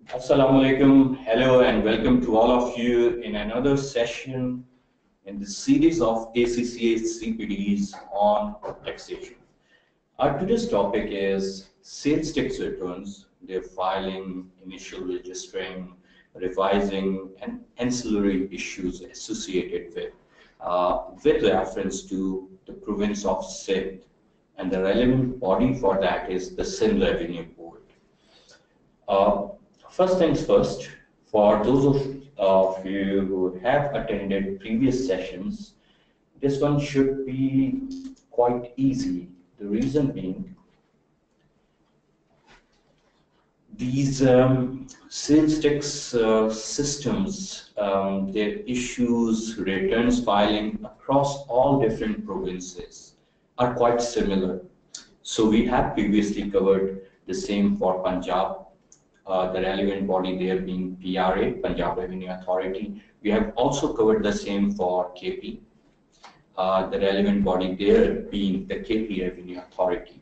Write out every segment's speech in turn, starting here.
Assalamu alaikum, hello and welcome to all of you in another session in the series of ACCA CPDs on taxation. Our today's topic is sales tax returns, their filing, initial registering, revising, and ancillary issues associated with reference to the province of Sindh. And the relevant body for that is the Sindh Revenue Board. Uh, First things first, for those of you who have attended previous sessions, this one should be quite easy. The reason being, these sales tax systems, their issues, returns filing across all different provinces are quite similar. So we have previously covered the same for Punjab. The relevant body there being PRA, Punjab Revenue Authority. We have also covered the same for KP, the relevant body there being the KP Revenue Authority.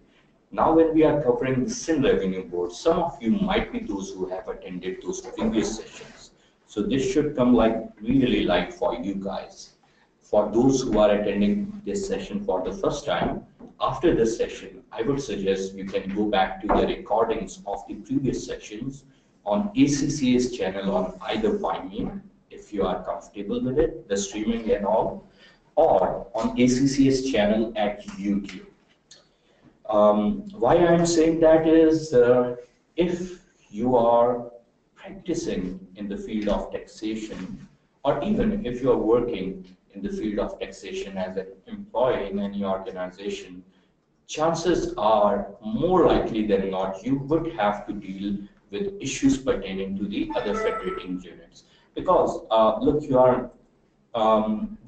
Now when we are covering the Sindh Revenue Board, some of you might be those who have attended those previous sessions. So this should come like really light for you guys. For those who are attending this session for the first time, after this session, I would suggest you can go back to the recordings of the previous sessions on ACCA's channel on either Vimeo, if you are comfortable with it, the streaming and all, or on ACCA's channel at YouTube. Why I am saying that is, if you are practicing in the field of taxation, or even if you are working in the field of taxation as an employee in any organization, chances are more likely than not you would have to deal with issues pertaining to the other federating units. Because look, you are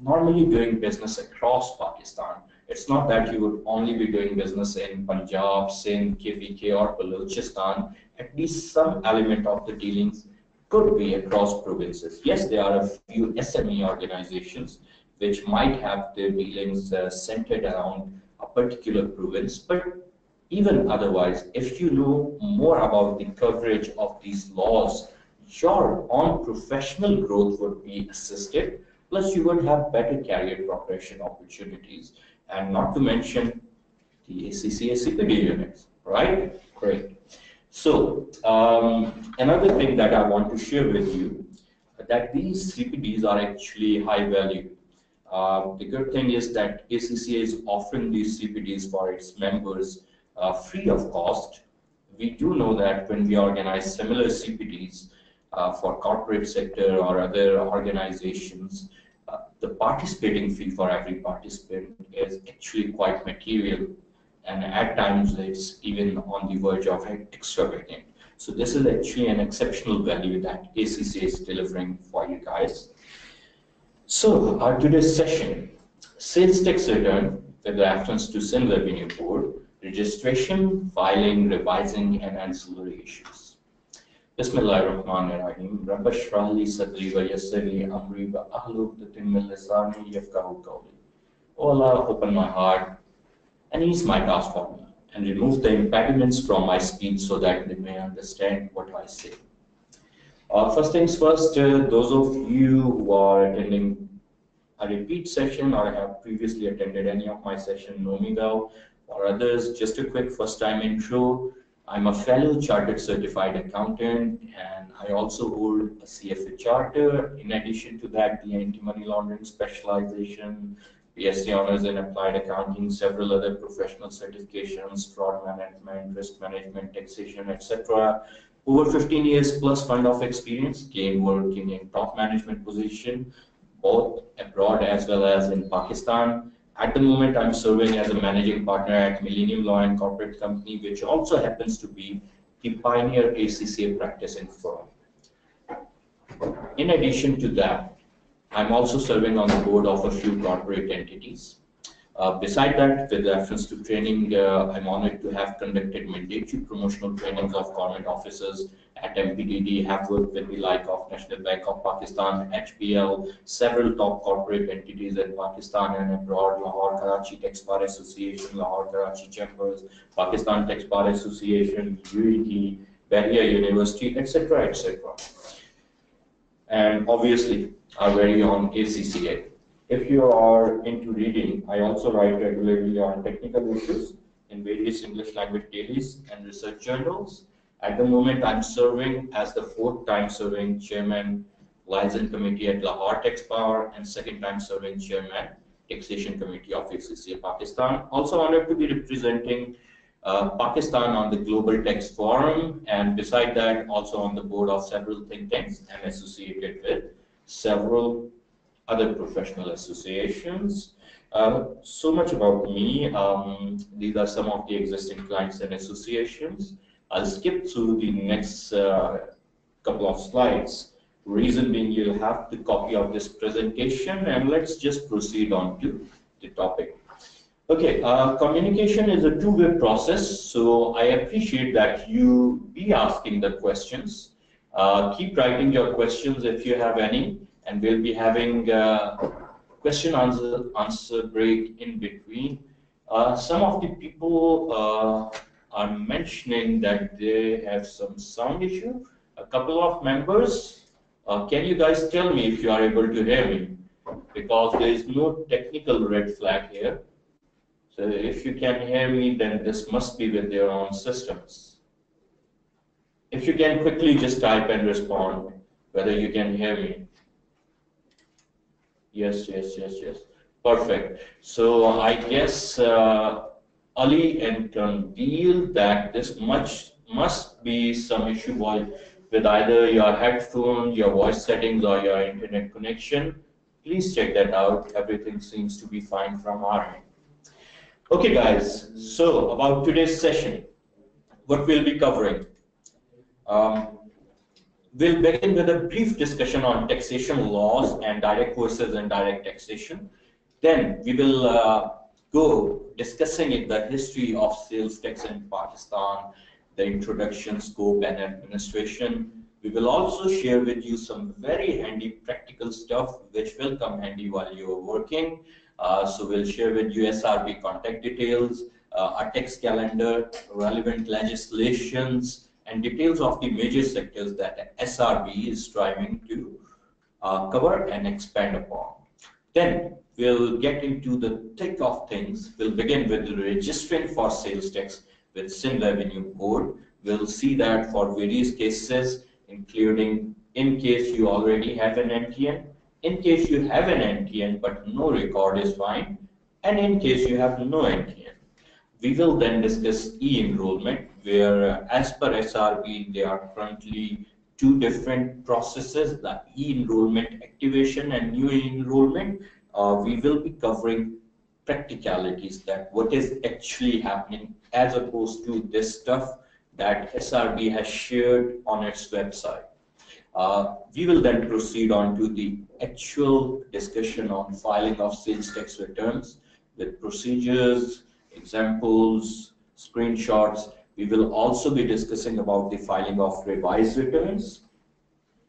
normally doing business across Pakistan. It's not that you would only be doing business in Punjab, Sindh, KVK or Balochistan. At least some element of the dealings could be across provinces. Yes, there are a few SME organizations which might have their dealings centered around a particular province, but even otherwise, if you know more about the coverage of these laws, your own professional growth would be assisted, plus you would have better career progression opportunities, and not to mention the ACCA CPD units, right? Great. So another thing that I want to share with you, that these CPDs are actually high value. The good thing is that ACCA is offering these CPDs for its members free of cost. We do know that when we organize similar CPDs for corporate sector or other organizations, the participating fee for every participant is actually quite material, and at times it's even on the verge of extravagant. So this is actually an exceptional value that ACCA is delivering for you guys. So our today's session, sales tax return with reference to Sindh Revenue Board, registration, filing, revising, and ancillary issues. Bismillahirrahmanirrahim. Rabbi shrah li sadri wa yassir li amri wa ahlul uqdatin min lisani yafqahu qawli. O Allah, open my heart and ease my task for me, and remove the impediments from my speech so that they may understand what I say. First things first, those of you who are attending a repeat session or have previously attended any of my sessions know me well. For others, just a quick first time intro. I'm a fellow chartered certified accountant, and I also hold a CFA charter. In addition to that, the anti-money laundering specialization, BSc honors in applied accounting, several other professional certifications, fraud management, risk management, taxation, etc. Over 15 years plus fund of experience, gained working in top management position, both abroad as well as in Pakistan. At the moment, I'm serving as a managing partner at Millennium Law and Corporate Company, which also happens to be the pioneer ACCA practicing firm. In addition to that, I'm also serving on the board of a few corporate entities. Beside that, with reference to training, I'm honored to have conducted mandatory promotional trainings of government officers at MPDD, have worked with the like of National Bank of Pakistan, HBL, several top corporate entities in Pakistan and abroad, Lahore Karachi Tax Bar Association, Lahore Karachi Chambers, Pakistan Tax Bar Association, UAT, Barrier University, etc., etc. And obviously our very own ACCA. If you are into reading, I also write regularly on technical issues in various English language dailies and research journals. At the moment, I'm serving as the 4th time serving chairman liaison committee at Lahore Tax Power and 2nd time serving chairman Taxation Committee of ACCA Pakistan. Also honored to be representing Pakistan on the Global Tax Forum, and beside that also on the board of several think tanks and associated with several other professional associations. So much about me. These are some of the existing clients and associations. I'll skip through the next couple of slides. Reason being, you'll have the copy of this presentation, and let's just proceed on to the topic. Okay, communication is a two-way process, so I appreciate that you be asking the questions. Keep writing your questions if you have any, and we'll be having question answer break in between. Some of the people are mentioning that they have some sound issue. A couple of members, can you guys tell me if you are able to hear me? Because there is no technical red flag here. So if you can hear me, then this must be with your own systems. If you can quickly just type and respond whether you can hear me. Yes. Perfect. So I guess Ali and Tanvir, that this must be some issue with either your headphone, your voice settings, or your internet connection. Please check that out. Everything seems to be fine from our end. Okay guys, so about today's session, what we'll be covering. We'll begin with a brief discussion on taxation laws and direct versus indirect taxation. Then we will go discussing the history of sales tax in Pakistan, the introduction, scope, and administration. We will also share with you some very handy practical stuff which will come handy while you are working. So we'll share with you SRB contact details, a tax calendar, relevant legislations, and details of the major sectors that SRB is striving to cover and expand upon. Then we'll get into the thick of things. We'll begin with registering for sales tax with Sindh Revenue Board. We'll see that for various cases, including in case you already have an NTN, in case you have an NTN but no record is fine, and in case you have no NTN. We will then discuss e-enrollment, where as per SRB, there are currently two different processes, the e-enrollment activation and new enrollment. We will be covering practicalities, that what is actually happening as opposed to this stuff that SRB has shared on its website. We will then proceed on to the actual discussion on filing of sales tax returns with procedures, examples, screenshots. We will also be discussing about the filing of revised returns.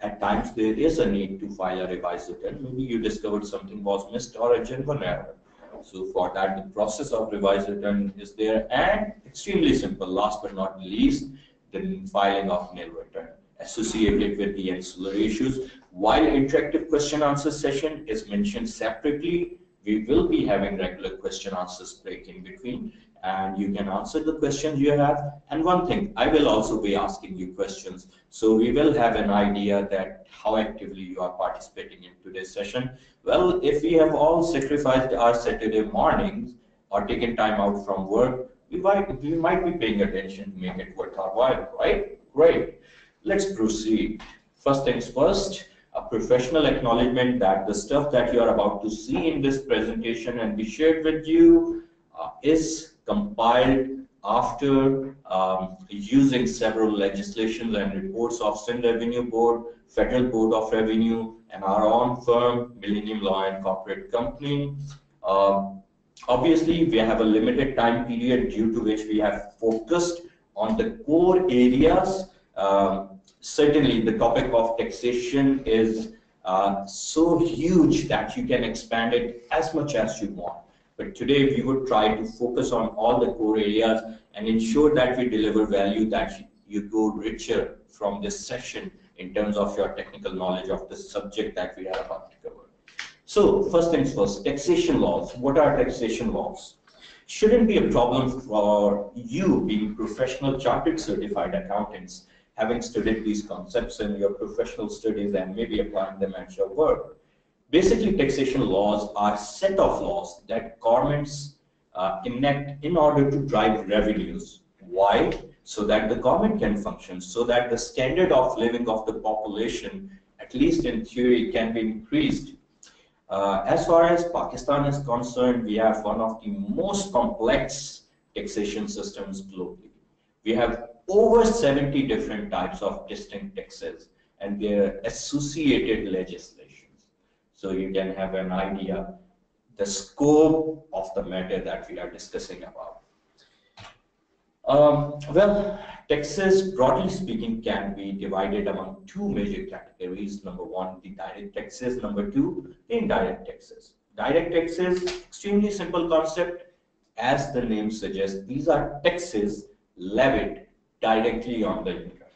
At times there is a need to file a revised return. Maybe you discovered something was missed or a genuine error. So for that, the process of revised return is there, and extremely simple, last but not least, the filing of nil return associated with the ancillary issues. While interactive question answer session is mentioned separately, we will be having regular question answers break in between, and you can answer the questions you have. And one thing, I will also be asking you questions, so we will have an idea that how actively you are participating in today's session. Well, if we have all sacrificed our Saturday mornings or taken time out from work, we might be paying attention to make it worth our while, right? Great. Let's proceed. First things first, a professional acknowledgement that the stuff that you are about to see in this presentation and be shared with you is compiled after using several legislations and reports of Sindh Revenue Board, Federal Board of Revenue, and our own firm, Millennium Law and Corporate Company. Obviously, we have a limited time period due to which we have focused on the core areas. Certainly, the topic of taxation is so huge that you can expand it as much as you want. But today, we would try to focus on all the core areas and ensure that we deliver value that you go richer from this session in terms of your technical knowledge of the subject that we are about to cover. So first things first, taxation laws. What are taxation laws? Shouldn't be a problem for you being professional chartered certified accountants, having studied these concepts in your professional studies and maybe applying them at your work. Basically, taxation laws are a set of laws that governments enact in order to drive revenues. Why? So that the government can function, so that the standard of living of the population, at least in theory, can be increased. As far as Pakistan is concerned, we have one of the most complex taxation systems globally. We have over 70 different types of distinct taxes and their associated legislations. So you can have an idea the scope of the matter that we are discussing about. Well, taxes, broadly speaking, can be divided among two major categories. Number one, the direct taxes. Number two, the indirect taxes. Direct taxes, extremely simple concept. As the name suggests, these are taxes levied directly on the income.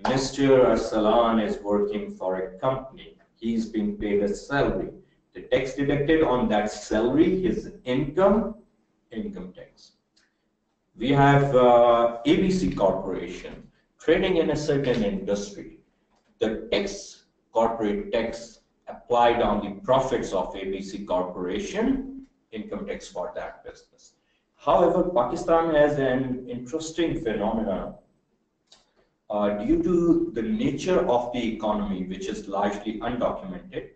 Mr. Arsalan is working for a company. He's being paid a salary. The tax deducted on that salary is income tax. We have ABC Corporation trading in a certain industry. The tax, corporate tax applied on the profits of ABC Corporation, income tax for that business. However, Pakistan has an interesting phenomenon due to the nature of the economy, which is largely undocumented.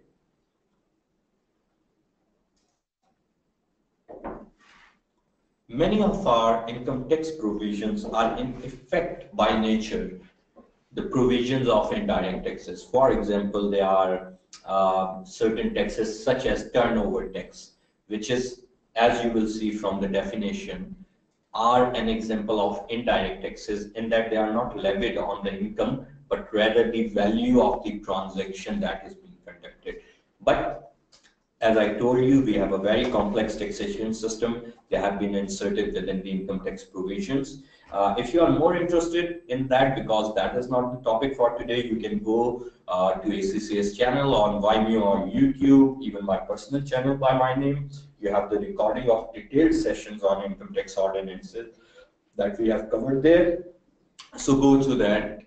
Many of our income tax provisions are in effect by nature the provisions of indirect taxes. For example, there are certain taxes such as turnover tax, which is, as you will see from the definition, are an example of indirect taxes in that they are not levied on the income, but rather the value of the transaction that is being conducted. But as I told you, we have a very complex taxation system. They have been inserted within the income tax provisions. If you are more interested in that, because that is not the topic for today, you can go to ACCA's channel on Vimeo or YouTube, even my personal channel by my name. You have the recording of detailed sessions on income tax ordinances that we have covered there. So go to that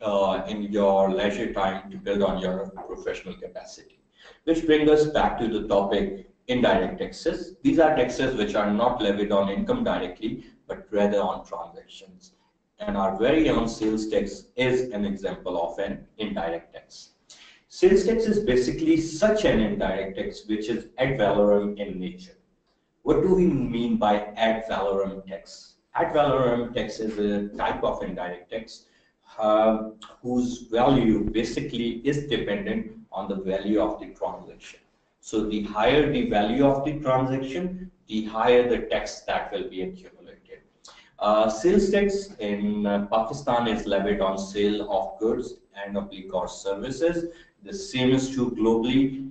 in your leisure time to build on your professional capacity. Which brings us back to the topic, indirect taxes. These are taxes which are not levied on income directly, but rather on transactions. And our very own sales tax is an example of an indirect tax. Sales tax is basically such an indirect tax which is ad valorem in nature. What do we mean by ad valorem tax? Ad valorem tax is a type of indirect tax whose value basically is dependent on the value of the transaction. So the higher the value of the transaction, the higher the tax that will be accumulated. Sales tax in Pakistan is levied on sale of goods and or services. The same is true globally.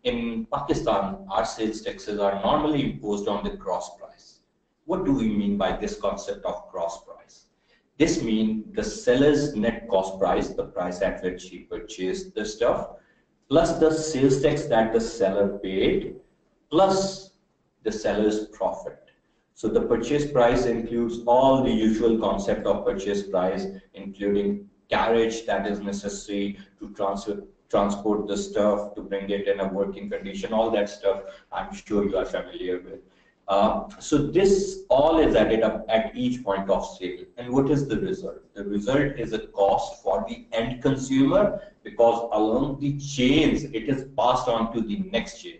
In Pakistan, our sales taxes are normally imposed on the gross price. What do we mean by this concept of gross price? This means the seller's net cost price, the price at which he purchased the stuff, plus the sales tax that the seller paid, plus the seller's profit. So the purchase price includes all the usual concept of purchase price, including carriage that is necessary to transport the stuff, to bring it in a working condition, all that stuff I'm sure you are familiar with. So this all is added up at each point of sale. And what is the result? The result is a cost for the end consumer, because along the chains, it is passed on to the next chain.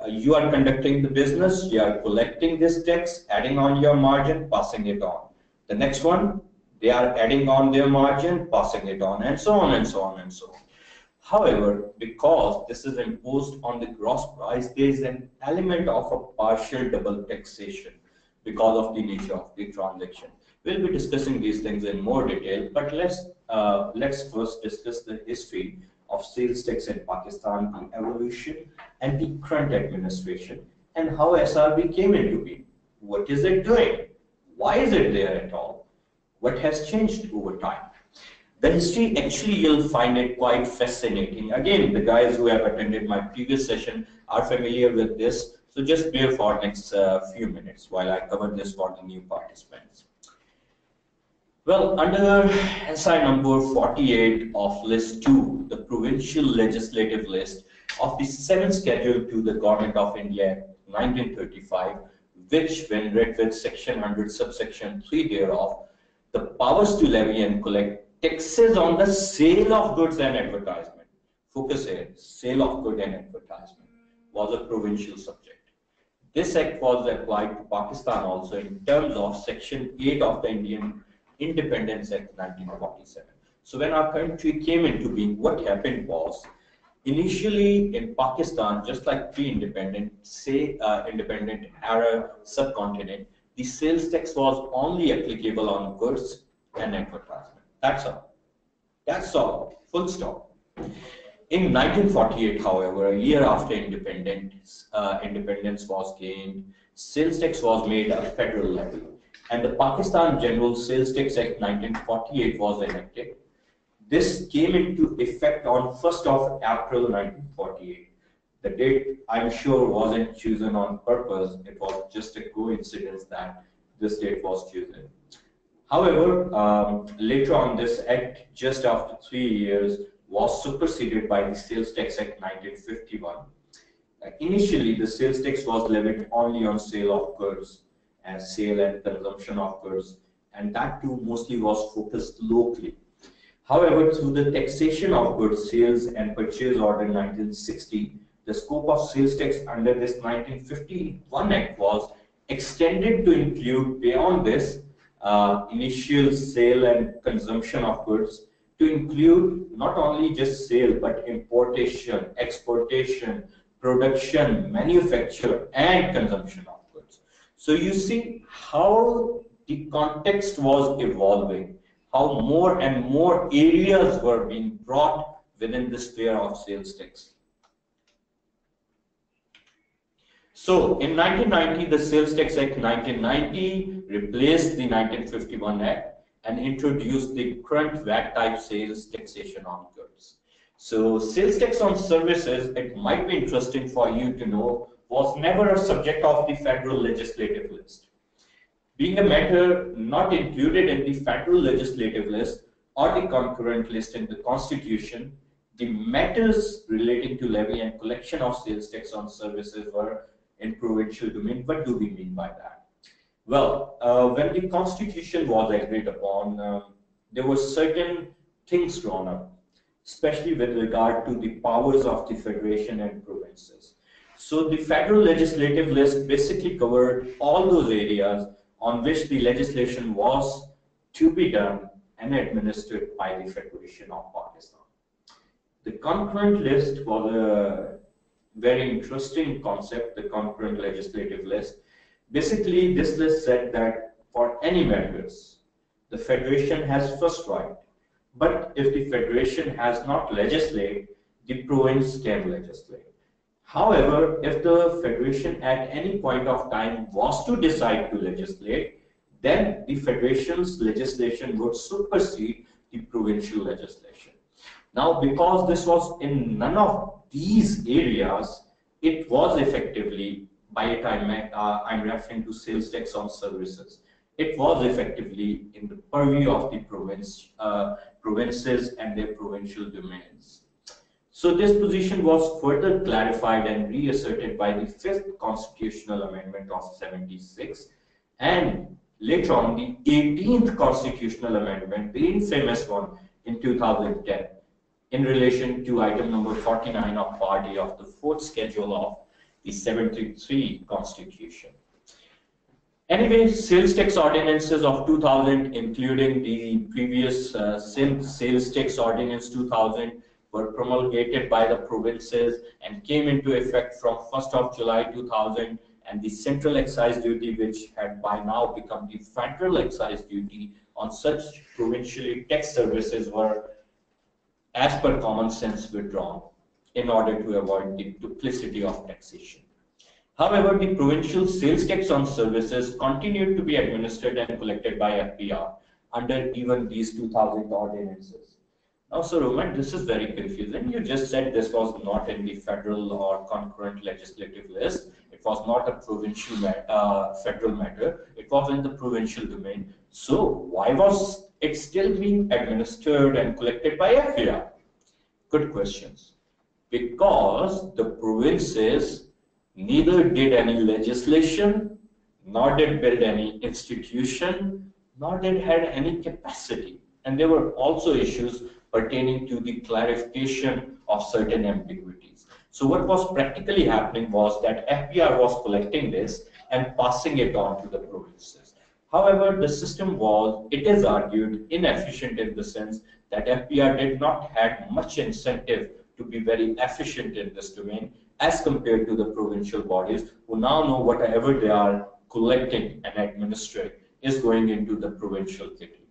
You are conducting the business, you are collecting this tax, adding on your margin, passing it on. The next one, they are adding on their margin, passing it on, and so on and so on and so on. However, because this is imposed on the gross price, there is an element of a partial double taxation because of the nature of the transaction. We'll be discussing these things in more detail, but let's first discuss the history of sales tax in Pakistan, the evolution and the current administration, and how SRB came into being. What is it doing? Why is it there at all? What has changed over time? The history, actually, you'll find it quite fascinating. Again, the guys who have attended my previous session are familiar with this, so just bear for next few minutes while I cover this for the new participants. Well, under SI number 48 of List 2, the provincial legislative list of the 7th schedule to the Government of India 1935, which, when read with Section 100, subsection 3 thereof, the powers to levy and collect taxes on the sale of goods and advertisement. Focus here, sale of goods and advertisement was a provincial subject. This act was applied to Pakistan also in terms of Section 8 of the Indian Independence Act 1947. So when our country came into being, what happened was, initially in Pakistan, just like pre-independent, independent era subcontinent, the sales tax was only applicable on goods and advertisement. That's all. That's all. Full stop. In 1948, however, a year after independence was gained, sales tax was made a federal levy, and the Pakistan General Sales Tax Act 1948 was enacted. This came into effect on 1st of April 1948. The date, I'm sure, wasn't chosen on purpose. It was just a coincidence that this date was chosen. However, later on, this act, just after 3 years, was superseded by the Sales Tax Act 1951. Initially, the sales tax was levied only on sale of goods and sale and consumption of goods, and that too mostly was focused locally. However, through the Taxation of Goods Sales and Purchase Order 1960, the scope of sales tax under this 1951 Act was extended to include, beyond this, initial sale and consumption of goods, to include not only just sale but importation, exportation, production, manufacture, and consumption of goods. So you see how the context was evolving, how more and more areas were being brought within the sphere of sales tax. So in 1990, the Sales Tax Act 1990 replaced the 1951 Act and introduced the current VAT type sales taxation on goods. So sales tax on services, it might be interesting for you to know, was never a subject of the federal legislative list. Being a matter not included in the federal legislative list or the concurrent list in the Constitution, the matters relating to levy and collection of sales tax on services were in provincial domain. What do we mean by that? Well, when the Constitution was agreed upon, there were certain things drawn up, especially with regard to the powers of the Federation and provinces. So the federal legislative list basically covered all those areas on which the legislation was to be done and administered by the Federation of Pakistan. The concurrent list was a very interesting concept, the concurrent legislative list. Basically, this list said that for any matters, the Federation has first right. But if the Federation has not legislated, the province can legislate. However, if the Federation at any point of time was to decide to legislate, then the Federation's legislation would supersede the provincial legislation. Now, because this was in none of these areas, it was effectively, by the time I'm referring to sales tax on services, it was effectively in the purview of the provinces and their provincial domains. So this position was further clarified and reasserted by the 5th Constitutional Amendment of 76, and later on the 18th Constitutional Amendment, the infamous one in 2010, in relation to item number 49 of Part A of the 4th schedule of the 73 Constitution. Anyway, sales tax ordinances of 2000, including the previous Sindh Sales Tax Ordinance 2000, were promulgated by the provinces and came into effect from 1st of July 2000, and the central excise duty, which had by now become the federal excise duty on such provincially taxed services, were, as per common sense, withdrawn in order to avoid the duplicity of taxation. However, the provincial sales tax on services continued to be administered and collected by FPR under even these 2000 ordinances. Now, so Roman, this is very confusing. You just said this was not in the federal or concurrent legislative list. It was not a provincial federal matter. It was in the provincial domain. So why was it still being administered and collected by FPR? Good questions. Because the provinces neither did any legislation, nor did build any institution, nor did had any capacity. And there were also issues pertaining to the clarification of certain ambiguities. So what was practically happening was that FPR was collecting this and passing it on to the provinces. However, the system was, it is argued, inefficient in the sense that FPR did not have much incentive to be very efficient in this domain as compared to the provincial bodies who now know whatever they are collecting and administering is going into the provincial kitty.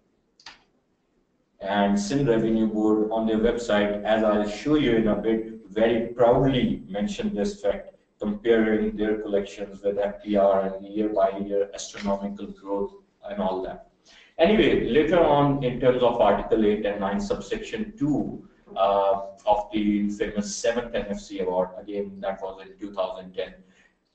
And Sindh Revenue Board on their website, as I'll show you in a bit, very proudly mentioned this fact, comparing their collections with FPR and year by year astronomical growth and all that. Anyway, later on in terms of Article 8 and 9 subsection 2 of the famous 7th NFC award, again that was in 2010,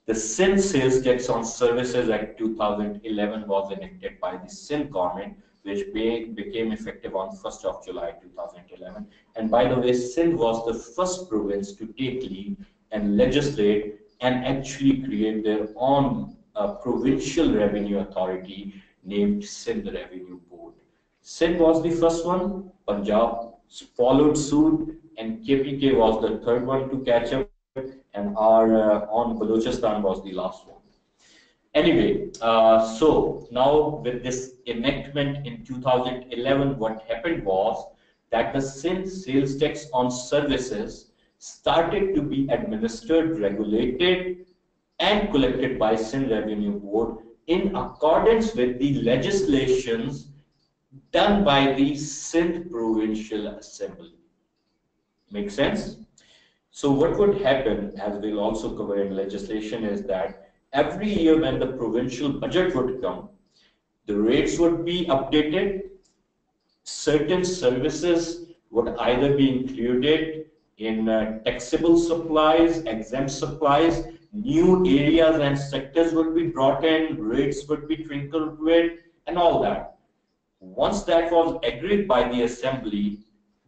the Sindh Sales Tax on Services Act 2011 was enacted by the Sindh government, which became effective on 1st of July 2011. And by the way, Sindh was the first province to take lead and legislate and actually create their own provincial revenue authority named Sindh Revenue Board. Sindh was the first one, Punjab followed suit, and KPK was the third one to catch up, and our on Balochistan was the last one. Anyway, so now with this enactment in 2011, what happened was that the Sindh sales tax on services started to be administered, regulated, and collected by Sindh Revenue Board in accordance with the legislations done by the Sindh Provincial Assembly. Make sense? So what would happen, as we'll also cover in legislation, is that every year when the provincial budget would come, the rates would be updated, certain services would either be included in taxable supplies, exempt supplies, new areas and sectors would be brought in, rates would be twinkled with, and all that. Once that was agreed by the Assembly,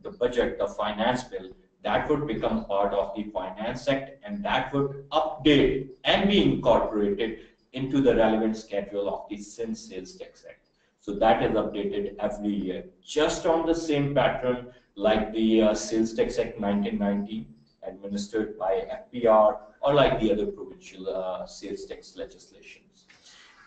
the budget, the finance bill, that would become part of the Finance Act, and that would update and be incorporated into the relevant schedule of the Sindh Sales Tax Act. So that is updated every year, just on the same pattern like the Sales Tax Act 1990, administered by FPR, or like the other provincial sales tax legislations.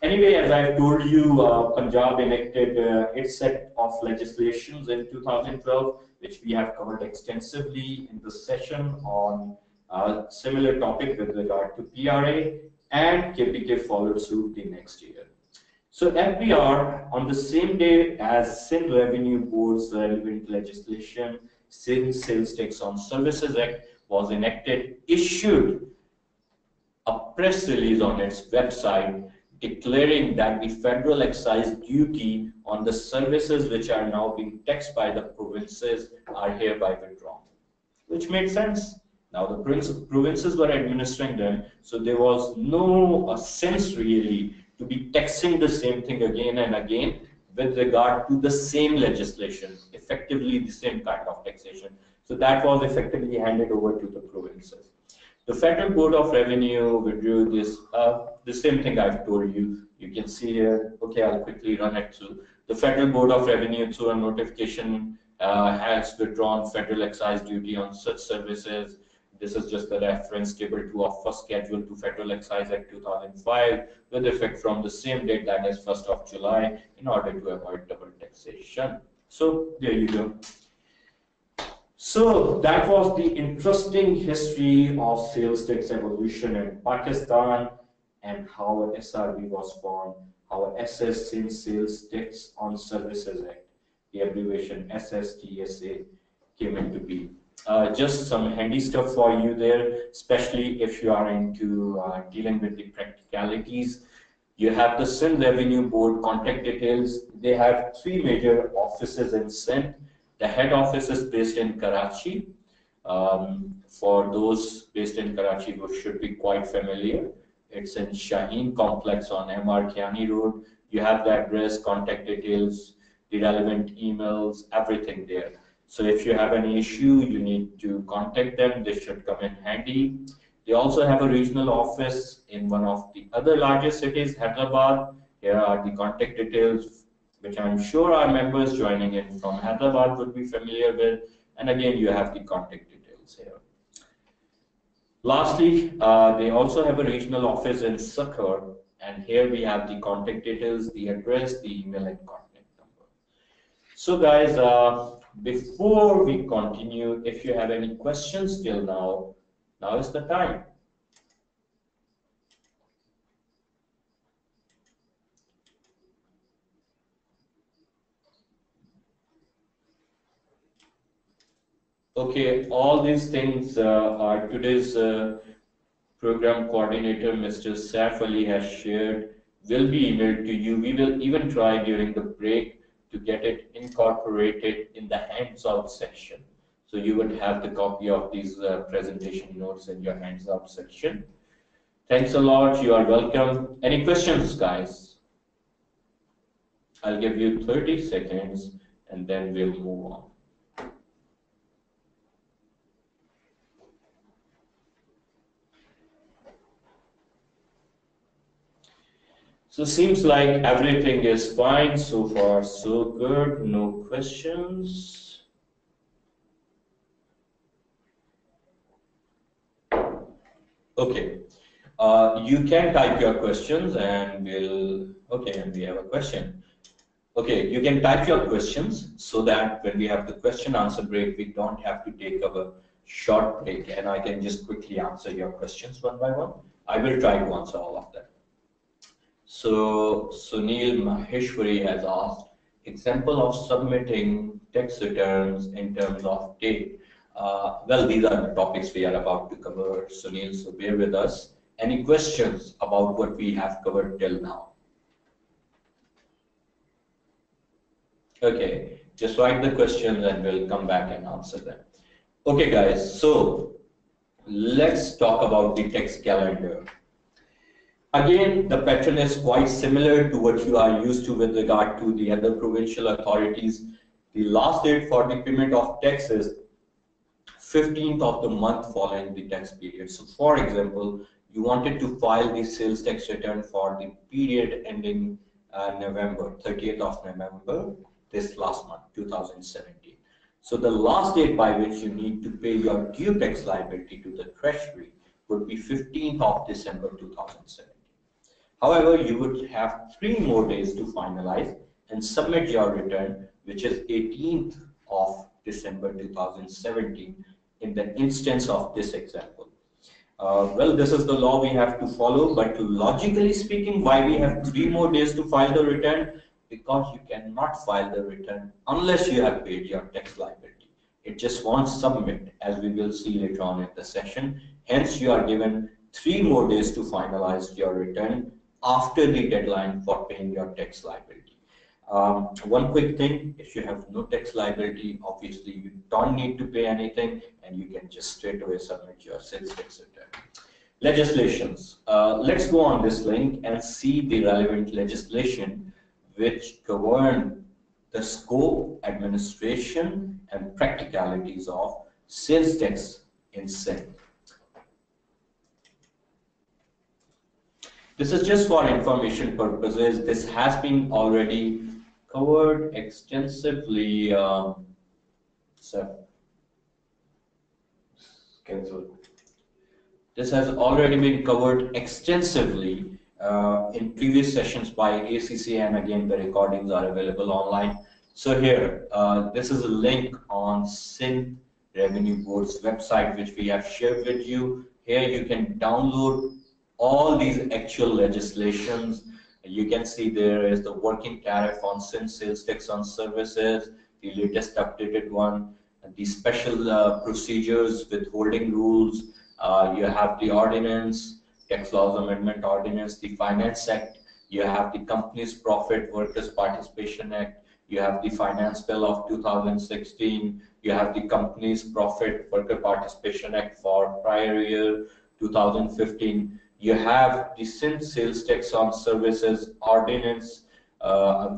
Anyway, as I've told you, Punjab enacted its set of legislations in 2012, which we have covered extensively in the session on a similar topic with regard to PRA, and KPK followed suit the next year. So FPR, on the same day as Sindh Revenue Board's relevant legislation, Sindh Sales Tax on Services Act was enacted, issued a press release on its website declaring that the federal excise duty on the services which are now being taxed by the provinces are hereby withdrawn. Which made sense. Now the provinces were administering them, so there was no sense really to be taxing the same thing again and again with regard to the same legislation, effectively the same kind of taxation. So that was effectively handed over to the provinces. The Federal Board of Revenue withdrew this, the same thing I've told you. You can see here, okay, I'll quickly run it through. The Federal Board of Revenue, through a notification, has withdrawn federal excise duty on such services. This is just the reference table 2 of first schedule to Federal Excise Act 2005 with effect from the same date, that is 1st of July, in order to avoid double taxation. So there you go. So that was the interesting history of sales tax evolution in Pakistan and how SRB was formed, how SS Sales Tax on Services Act, the abbreviation SSTSA, came into being. Just some handy stuff for you there, especially if you are into dealing with the practicalities. You have the Sindh Revenue Board contact details. They have three major offices in Sindh. The head office is based in Karachi. For those based in Karachi who should be quite familiar, it's in Shaheen Complex on MR Kiani Road. You have the address, contact details, the relevant emails, everything there. So if you have any issue, you need to contact them. They should come in handy. They also have a regional office in one of the other largest cities, Hyderabad. Here are the contact details, which I'm sure our members joining in from Hyderabad would be familiar with. And again, you have the contact details here. Lastly, they also have a regional office in Sakhar. And here we have the contact details, the address, the email, and contact number. So guys, before we continue, if you have any questions till now, now is the time. Okay, all these things are today's program coordinator, Mr. Saif Ali, has shared, will be emailed to you. We will even try during the break to get it incorporated in the hands-out section. So you would have the copy of these presentation notes in your hands-out section. Thanks a lot. You are welcome. Any questions, guys? I'll give you 30 seconds and then we'll move on. So seems like everything is fine so far, so good. No questions. Okay, you can type your questions and we'll, okay, and we have a question. Okay, you can type your questions so that when we have the question answer break, we don't have to take a short break and I can just quickly answer your questions one by one. I will try to answer all of them. So Sunil Maheshwari has asked, example of submitting tax returns in terms of date. Well, these are the topics we are about to cover, Sunil, so bear with us. Any questions about what we have covered till now? Okay, just write the questions and we'll come back and answer them. Okay, guys, so let's talk about the tax calendar. Again, the pattern is quite similar to what you are used to with regard to the other provincial authorities. The last date for the payment of tax is 15th of the month following the tax period. So for example, you wanted to file the sales tax return for the period ending November, 30th of November, this last month, 2017. So the last date by which you need to pay your due tax liability to the Treasury would be 15th of December 2017. However, you would have 3 more days to finalize and submit your return, which is 18th of December 2017 in the instance of this example. Well, this is the law we have to follow, but logically speaking, why we have 3 more days to file the return? Because you cannot file the return unless you have paid your tax liability. It just won't submit, as we will see later on in the session. Hence, you are given 3 more days to finalize your return after the deadline for paying your tax liability. One quick thing, if you have no tax liability, obviously you don't need to pay anything and you can just straight away submit your sales tax return. Legislations. Let's go on this link and see the relevant legislation which govern the scope, administration and practicalities of sales tax in Sindh. This is just for information purposes. This has been already covered extensively. This has already been covered extensively in previous sessions by ACCA, and again the recordings are available online. So here, this is a link on Sindh Revenue Board's website, which we have shared with you. Here you can download all these actual legislations. You can see there is the working tariff on Sindh sales tax on services, the latest updated one, the special procedures, withholding rules. You have the ordinance, tax laws amendment ordinance, the Finance Act. you have the Companies Profit Workers Participation Act, you have the Finance Bill of 2016, you have the Companies Profit Worker Participation Act for prior year 2015, you have the Sindh Sales Tax on Services Ordinance,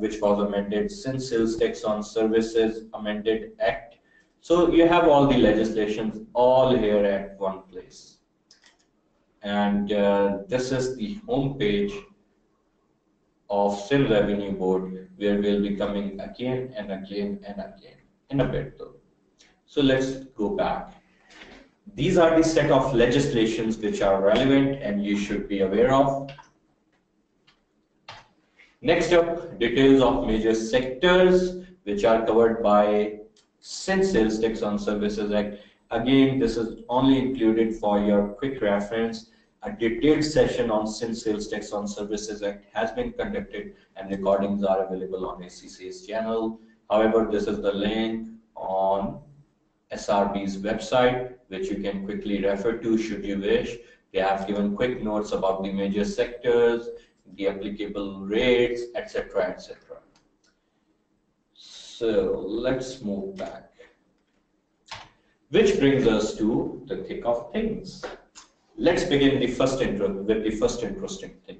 which was amended, Sindh Sales Tax on Services Amended Act. So you have all the legislations all here at one place. And this is the home page of Sindh Revenue Board, where we'll be coming again and again and again in a bit though. So let's go back. These are the set of legislations which are relevant and you should be aware of. Next up, details of major sectors which are covered by Sindh Sales Tax on Services Act. Again, this is only included for your quick reference. A detailed session on Sindh Sales Tax on Services Act has been conducted and recordings are available on ACCA's channel. However, this is the link on SRB's website, which you can quickly refer to should you wish. They have given quick notes about the major sectors, the applicable rates, etc., etc. So let's move back. Which brings us to the thick of things. Let's begin with the first interesting thing.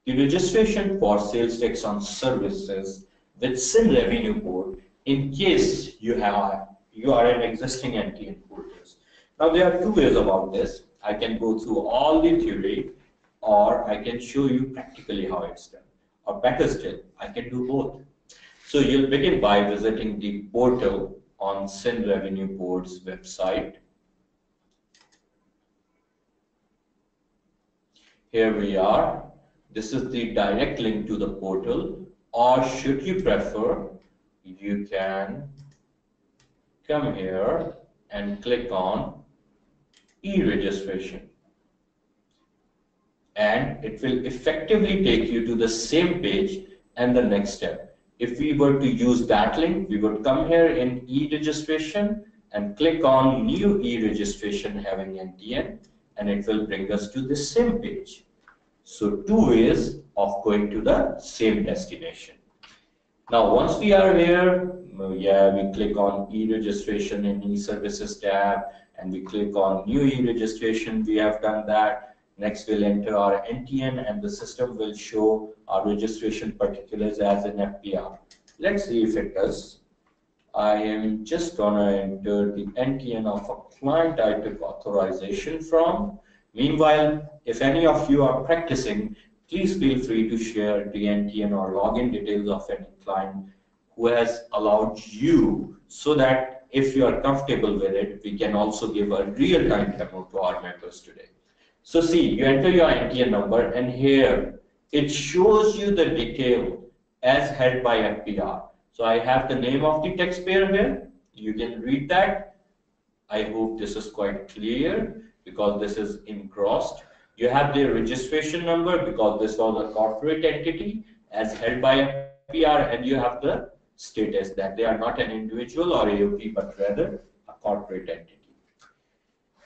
The registration for sales tax on services with Sindh Revenue Board in case you are an existing NTN holders. Now there are two ways about this. I can go through all the theory or I can show you practically how it's done. Or better still, I can do both. So you'll begin by visiting the portal on Sindh Revenue Board's website. Here we are. This is the direct link to the portal, or should you prefer, you can come here and click on e-registration. And it will effectively take you to the same page and the next step. If we were to use that link, we would come here in e-registration and click on new e-registration having NTN, and it will bring us to the same page. So two ways of going to the same destination. Now once we are here, we click on e-registration in e-services tab and we click on new e-registration. We have done that. Next we'll enter our NTN and the system will show our registration particulars as an FPR. Let's see if it does. I am just gonna enter the NTN of a client I took authorization from. Meanwhile, if any of you are practicing, please feel free to share the NTN or login details of any client who has allowed you, so that if you are comfortable with it, we can also give a real-time demo to our members today. So see, you enter your NTN number and here it shows you the detail as held by FPR. So I have the name of the taxpayer here. You can read that. I hope this is quite clear because this is engrossed. You have the registration number because this was a corporate entity as held by FPR, and you have the status that they are not an individual or AOP but rather a corporate entity.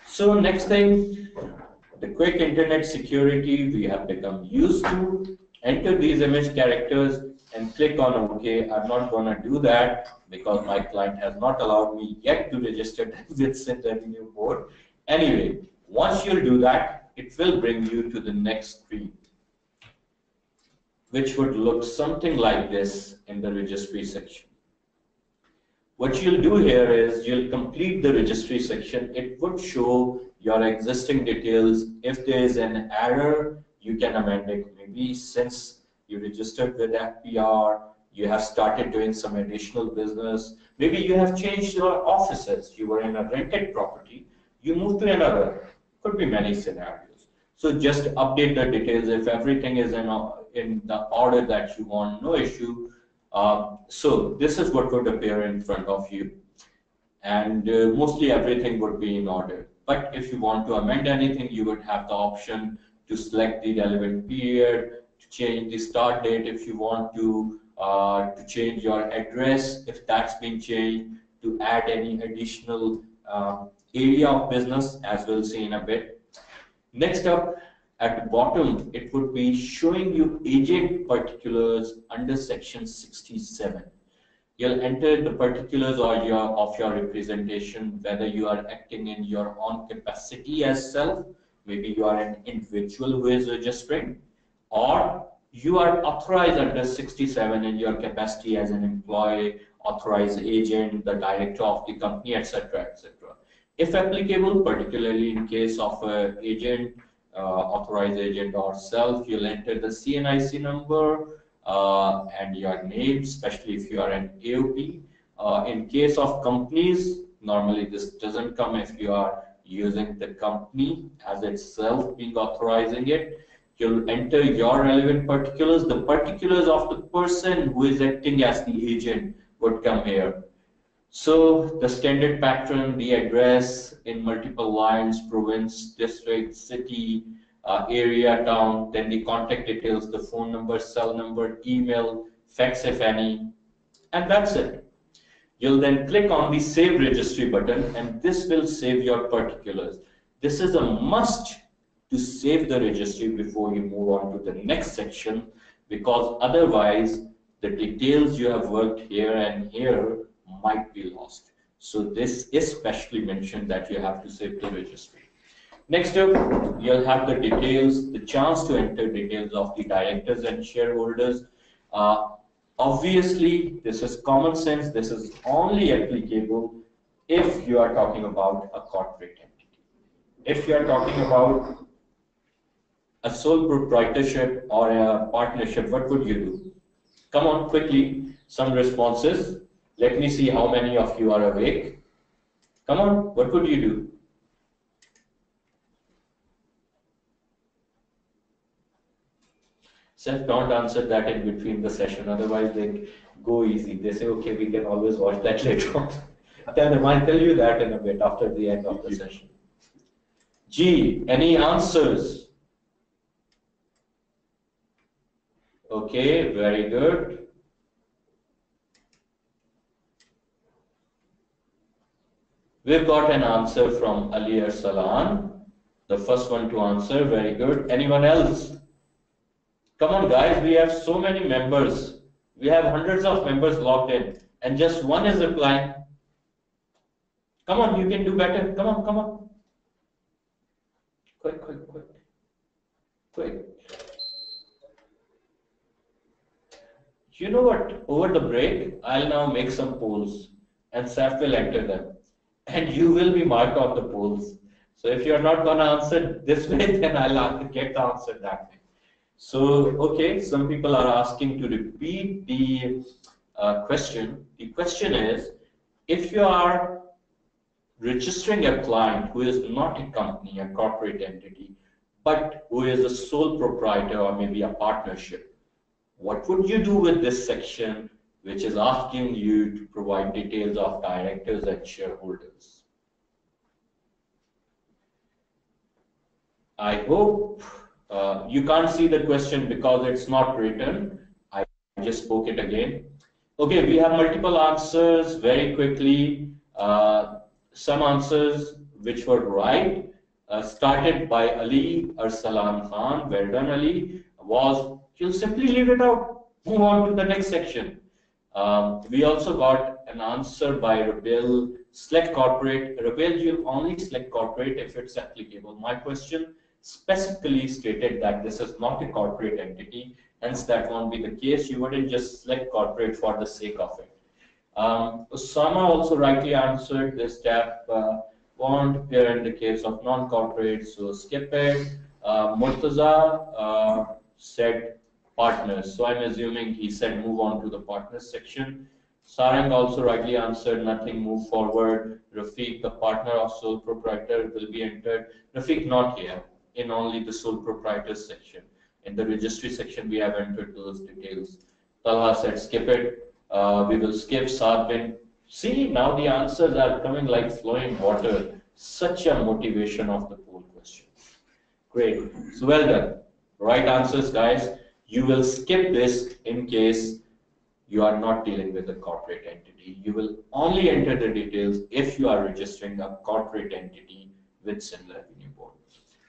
So next thing, the quick internet security we have become used to. Enter these image characters and click on OK. I'm not going to do that because my client has not allowed me yet to register with Sindh Revenue Board. Anyway, once you'll do that, it will bring you to the next screen, which would look something like this in the registry section. What you'll do here is you'll complete the registry section. It would show your existing details. If there is an error, you can amend it. Maybe since you registered with FPR, you have started doing some additional business. Maybe you have changed your offices. You were in a rented property. You moved to another. Could be many scenarios. So just update the details. If everything is in the order that you want, no issue. So this is what would appear in front of you. And mostly everything would be in order. But if you want to amend anything, you would have the option to select the relevant period, to change the start date if you want to change your address if that's been changed, to add any additional area of business, as we'll see in a bit. Next up, At the bottom, it would be showing you agent particulars under section 67. You'll enter the particulars of your representation, whether you are acting in your own capacity as self, maybe you are an individual who is registering, or you are authorized under 67 in your capacity as an employee, authorized agent, the director of the company, etc., etc. If applicable, particularly in case of agent, authorized agent or self, you'll enter the CNIC number and your name, especially if you are an AOP. In case of companies, normally this doesn't come if you are using the company as itself being authorizing it. You'll enter your relevant particulars. The particulars of the person who is acting as the agent would come here. So the standard pattern, the address in multiple lines, province, district, city, area, town, then the contact details, the phone number, cell number, email, fax if any, and that's it. You'll then click on the Save Registry button, and this will save your particulars. This is a must to save the registry before you move on to the next section, because otherwise the details you have worked here and here might be lost. So this is specially mentioned that you have to save the registry. Next up, you'll have the details, the chance to enter details of the directors and shareholders. Obviously, this is common sense. This is only applicable if you are talking about a corporate entity. If you are talking about a sole proprietorship or a partnership, what would you do? Come on, quickly, some responses. Let me see how many of you are awake. Come on, what would you do? Seth, don't answer that in between the session, otherwise they go easy. They say, okay, we can always watch that later on. Tell them, I'll tell you that in a bit after the end of the session. G, any answers? Okay, very good. We've got an answer from Ali Arsalan, the first one to answer. Very good. Anyone else? Come on, guys. We have so many members. We have hundreds of members logged in, and just one is replying. Come on, you can do better. Come on, come on. Quick, quick, quick. Quick. You know what? Over the break, I'll now make some polls, and Saf will enter them. And you will be marked on the polls. So if you're not going to answer this way, then I'll get the answer that way. So, okay, some people are asking to repeat the question. The question is, if you are registering a client who is not a company, a corporate entity, but who is a sole proprietor or maybe a partnership, what would you do with this section, which is asking you to provide details of directors and shareholders? I hope you can't see the question because it's not written. I just spoke it again. Okay, we have multiple answers very quickly. Some answers which were right, started by Ali Arsalan Khan. Well done, Ali. Was, you'll simply leave it out. Move on to the next section. We also got an answer by Rabil, select corporate. Rabil, you'll only select corporate if it's applicable. My question specifically stated that this is not a corporate entity, hence that won't be the case. You wouldn't just select corporate for the sake of it. Osama also rightly answered this tab won't appear in the case of non-corporate, so skip it. Murtaza said partners, so I'm assuming he said move on to the partners section. Sarang also rightly answered nothing, move forward. Rafiq, the partner of sole proprietor, will be entered. Rafiq, not here, in only the sole proprietor section. In the registry section, we have entered those details. Talha said skip it. We will skip. Sadbin. See, now the answers are coming like flowing water. Such a motivation of the poll question. Great. So well done. Right answers, guys. You will skip this in case you are not dealing with a corporate entity. You will only enter the details if you are registering a corporate entity with Sindh Revenue Board.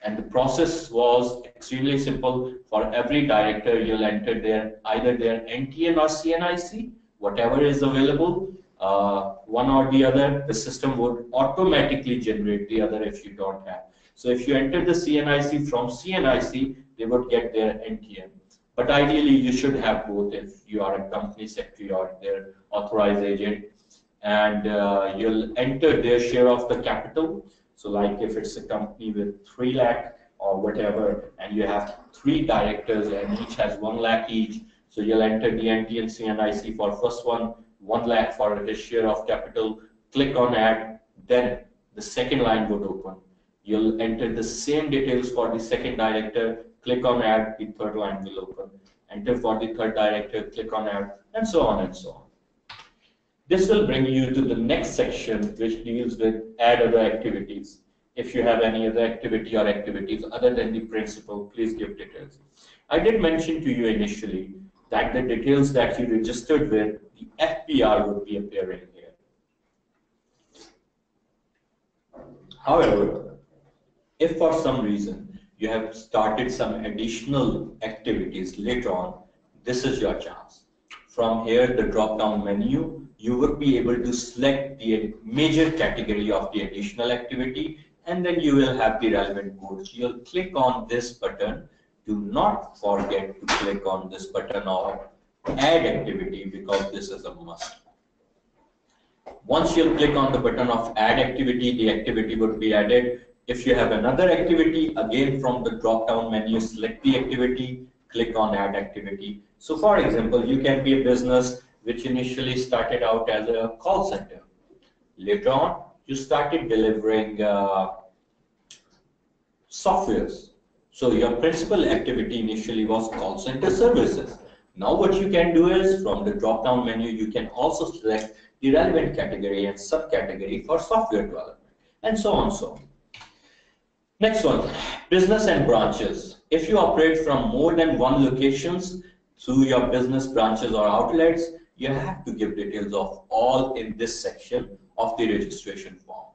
And the process was extremely simple. For every director, you'll enter either their NTN or CNIC, whatever is available, one or the other. The system would automatically generate the other if you don't have. So if you enter the CNIC from CNIC, they would get their NTN. But ideally, you should have both if you are a company secretary or their authorized agent. And you'll enter their share of the capital. So like if it's a company with 3 lakh or whatever, and you have 3 directors and each has 1 lakh each, so you'll enter the NTN CNIC for first one, 1 lakh for his share of capital, click on add, then the second line would open. You'll enter the same details for the second director, click on add, the third line will open. Enter for the third director, click on add, and so on and so on. This will bring you to the next section, which deals with add other activities. If you have any other activity or activities other than the principal, please give details. I did mention to you initially that the details that you registered with, the FPR would be appearing here. However, if for some reason you have started some additional activities later on, this is your chance. From here, the drop-down menu, you would be able to select the major category of the additional activity, and then you will have the relevant codes. You'll click on this button. Do not forget to click on this button of add activity, because this is a must. Once you'll click on the button of add activity, the activity would be added. If you have another activity, again from the drop-down menu, select the activity, click on add activity. So for example, you can be a business which initially started out as a call center. Later on, you started delivering softwares. So your principal activity initially was call center services. Now what you can do is, from the drop-down menu, you can also select the relevant category and subcategory for software development, and so on and so on. Next one, business and branches. If you operate from more than 1 locations through your business branches or outlets, you have to give details of all in this section of the registration form.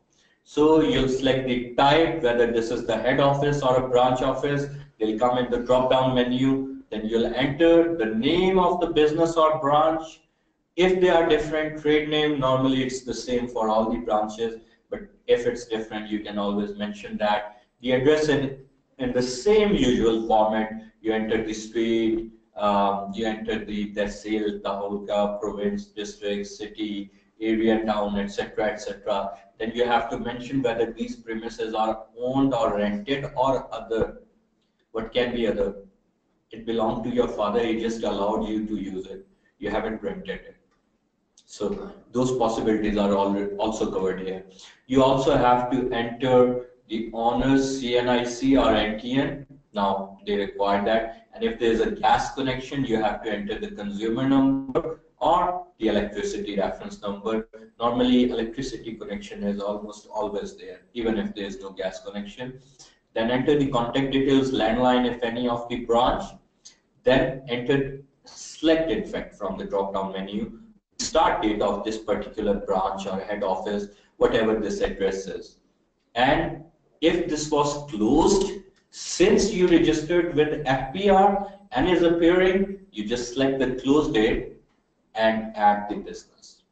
So you'll select the type, whether this is the head office or a branch office. They'll come in the drop-down menu. Then you'll enter the name of the business or branch. If they are different, trade name, normally it's the same for all the branches. But if it's different, you can always mention that. The address in the same usual format. You enter the street, you enter the tehsil, tahulka, province, district, city, area, town, etc., etc. Then you have to mention whether these premises are owned or rented or other. What can be other? It belonged to your father, he just allowed you to use it. You haven't rented it. So those possibilities are also covered here. You also have to enter the owner's CNIC or NTN. Now they require that. And if there is a gas connection, you have to enter the consumer number or the electricity reference number. Normally, electricity connection is almost always there, even if there is no gas connection. Then enter the contact details, landline, if any, of the branch. Then enter, select in fact from the drop-down menu, start date of this particular branch or head office, whatever this address is. And if this was closed, since you registered with FPR and is appearing, you just select the close date and add the business.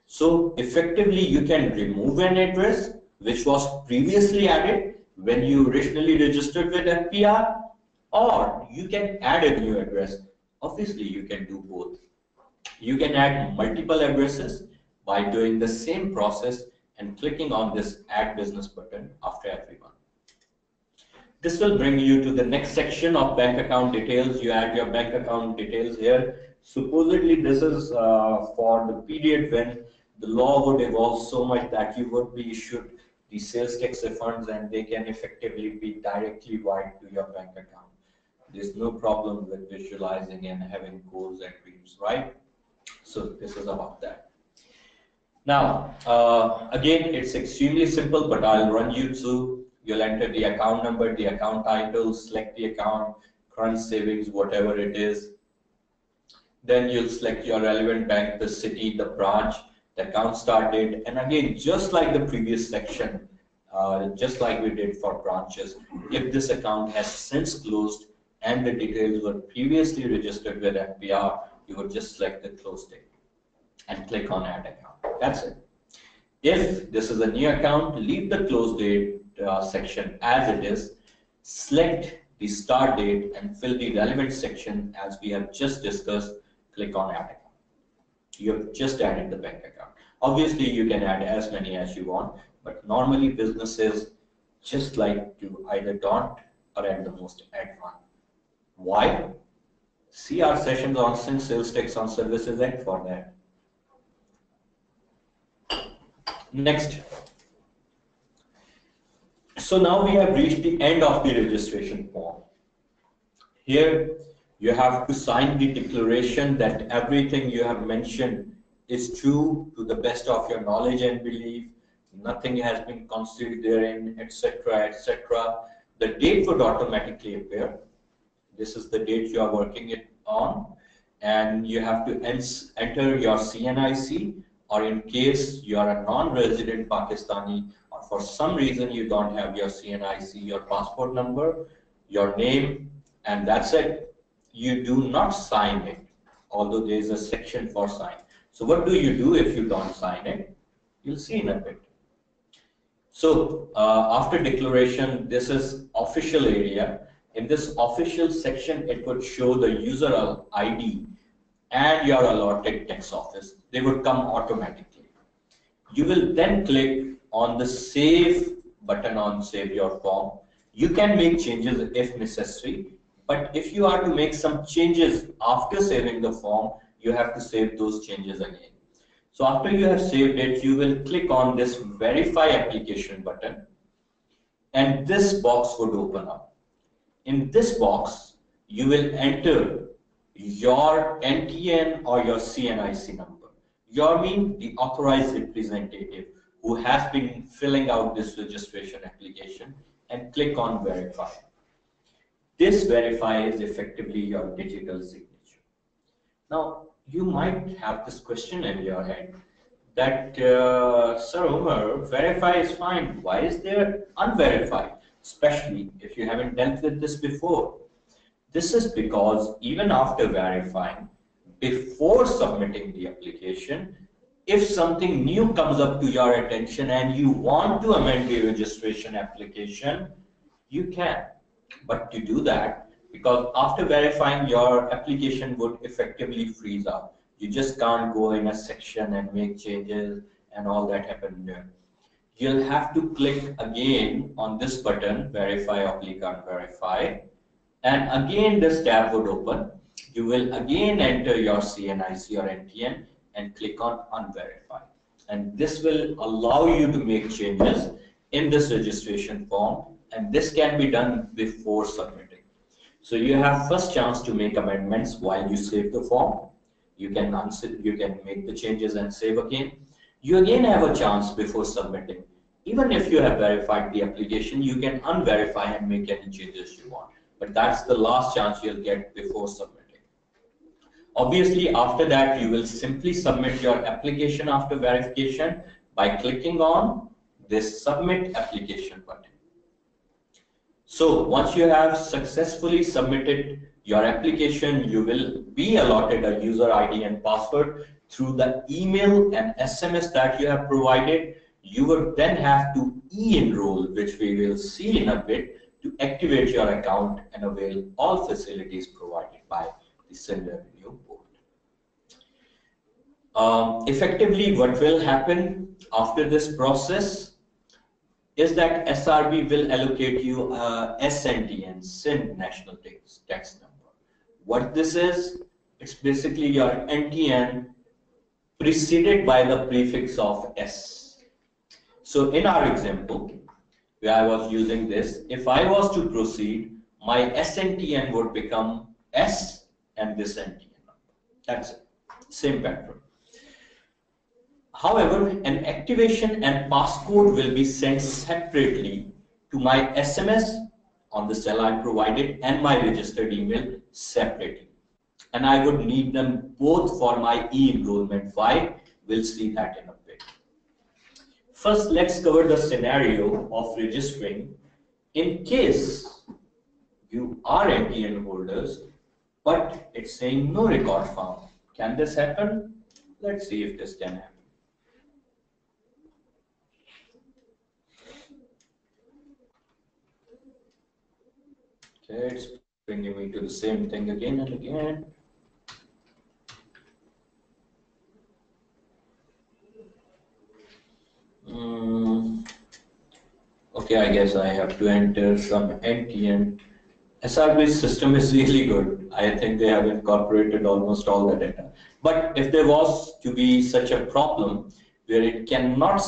So effectively, you can remove an address which was previously added when you originally registered with FPR, or you can add a new address. Obviously, you can do both. You can add multiple addresses by doing the same process and clicking on this add business button after every one. This will bring you to the next section of bank account details. You add your bank account details here. Supposedly this is for the period when the law would evolve so much that you would be issued the sales tax refunds and they can effectively be directly wired to your bank account. There's no problem with visualizing and having goals and dreams, right? So this is about that. Now, again, it's extremely simple, but I'll run you through. You'll enter the account number, the account title, select the account, current savings, whatever it is. Then you'll select your relevant bank, the city, the branch, the account start date. And again, just like the previous section, just like we did for branches. If this account has since closed and the details were previously registered with FBR, you would just select the close date and click on add account. That's it. If this is a new account, leave the close date section as it is, select the start date and fill the relevant section as we have just discussed, click on add account. You have just added the bank account. Obviously, you can add as many as you want, but normally businesses just like to either don't or at the most add one. Why? See our sessions on Sindh Sales Tax on Services Act for that. Next. So now we have reached the end of the registration form. Here you have to sign the declaration that everything you have mentioned is true to the best of your knowledge and belief. Nothing has been concealed therein, etc., etc. The date would automatically appear. This is the date you are working it on, and you have to enter your CNIC, or in case you are a non-resident Pakistani or for some reason you don't have your CNIC, your passport number, your name, and that's it. You do not sign it, although there is a section for sign. So what do you do if you don't sign it? You'll see in a bit. So after declaration, this is official area. In this official section, it would show the user ID and your allotted tax office. They would come automatically. You will then click on the Save button on Save Your Form. You can make changes if necessary, but if you are to make some changes after saving the form, you have to save those changes again. So after you have saved it, you will click on this Verify Application button, and this box would open up. In this box, you will enter your NTN or your CNIC number. Your mean the authorized representative who has been filling out this registration application, and click on Verify. This Verify is effectively your digital signature. Now, you might have this question in your head that, Sir Umar, Verify is fine. Why is there unverified? Especially if you haven't dealt with this before. This is because even after verifying, before submitting the application, if something new comes up to your attention and you want to amend the registration application, you can. But to do that, because after verifying, your application would effectively freeze up. You just can't go in a section and make changes and all that happen there. You'll have to click again on this button, Verify/Unverify, and again this tab would open. You will again enter your CNIC or NTN and click on Unverify. And this will allow you to make changes in this registration form, and this can be done before submitting. So you have first chance to make amendments while you save the form. You can make the changes and save again. You again have a chance before submitting. Even if you have verified the application, you can unverify and make any changes you want. But that's the last chance you'll get before submitting. Obviously, after that, you will simply submit your application after verification by clicking on this Submit Application button. So once you have successfully submitted your application, you will be allotted a user ID and password through the email and SMS that you have provided. You would then have to e-enroll, which we will see in a bit, to activate your account and avail all facilities provided by the Sindh Revenue Board. Effectively, what will happen after this process is that SRB will allocate you SNTN, Sindh National Tax Number. What this is, it's basically your NTN preceded by the prefix of S. So in our example, where I was using this, if I was to proceed, my SNTN would become S and this NTN number. That's it. Same pattern. However, an activation and passcode will be sent separately to my SMS on the cell I provided and my registered email separately. And I would need them both for my e-enrollment. Why? We'll see that in a bit. First, let's cover the scenario of registering in case you are NTN holders, but it's saying no record found. Can this happen? Let's see if this can happen. Okay, it's bringing me to the same thing again and again. Okay, I guess I have to enter some NTN. SRB's system is really good. I think they have incorporated almost all the data. But if there was to be such a problem where it cannot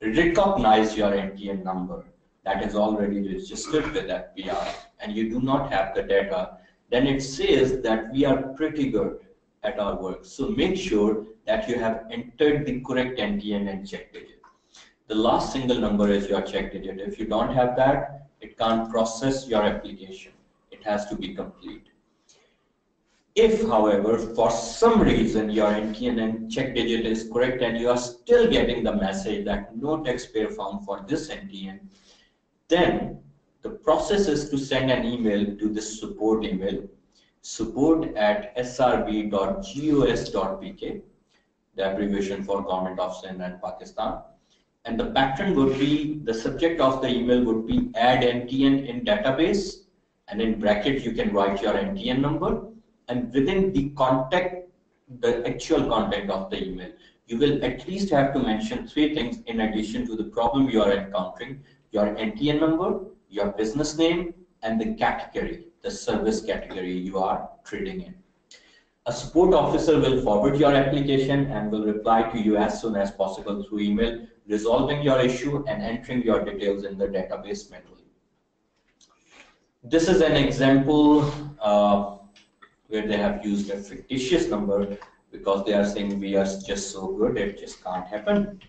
recognize your NTN number that is already registered with FBR and you do not have the data, then it says that we are pretty good at our work. So make sure that you have entered the correct NTN and check digit. The last single number is your check digit. If you don't have that, it can't process your application. It has to be complete. If, however, for some reason your NTN and check digit is correct and you are still getting the message that no taxpayer found for this NTN, then the process is to send an email to this support email, support@srb.gos.pk, the abbreviation for Government of Sindh and Pakistan. And the pattern would be, the subject of the email would be add NTN in database, and in bracket you can write your NTN number, and within the contact, the actual content of the email, you will at least have to mention 3 things in addition to the problem you are encountering: your NTN number, your business name, and the category, the service category you are trading in. A support officer will forward your application and will reply to you as soon as possible through email, resolving your issue and entering your details in the database manually. This is an example where they have used a fictitious number because they are saying we are just so good, it just can't happen.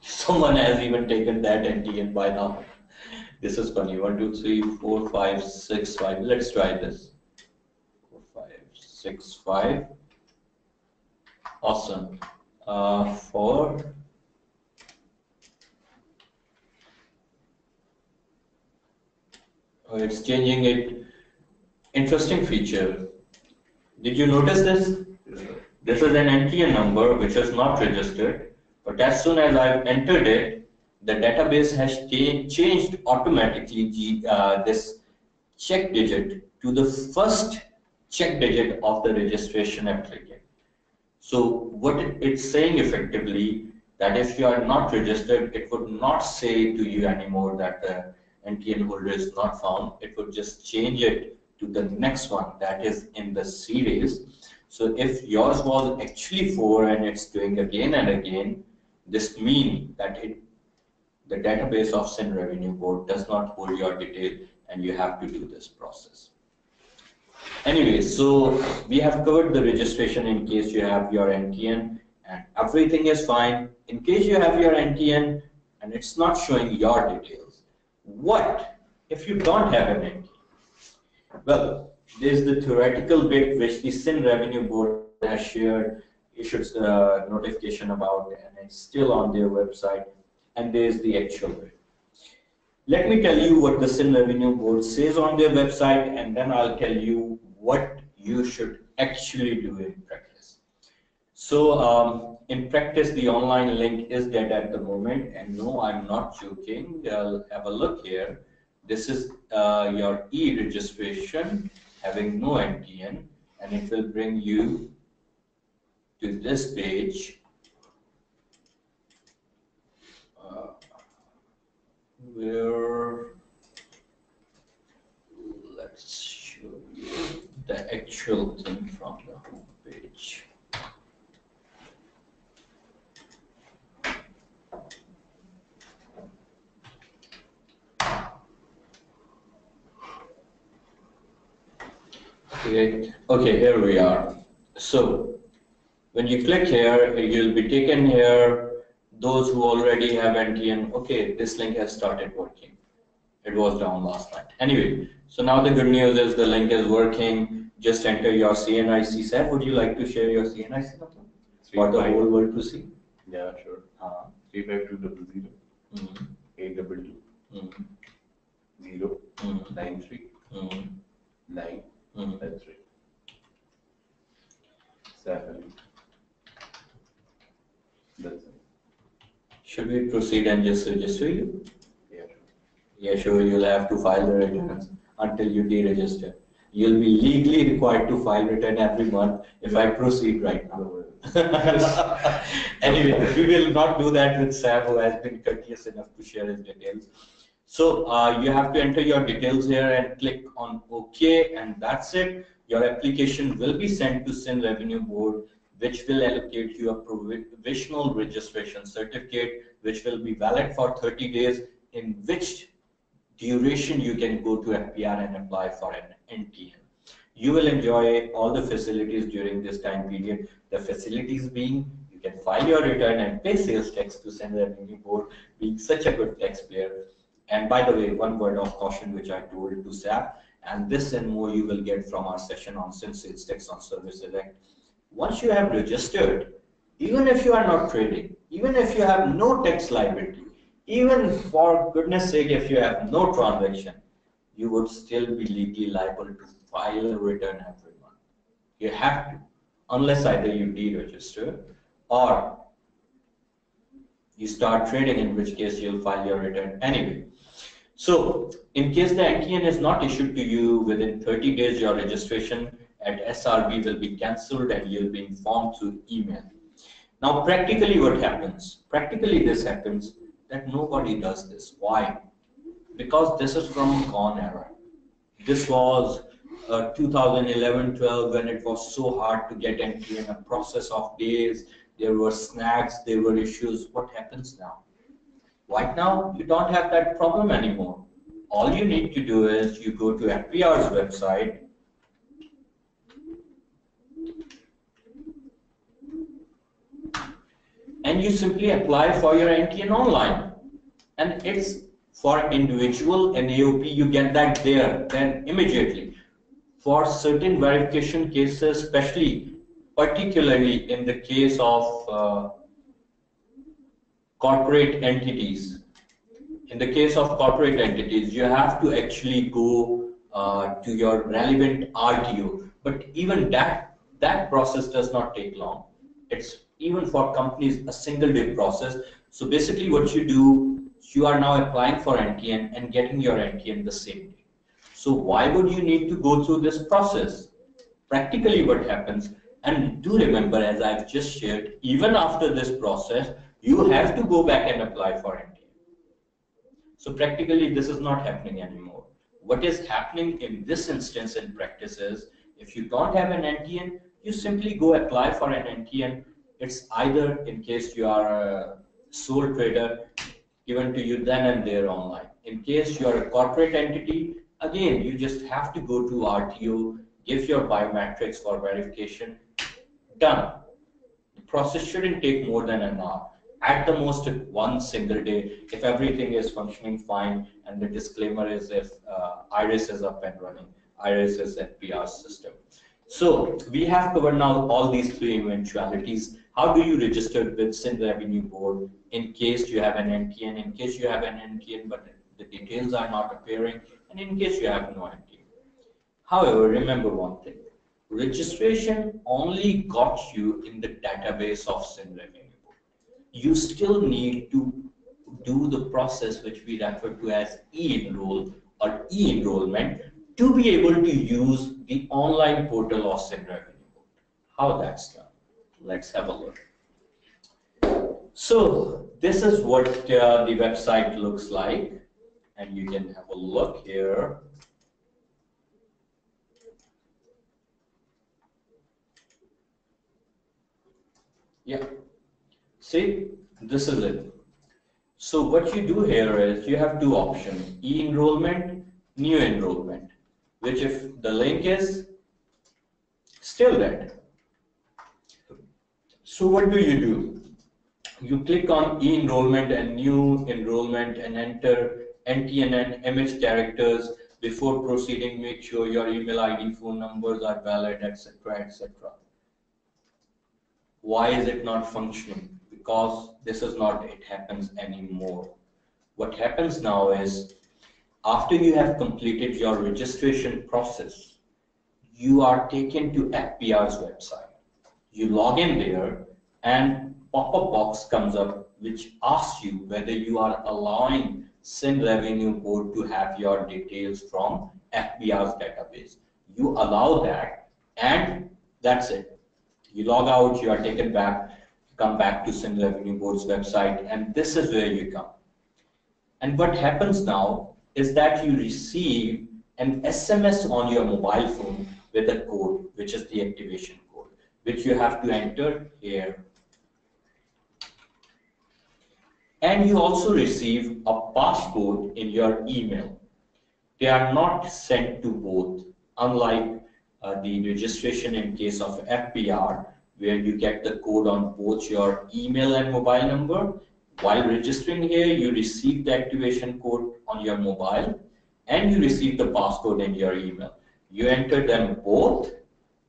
Someone has even taken that NTN by now. This is funny. 1, 2, 3, 4, 5, 6, 5. Let's try this. 4, 5, 6, 5. Awesome. 4. Oh, it's changing it. Interesting feature. Did you notice this? This is an NTN number which is not registered. But as soon as I've entered it, the database has changed automatically this check digit to the first check digit of the registration applicant. So what it's saying effectively, that if you are not registered, it would not say to you anymore that the NTN holder is not found. It would just change it to the next one that is in the series. So if yours was actually 4 and it's doing again and again, this means that the database of Sindh Revenue Board does not hold your detail and you have to do this process. Anyway, so we have covered the registration in case you have your NTN and everything is fine. In case you have your NTN and it's not showing your details, what if you don't have an NTN? Well, there's the theoretical bit which the Sindh Revenue Board has issued notification about, and it's still on their website, and there's the actual bit. Let me tell you what the Sindh Revenue Board says on their website, and then I'll tell you what you should actually do in practice. So in practice, the online link is dead at the moment, and no, I'm not joking. I'll have a look here. This is your e-registration having no NTN, and it will bring you to this page where let's show you the actual thing from the home page. Okay, here we are. So when you click here, you'll be taken here. Those who already have NTN, okay, this link has started working. It was down last night. Anyway, so now the good news is the link is working. Just enter your CNIC. Sir, would you like to share your CNIC number for the whole world to see? Yeah, sure. 35200 822 093 9. That's right. Seven. That's it. Should we proceed and just register you? Yeah, sure. Yeah, sure. You'll have to file the returns until you deregister. You'll be legally required to file return every month if I proceed right now. Anyway, we will not do that with Sam, who has been courteous enough to share his details. So you have to enter your details here and click on OK, and that's it. Your application will be sent to Sindh Revenue Board, which will allocate you a provisional registration certificate, which will be valid for 30 days, in which duration you can go to FPR and apply for an NTN. You will enjoy all the facilities during this time period. The facilities being, you can file your return and pay sales tax to Sindh Revenue Board, being such a good taxpayer. And by the way, one word of caution which I told to SAP, and this and more you will get from our session on Sindh Sales Tax on Services Act. Once you have registered, even if you are not trading, even if you have no tax liability, even for goodness sake, if you have no transaction, you would still be legally liable to file a return every month. You have to, unless either you deregister or you start trading, in which case you'll file your return anyway. So, in case the NTN is not issued to you within 30 days, your registration at SRB will be cancelled and you'll be informed through email. Now, practically what happens? Practically this happens that nobody does this. Why? Because this is from a gone era. This was 2011-12 when it was so hard to get NTN, a process of days. There were snags, there were issues. What happens now? Right now, you don't have that problem anymore. All you need to do is you go to FPR's website, and you simply apply for your NTN online. And it's for individual and AOP, you get that there, then immediately. For certain verification cases, especially, particularly in the case of corporate entities. In the case of corporate entities, you have to actually go to your relevant RTO. But even that process does not take long. It's even for companies a single day process. So basically what you do, you are now applying for NTN and getting your NTN the same day. So why would you need to go through this process? Practically what happens, and do remember, as I've just shared, even after this process, you have to go back and apply for NTN. So practically this is not happening anymore. What is happening in this instance in practice is, if you don't have an NTN, you simply go apply for an NTN. It's either, in case you are a sole trader, given to you then and there online. In case you are a corporate entity, again, you just have to go to RTO, give your biometrics for verification, done. The process shouldn't take more than an hour. At the most, one single day, if everything is functioning fine, and the disclaimer is if IRIS is up and running, IRIS is FPR system. So we have covered now all these three eventualities. How do you register with Sindh Revenue Board in case you have an NTN, in case you have an NTN but the details are not appearing, and in case you have no NTN? However, remember one thing, registration only got you in the database of Sindh Revenue Board. You still need to do the process which we refer to as e-enroll or e-enrollment to be able to use the online portal of Sindh Revenue Board. How that's done? Let's have a look. So this is what the website looks like, and you can have a look here. Yeah, see, this is it. So what you do here is you have two options, e-enrollment, new enrollment, which if the link is still dead. So what do? You click on e-enrollment and new enrollment and enter NTNN, image characters. Before proceeding, make sure your email ID, phone numbers are valid, etc., etc. Why is it not functioning? Because this is not, it happens anymore. What happens now is, after you have completed your registration process, you are taken to FPR's website. You log in there and pop-up box comes up which asks you whether you are allowing Sindh Revenue Board to have your details from FPR's database. You allow that and that's it. You log out, you are taken back, come back to Sindh Revenue Board's website, and this is where you come. And what happens now is that you receive an SMS on your mobile phone with a code, which is the activation code, which you have to enter here. And you also receive a passcode in your email. They are not sent to both, unlike the registration in case of FPR, where you get the code on both your email and mobile number. While registering here, you receive the activation code on your mobile and you receive the passcode in your email. You enter them both.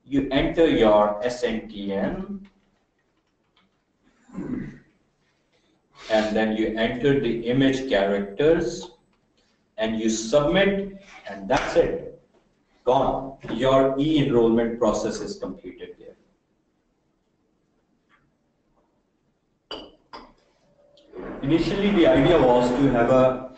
You enter your SNTN and then you enter the image characters and you submit, and that's it. Gone. Your e-enrollment process is completed there. Initially, the idea was to have a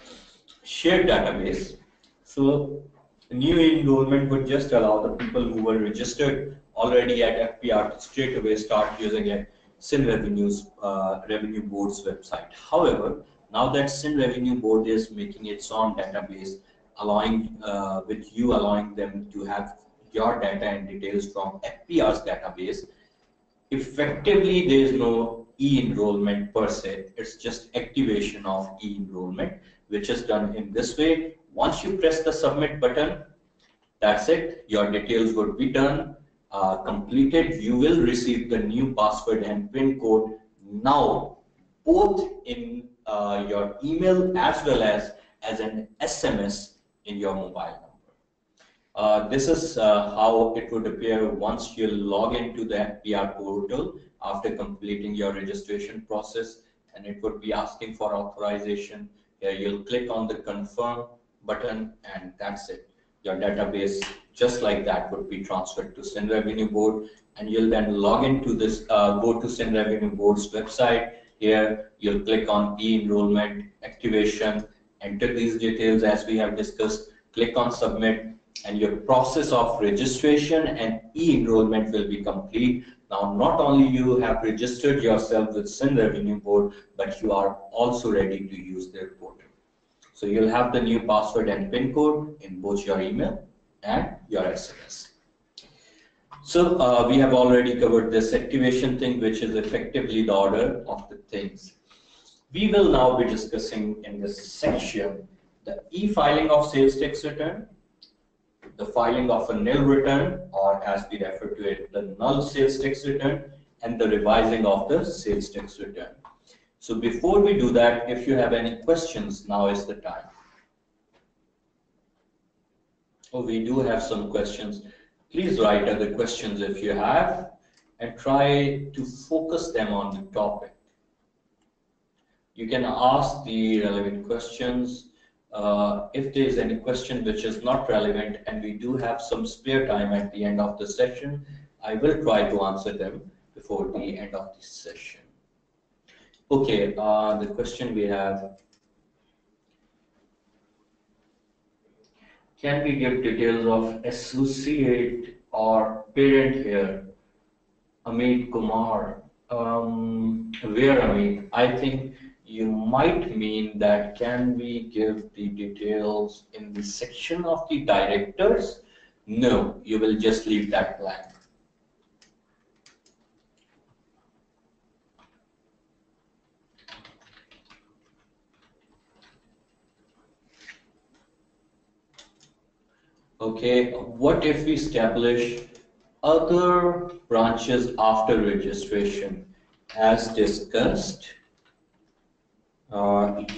shared database. So, new enrollment would just allow the people who were registered already at FPR to straight away start using a Sindh Revenue Board's website. However, now that Sindh Revenue Board is making its own database, allowing allowing them to have your data and details from FPR's database, effectively there is no e-enrollment per se. It's just activation of e-enrollment, which is done in this way. Once you press the submit button, that's it. Your details would be done, completed. You will receive the new password and PIN code now, both in your email as well as an SMS in your mobile number. This is how it would appear once you log into the FPR portal after completing your registration process, and it would be asking for authorization. Here you'll click on the confirm button and that's it. Your database, just like that, would be transferred to Sindh Revenue Board, and you'll then log into this, go to Sindh Revenue Board's website. Here you'll click on e-enrollment activation, enter these details as we have discussed, click on submit, and your process of registration and e-enrollment will be complete. Now, not only you have registered yourself with Sindh Revenue Board, but you are also ready to use their portal. So you'll have the new password and PIN code in both your email and your SMS. So we have already covered this activation thing, which is effectively the order of the things. We will now be discussing in this section the e-filing of sales tax return, the filing of a nil return, or as we refer to it, the null sales tax return, and the revising of the sales tax return. So before we do that, if you have any questions, now is the time. Oh, we do have some questions. Please write other questions if you have, and try to focus them on the topic. You can ask the relevant questions. If there is any question which is not relevant and we do have some spare time at the end of the session, I will try to answer them before the end of this session. Okay, the question we have: can we give details of associate or parent here? Amit Kumar. Where Amit? I think you might mean that can we give the details in the section of the directors? No, you will just leave that blank. Okay, what if we establish other branches after registration? As discussed,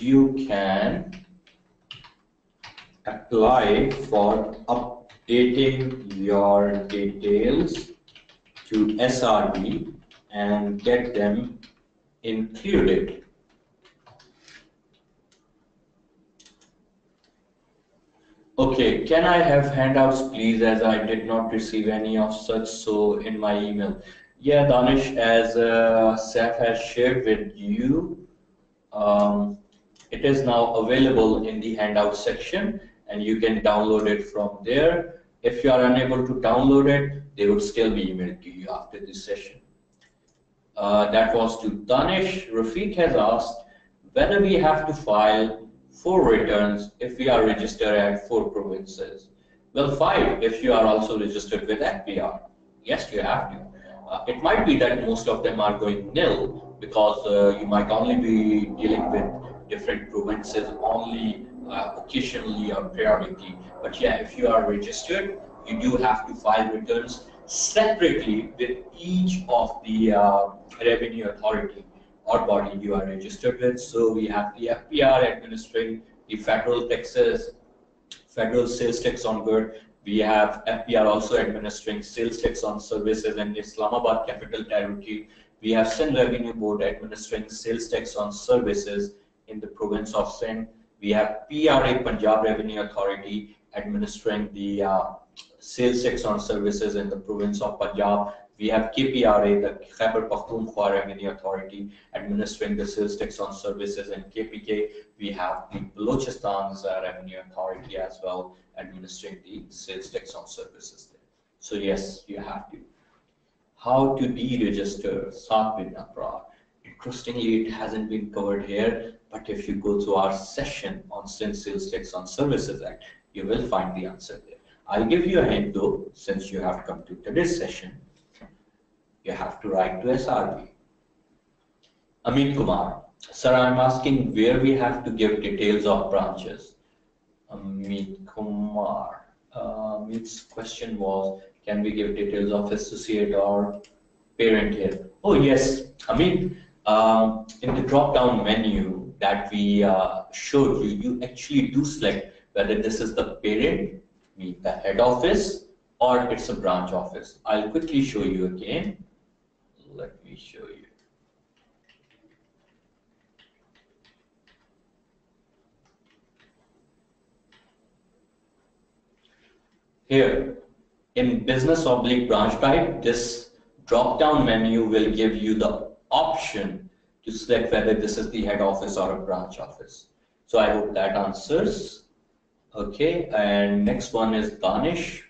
you can apply for updating your details to SRB and get them included. Okay, can I have handouts please, as I did not receive any of such so in my email? Yeah, Danish, as Saf has shared with you, it is now available in the handout section and you can download it from there. If you are unable to download it, they would still be emailed to you after this session. That was to Danish. Rafiq has asked whether we have to file 4 returns if we are registered at 4 provinces. Well, 5 if you are also registered with FPR. Yes, you have to. It might be that most of them are going nil because you might only be dealing with different provinces only occasionally or periodically. But yeah, if you are registered, you do have to file returns separately with each of the revenue authority or body you are registered with. So we have the FPR administering the federal taxes, federal sales tax on good. We have FPR also administering sales tax on services in Islamabad Capital Territory. We have Sindh Revenue Board administering sales tax on services in the province of Sindh. We have PRA Punjab Revenue Authority administering the sales tax on services in the province of Punjab. We have KPRA, the Khyber Pakhtunkhwa Revenue Authority, administering the sales tax on services in KPK. We have the Balochistan's Revenue Authority as well, administering the sales tax on services there. So yes, you have to. How to deregister Satwin Apra? Interestingly, it hasn't been covered here, but if you go to our session on Sales Tax on Services Act, you will find the answer there. I'll give you a hint though, since you have come to today's session. You have to write to SRB. Amit Kumar, sir, I'm asking where we have to give details of branches. Amit Kumar, Amit's question was, can we give details of associate or parent here? Oh yes, Amit, in the drop-down menu that we showed you, you actually do select whether this is the parent, mean the head office, or it's a branch office. I'll quickly show you again. Let me show you. Here, in business/branch type, this drop-down menu will give you the option to select whether this is the head office or a branch office. So I hope that answers. Okay, and next one is Danish.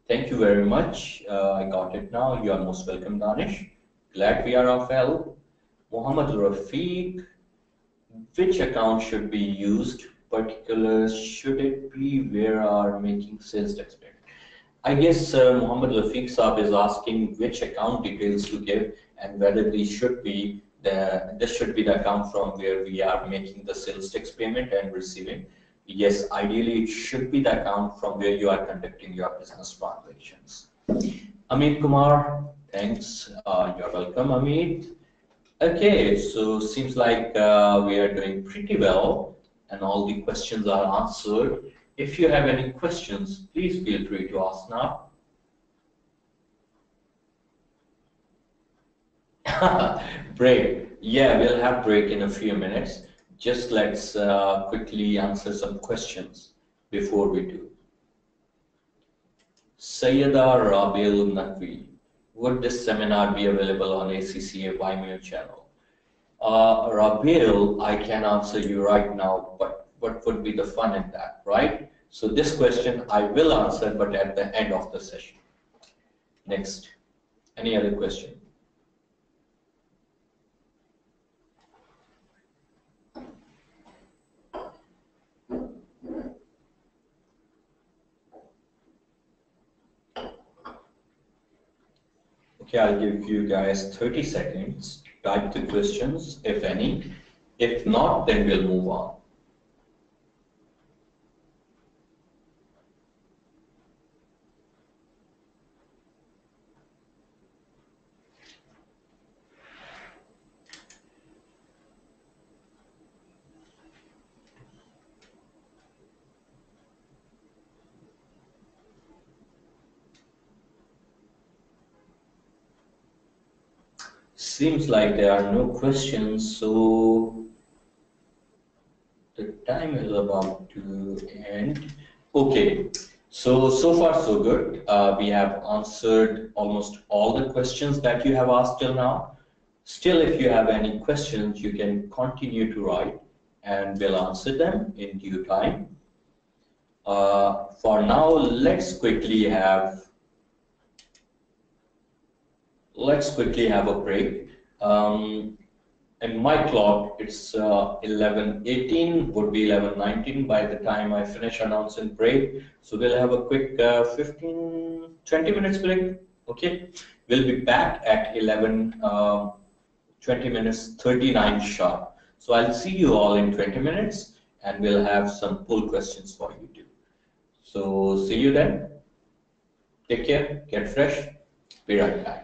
Thank you very much. I got it now. You are most welcome, Danish. Glad we are of help. Muhammad Rafiq, which account should be used? Particulars, should it be where are making sales tax payment? I guess Muhammad Rafiq Saab is asking which account details to give and whether this should be the account from where we are making the sales tax payment and receiving. Yes, ideally it should be the account from where you are conducting your business transactions. Amit Kumar, thanks. You're welcome, Amit. Okay, so seems like we are doing pretty well and all the questions are answered. If you have any questions, please feel free to ask now. Break. Yeah, we'll have break in a few minutes. Just let's quickly answer some questions before we do. Sayyida Rabil Naqvi, would this seminar be available on ACCA Vimeo channel? Rabil, I can answer you right now, but what would be the fun in that, right? So this question I will answer, but at the end of the session. Next, any other question? Okay, I'll give you guys 30 seconds. Type the questions, if any. If not, then we'll move on. seems like there are no questions, so the time is about to end. Okay, so far so good. We have answered almost all the questions that you have asked till now. Still, if you have any questions, you can continue to write and we'll answer them in due time. For now, let's quickly have a break. In my clock, it's 11:18, would be 11:19 by the time I finish announcing break. So we'll have a quick 15, 20 minutes break. Okay, we'll be back at 11, 20 minutes, 39 sharp. So I'll see you all in 20 minutes and we'll have some poll questions for you too. So see you then. Take care, get fresh, be right back.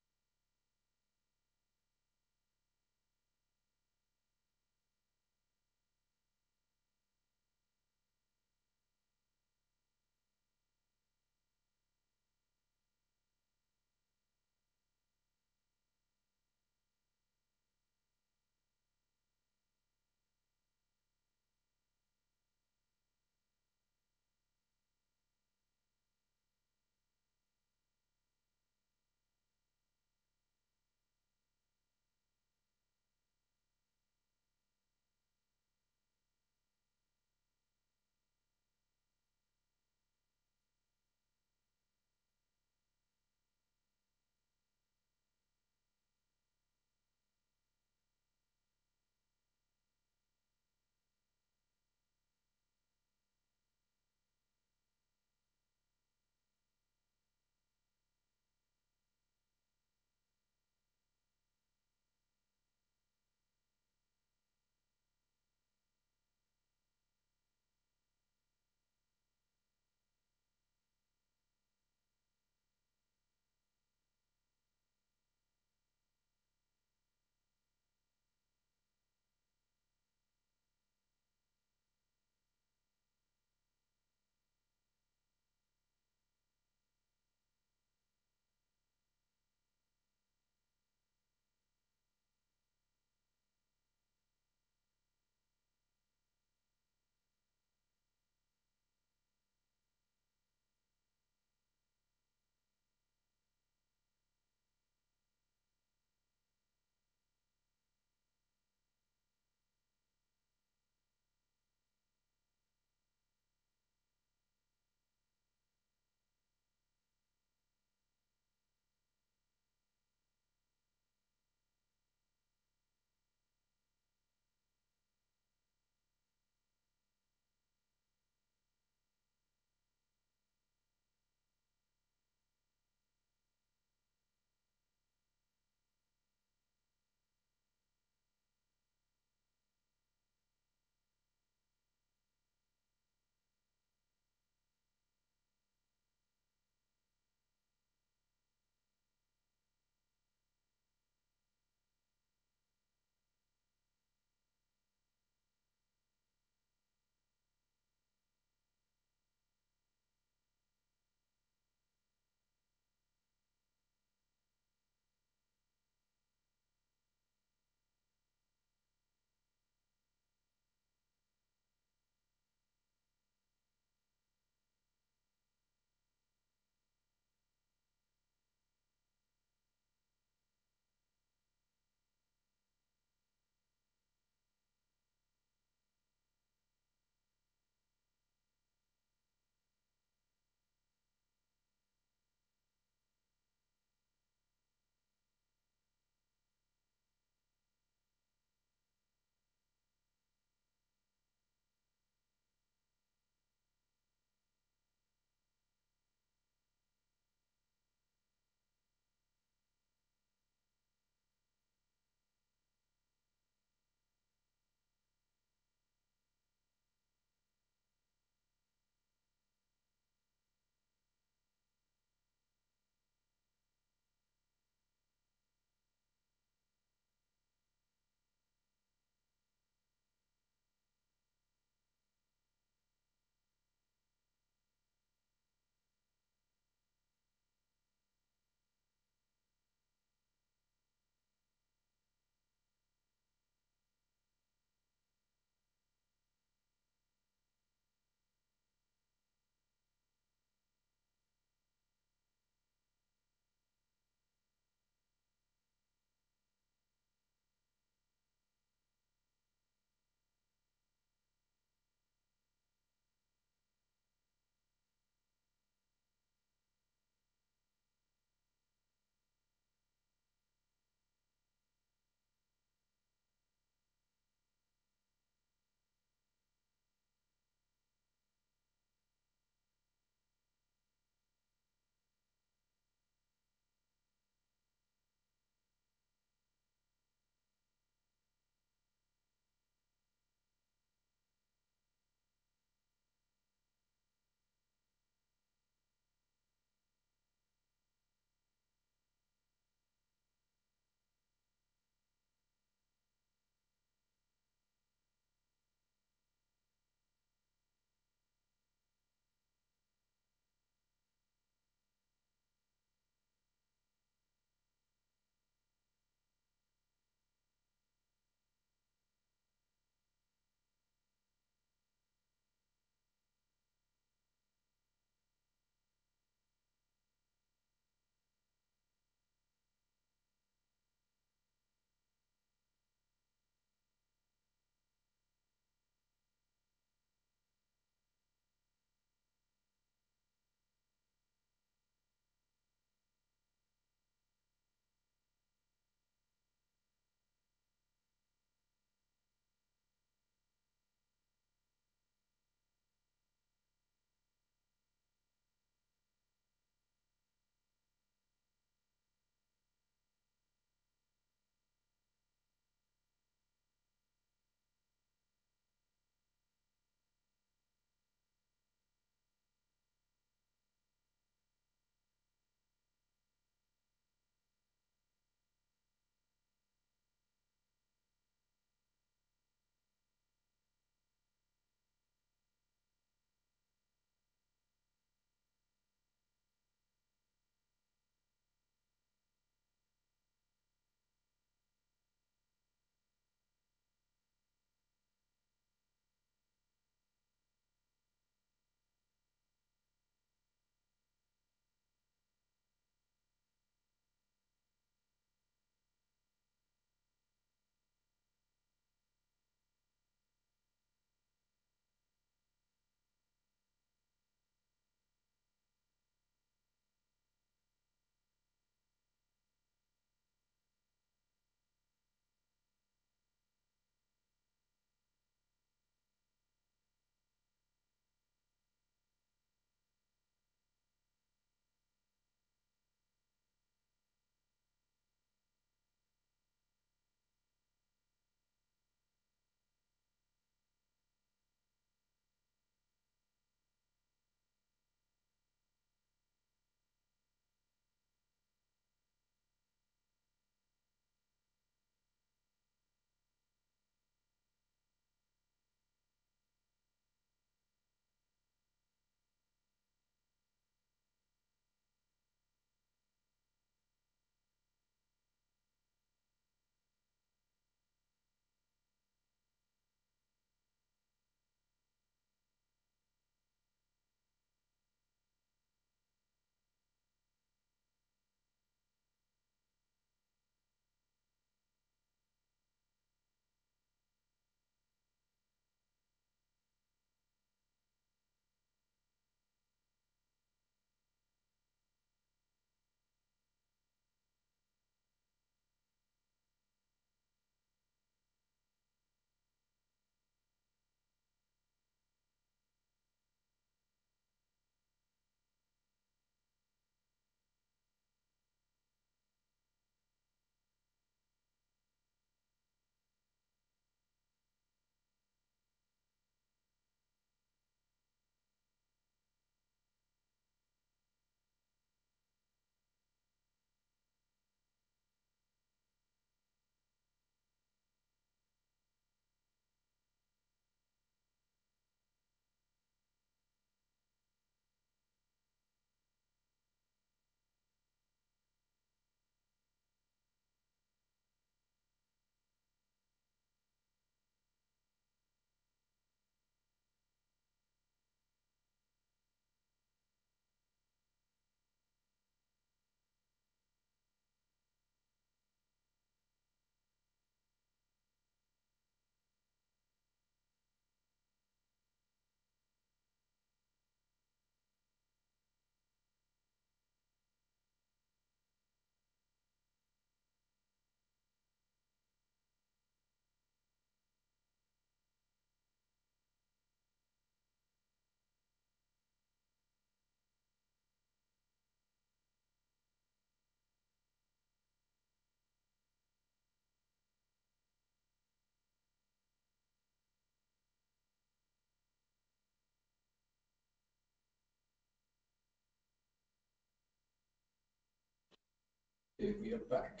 Okay, we are back.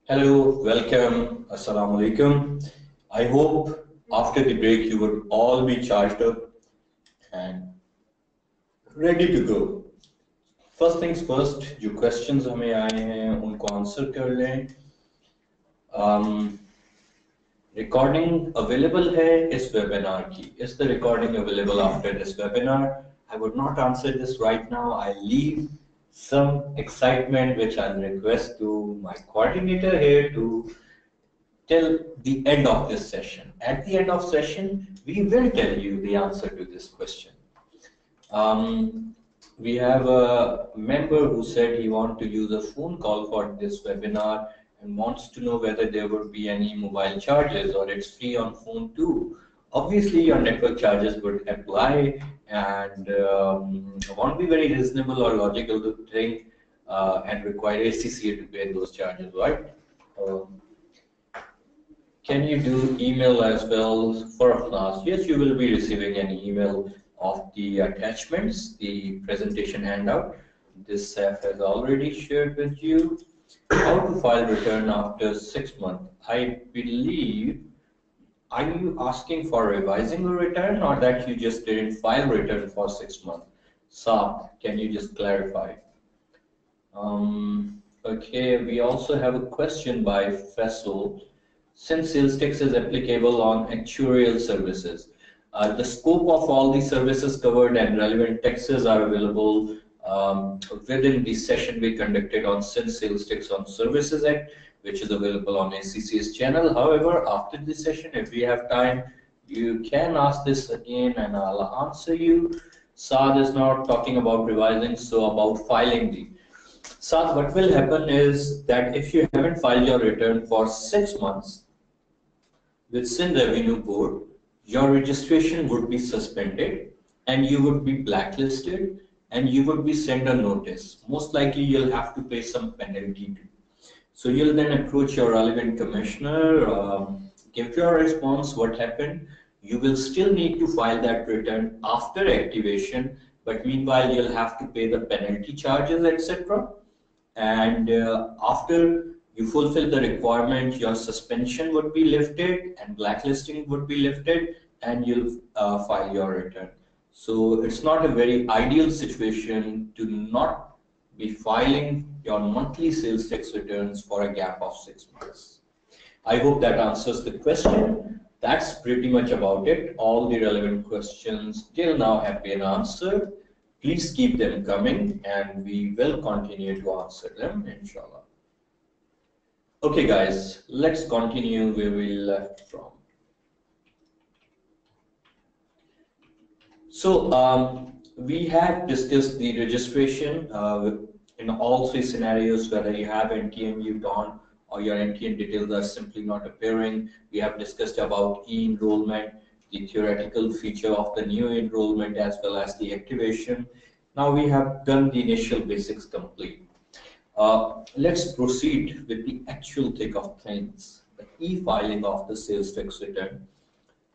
Hello, welcome, assalamu alaikum. I hope after the break you would all be charged up and ready to go. First things first, जो questions हमें आए हैं उनको answer कर लें. Recording available है इस webinar की. Is the recording available after this webinar? I would not answer this right now. I leave some excitement which I'll request to my coordinator here to till the end of this session. At the end of session, we will tell you the answer to this question. We have a member who said he wants to use a phone call for this webinar and wants to know whether there would be any mobile charges or it's free on phone too. Obviously, your network charges would apply and won't be very reasonable or logical to think and require ACCA to pay those charges, right? Can you do email as well for a class? Yes, you will be receiving an email of the attachments, the presentation handout. This SAF has already shared with you. How to file return after 6 months? I believe, are you asking for revising a return or that you just didn't file return for 6 months? Saab, can you just clarify? Okay, we also have a question by Faisal. Since sales tax is applicable on actuarial services, the scope of all the services covered and relevant taxes are available within the session we conducted on Sindh Sales Tax on Services Act, which is available on ACCA's channel. However, after this session, if we have time, you can ask this again and I'll answer you. Saad is not talking about revising, so about filing the. Saad, what will happen is that if you haven't filed your return for 6 months with Sindh Revenue Board, your registration would be suspended and you would be blacklisted and you would be sent a notice. Most likely you'll have to pay some penalty too. So you'll then approach your relevant commissioner, give your response, what happened. You will still need to file that return after activation, but meanwhile you'll have to pay the penalty charges, etc. And after you fulfill the requirement, your suspension would be lifted and blacklisting would be lifted and you'll file your return. So it's not a very ideal situation to not be filing your monthly sales tax returns for a gap of 6 months. I hope that answers the question. That's pretty much about it. All the relevant questions till now have been answered. Please keep them coming and we will continue to answer them, inshallah. Okay guys, let's continue where we left from. So we had discussed the registration in all 3 scenarios, whether you have NTN you don't or your NTN details are simply not appearing. We have discussed about e-enrollment, the theoretical feature of the new enrollment as well as the activation. Now we have done the initial basics complete. Let's proceed with the actual thick of things, the e-filing of the sales tax return.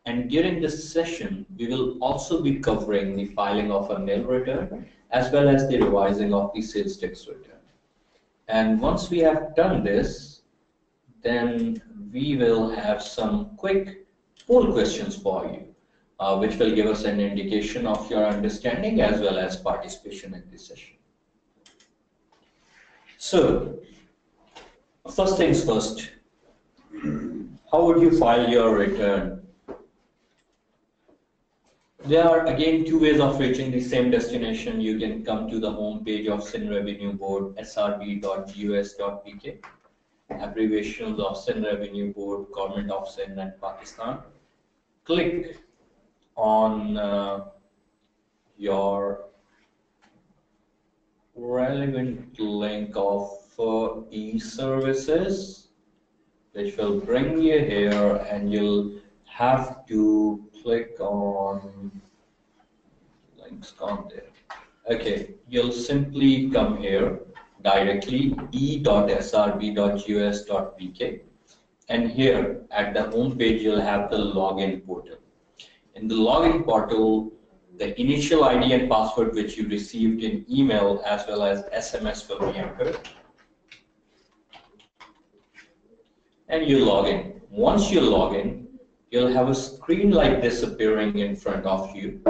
And during this session, we will also be covering the filing of a nil return as well as the revising of the sales tax return. And once we have done this, then we will have some quick poll questions for you, which will give us an indication of your understanding as well as participation in this session. So, first things first, how would you file your return? There are again 2 ways of reaching the same destination. You can come to the home page of Sindh Revenue Board, srb.gus.pk, abbreviations of Sindh Revenue Board, Government of Sindh and Pakistan. Click on your relevant link of e-services, which will bring you here, and you'll have to click on links gone there. Okay, you'll simply come here directly e.srb.us.pk, and here at the home page you'll have the login portal. In the login portal, the initial ID and password which you received in email as well as SMS will be entered. and you log in. Once you log in, you'll have a screen like this appearing in front of you,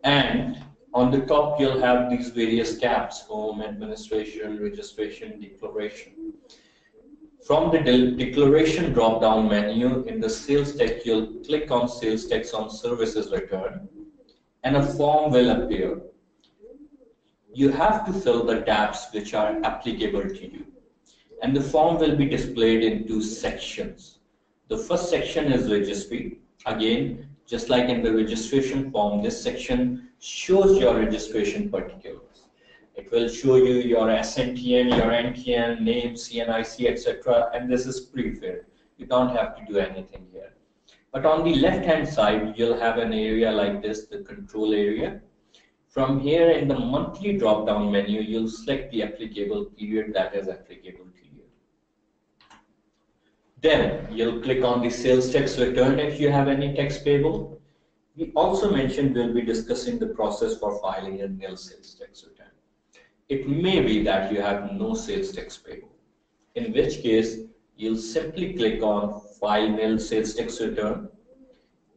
and on the top you'll have these various tabs: home, administration, registration, declaration. From the declaration drop-down menu in the sales tax, you'll click on sales tax on services return, and a form will appear. You have to fill the tabs which are applicable to you, and the form will be displayed in two sections. The first section is registry. Again, just like in the registration form, this section shows your registration particulars. It will show you your SNTN, your NTN, name, CNIC, etc. And this is pre-filled. You don't have to do anything here. But on the left-hand side, you'll have an area like this, the control area. From here in the monthly drop-down menu, you'll select the applicable period that is applicable to you. Then you'll click on the sales tax return if you have any tax payable. We also mentioned we'll be discussing the process for filing a nil sales tax return. It may be that you have no sales tax payable, in which case you'll simply click on file nil sales tax return,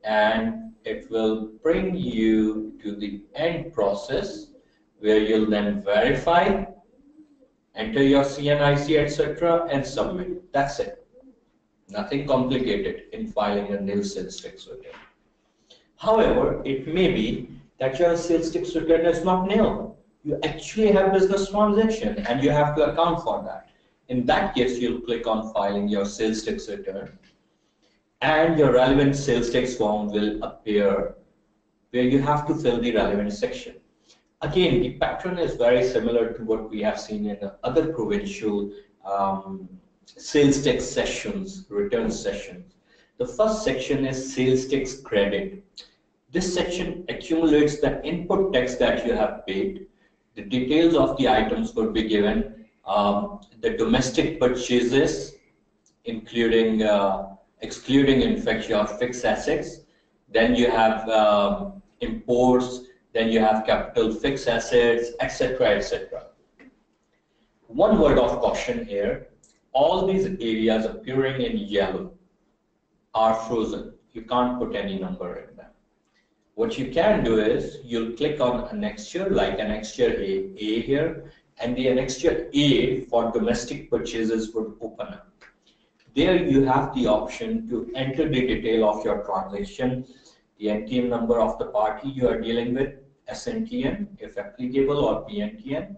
and it will bring you to the end process where you'll then verify, enter your CNIC, etc. and submit. That's it. Nothing complicated in filing a nil sales tax return. However, it may be that your sales tax return is not nil. You actually have business transaction and you have to account for that. In that case, you'll click on filing your sales tax return, and your relevant sales tax form will appear where you have to fill the relevant section. Again, the pattern is very similar to what we have seen in other provincial sales tax sessions, return sessions. The first section is sales tax credit. This section accumulates the input tax that you have paid. The details of the items would be given. The domestic purchases, including excluding in fact your fixed assets. Then you have imports. Then you have capital fixed assets, etc., etc. One word of caution here: all these areas appearing in yellow are frozen. You can't put any number in them. What you can do is you'll click on annexure, like annexure A here, and the annexure A for domestic purchases would open up. There you have the option to enter the detail of your transaction, the NTN number of the party you are dealing with, SNTN if applicable, or PNTN,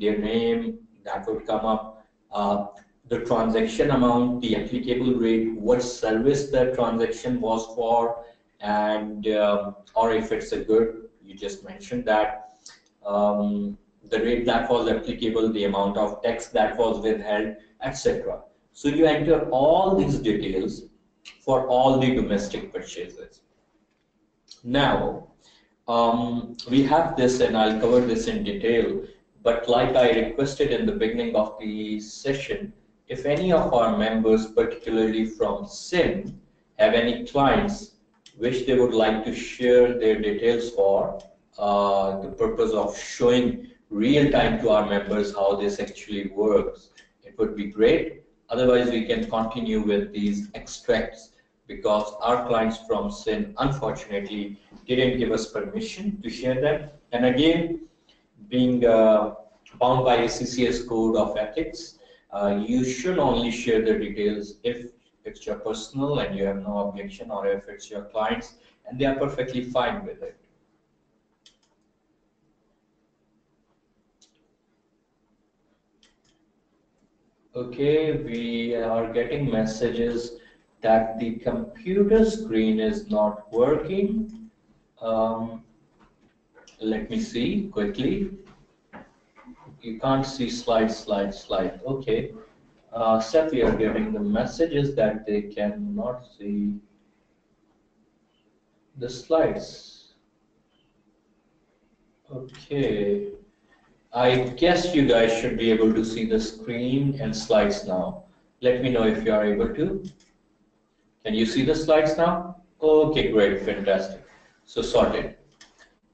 their name, that would come up, the transaction amount, the applicable rate, what service the transaction was for, and or if it's a good, you just mentioned that, the rate that was applicable, the amount of tax that was withheld, etc. So you enter all these details for all the domestic purchases. Now, we have this, and I'll cover this in detail, but like I requested in the beginning of the session, if any of our members, particularly from Sindh, have any clients which they would like to share their details for the purpose of showing real time to our members how this actually works, it would be great. Otherwise, we can continue with these extracts, because our clients from Sindh unfortunately didn't give us permission to share them. And again, being bound by ACCA's code of ethics, you should only share the details if it's your personal and you have no objection, or if it's your clients and they are perfectly fine with it. Okay, we are getting messages that the computer screen is not working. Let me see quickly. You can't see slide. Okay. Seth, we are getting the messages that they cannot see the slides. Okay. I guess you guys should be able to see the screen and slides now. Let me know if you are able to. Can you see the slides now? Okay, great, fantastic. So sorted.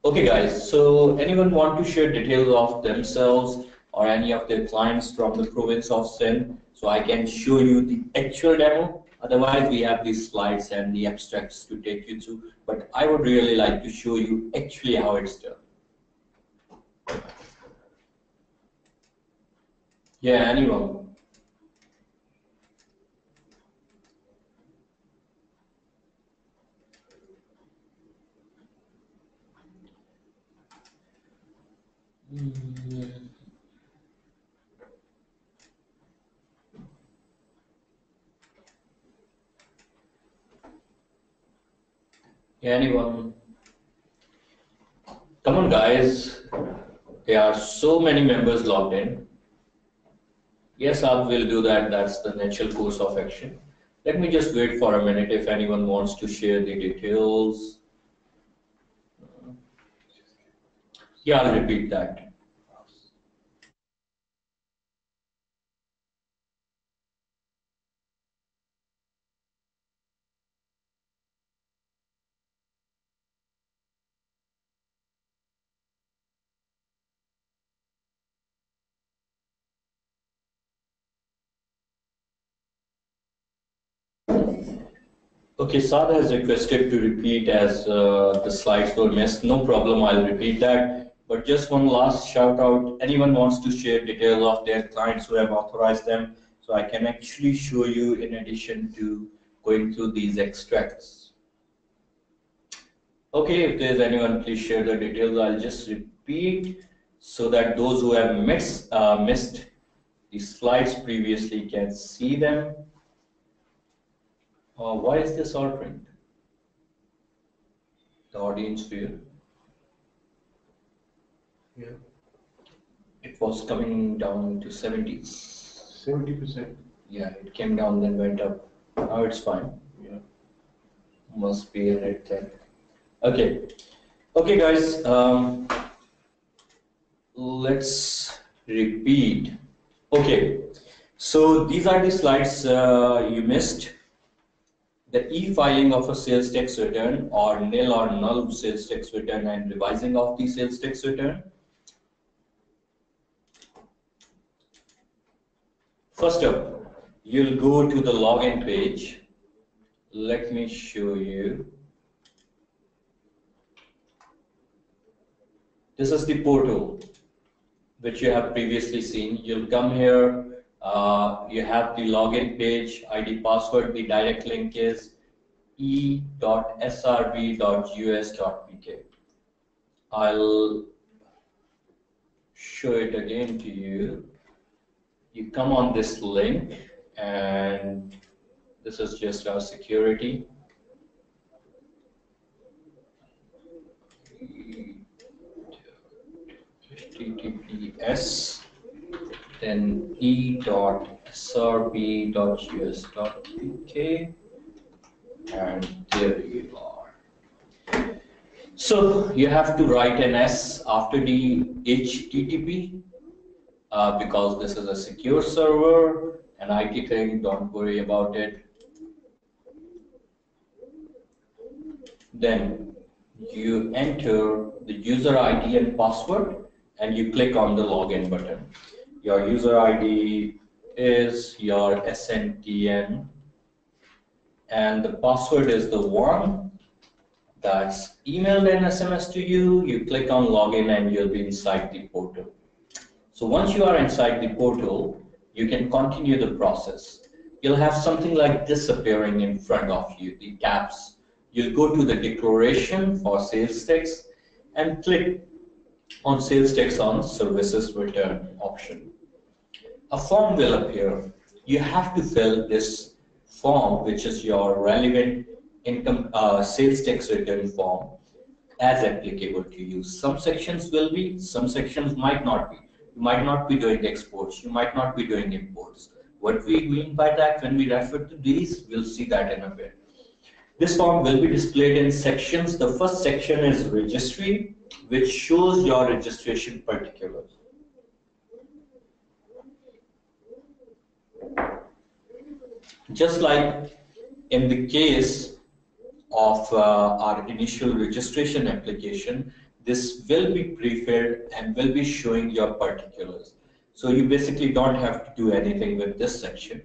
Okay guys, so anyone want to share details of themselves or any of their clients from the province of Sindh, so I can show you the actual demo. Otherwise, we have these slides and the abstracts to take you through, but I would really like to show you actually how it's done. Yeah, anyone? Anyone? Come on, guys. There are so many members logged in. Yes, I will do that. That's the natural course of action. Let me just wait for a minute if anyone wants to share the details. Yeah, I'll repeat that. Okay, Sada has requested to repeat as the slides were missed. No problem, I'll repeat that. But just one last shout out. Anyone wants to share details of their clients who have authorized them, so I can actually show you in addition to going through these extracts. Okay, if there's anyone, please share the details. I'll just repeat so that those who have missed the slides previously can see them. Why is this altering? The audience view. Yeah. It was coming down to 70. 70%. Yeah, it came down then went up. Now it's fine. Yeah. Must be a red tag. Okay. Okay, guys. Let's repeat. Okay. So these are the slides you missed. The e-filing of a sales tax return or nil or null sales tax return and revising of the sales tax return. First up, you'll go to the login page. Let me show you. This is the portal which you have previously seen. You'll come here. You have the login page, ID, password. The direct link is e.srb.us.pk. I'll show it again to you. You come on this link, and this is just our security. HTTPS, then e.srb.us.pk, and there you are. So you have to write an S after the HTTP because this is a secure server, an IT thing, don't worry about it. Then you enter the user ID and password and you click on the login button. Your user ID is your SNTN and the password is the one that's emailed and SMS to you. You click on login and you'll be inside the portal. So once you are inside the portal, you can continue the process. You'll have something like this appearing in front of you, the tabs. You'll go to the declaration for sales tax and click on sales tax on services return option. A form will appear. You have to fill this form, which is your relevant income sales tax return form, as applicable to you. Some sections will be, some sections might not be. You might not be doing exports, you might not be doing imports. What we mean by that when we refer to these, we'll see that in a bit. This form will be displayed in sections. The first section is registry, which shows your registration particulars. Just like in the case of our initial registration application, this will be pre-filled and will be showing your particulars. So you basically don't have to do anything with this section.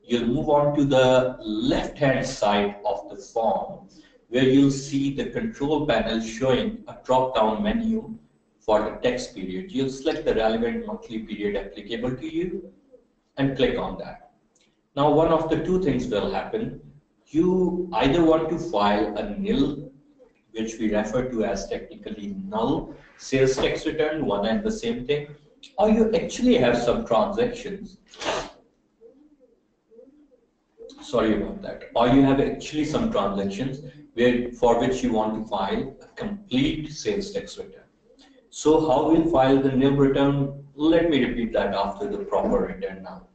You'll move on to the left-hand side of the form, where you'll see the control panel showing a drop-down menu for the tax period. You'll select the relevant monthly period applicable to you and click on that. Now, one of the two things will happen. You either want to file a nil, which we refer to as technically null sales tax return, one and the same thing, or you actually have some transactions. Sorry about that. Or you have actually some transactions for which you want to file a complete sales tax return. So how we'll file the nil return? Let me repeat that after the proper return now.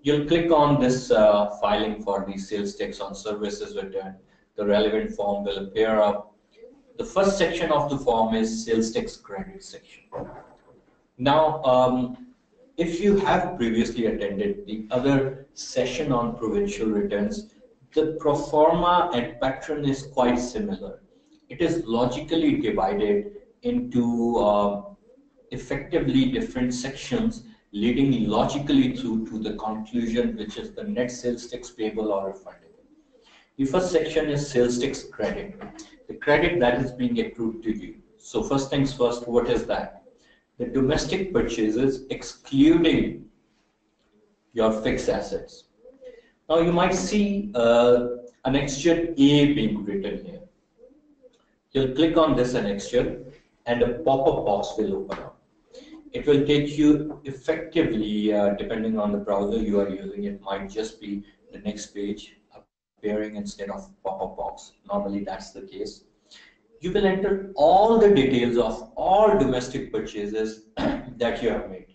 You'll click on this filing for the sales tax on services return. The relevant form will appear up. The first section of the form is sales tax credit section. Now, if you have previously attended the other session on provincial returns, the pro forma and pattern is quite similar. It is logically divided into effectively different sections, leading logically through to the conclusion, which is the net sales tax payable or refundable. The first section is sales tax credit, the credit that is being accrued to you. So first things first, what is that? The domestic purchases excluding your fixed assets. Now you might see annexure A being written here. You'll click on this annexure and a pop-up box will open up. It will take you effectively, depending on the browser you are using, it might just be the next page appearing instead of pop-up box. Normally that's the case. You will enter all the details of all domestic purchases that you have made.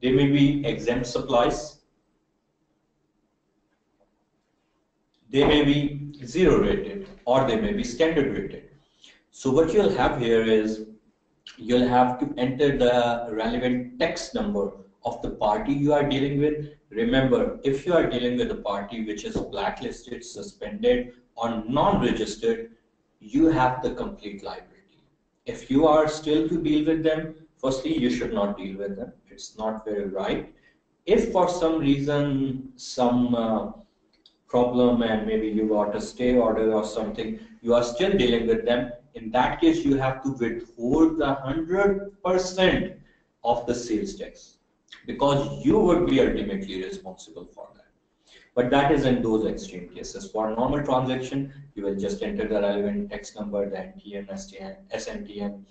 They may be exempt supplies, they may be zero rated, or they may be standard rated. So what you'll have here is you'll have to enter the relevant tax number of the party you are dealing with. Remember, if you are dealing with a party which is blacklisted, suspended, or non-registered, you have the complete liability. If you are still to deal with them, firstly, you should not deal with them. It's not very right. If for some reason, some problem and maybe you got a stay order or something, you are still dealing with them, in that case, you have to withhold the 100% of the sales tax because you would be ultimately responsible for that. But that is in those extreme cases. For a normal transaction, you will just enter the relevant tax number, the NTN, SNTN,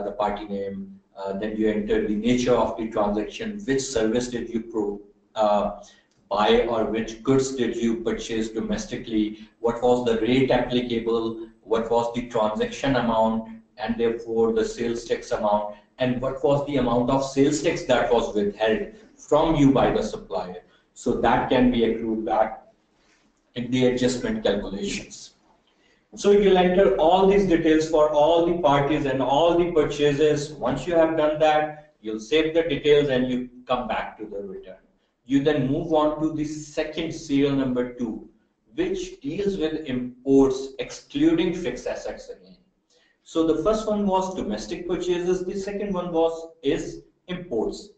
the party name, then you enter the nature of the transaction, which service did you buy or which goods did you purchase domestically, what was the rate applicable, what was the transaction amount, and therefore the sales tax amount, and what was the amount of sales tax that was withheld from you by the supplier. So that can be accrued back in the adjustment calculations. So you'll enter all these details for all the parties and all the purchases. Once you have done that, you'll save the details and you come back to the return. You then move on to the second serial number 2, which deals with imports excluding fixed assets again. So the first one was domestic purchases, the second one is imports.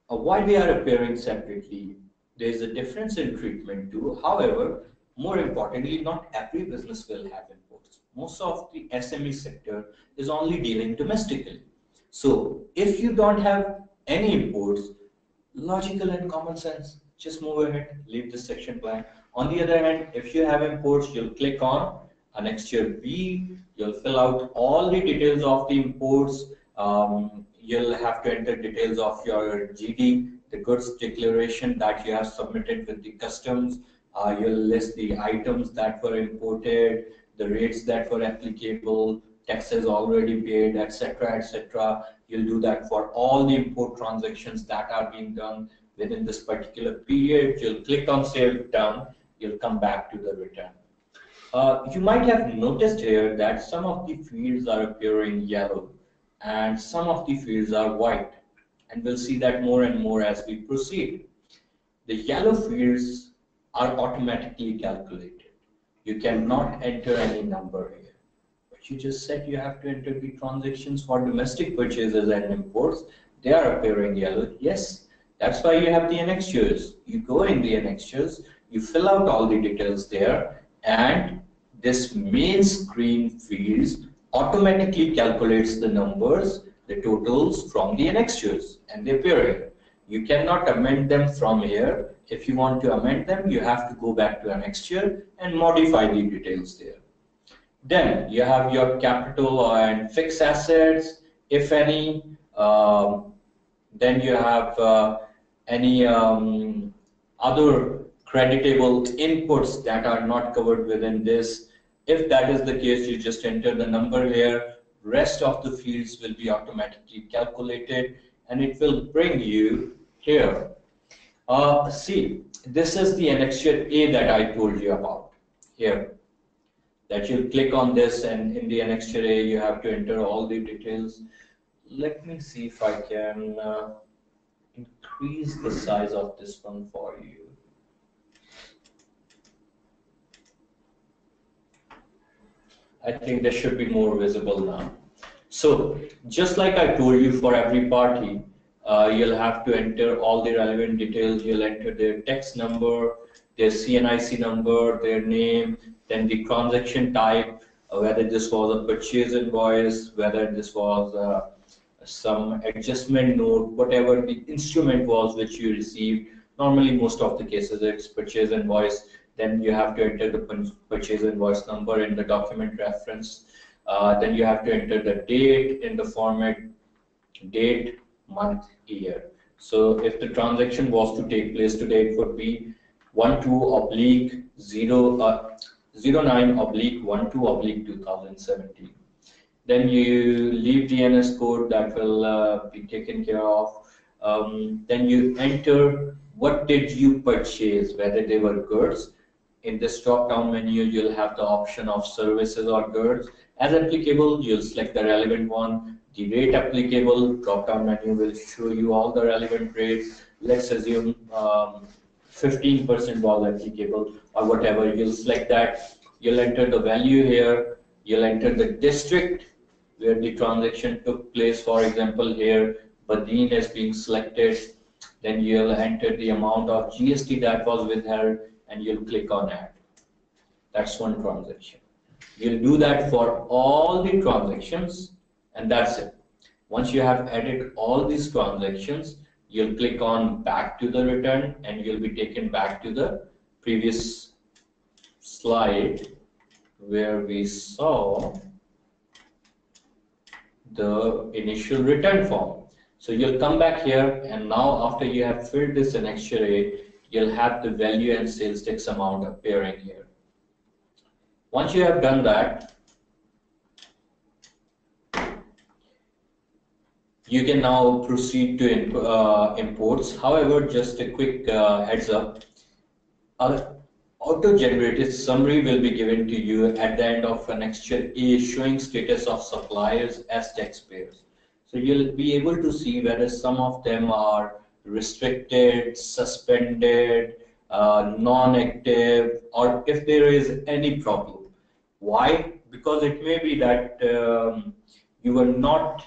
Why they are appearing separately? There is a difference in treatment too. However, more importantly, not every business will have imports. Most of the SME sector is only dealing domestically. So if you don't have any imports, logical and common sense, just move ahead, leave this section blank. On the other hand, if you have imports, you'll click on annexure B, you'll fill out all the details of the imports. You'll have to enter details of your GD, the goods declaration that you have submitted with the customs. You'll list the items that were imported, the rates that were applicable, taxes already paid, etc., etc. You'll do that for all the import transactions that are being done within this particular period. You'll click on Save Done. You'll come back to the return. You might have noticed here that some of the fields are appearing yellow and some of the fields are white, and we'll see that more and more as we proceed. The yellow fields are automatically calculated. You cannot enter any number here. But you just said you have to enter the transactions for domestic purchases and imports. They are appearing yellow. Yes, That's why you have the annexures. You go in the annexures, you fill out all the details there, and this main screen fields automatically calculates the numbers, the totals from the annexures, and they appear here. You cannot amend them from here. If you want to amend them, you have to go back to annexure and modify the details there. Then you have your capital and fixed assets, if any. Then you have any other creditable inputs that are not covered within this. If that is the case, you just enter the number here. Rest of the fields will be automatically calculated, and it will bring you here. See, this is the annexure A that I told you about here. That you click on this, and in the annexure A, you have to enter all the details. Let me see if I can increase the size of this one for you. I think this should be more visible now. So, just like I told you, for every party, you'll have to enter all the relevant details. You'll enter their tax number, their CNIC number, their name, then the transaction type, whether this was a purchase invoice, whether this was some adjustment note, whatever the instrument was which you received. Normally, most of the cases, it's purchase invoice. Then you have to enter the purchase invoice number in the document reference. Then you have to enter the date in the format date, month, year. So if the transaction was to take place today, it would be 12/09/12/2017. Then you leave the NS code, that will be taken care of. Then you enter what did you purchase, whether they were goods. In this drop-down menu, you'll have the option of services or goods. As applicable, you'll select the relevant one. The rate applicable, drop-down menu will show you all the relevant rates. Let's assume 15% was applicable or whatever. You'll select that. You'll enter the value here. You'll enter the district where the transaction took place. For example, here, Badin is being selected. Then you'll enter the amount of GST that was withheld, and you'll click on add. That's one transaction. You'll do that for all the transactions, and that's it. Once you have added all these transactions, you'll click on back to the return, and you'll be taken back to the previous slide where we saw the initial return form. So you'll come back here, and now after you have filled this annexure A, you'll have the value and sales tax amount appearing here. Once you have done that, you can now proceed to imports. However, just a quick heads up, auto-generated summary will be given to you at the end of annexure A, showing status of suppliers as taxpayers. So you'll be able to see whether some of them are restricted, suspended, non-active, or if there is any problem. Why? Because it may be that you were not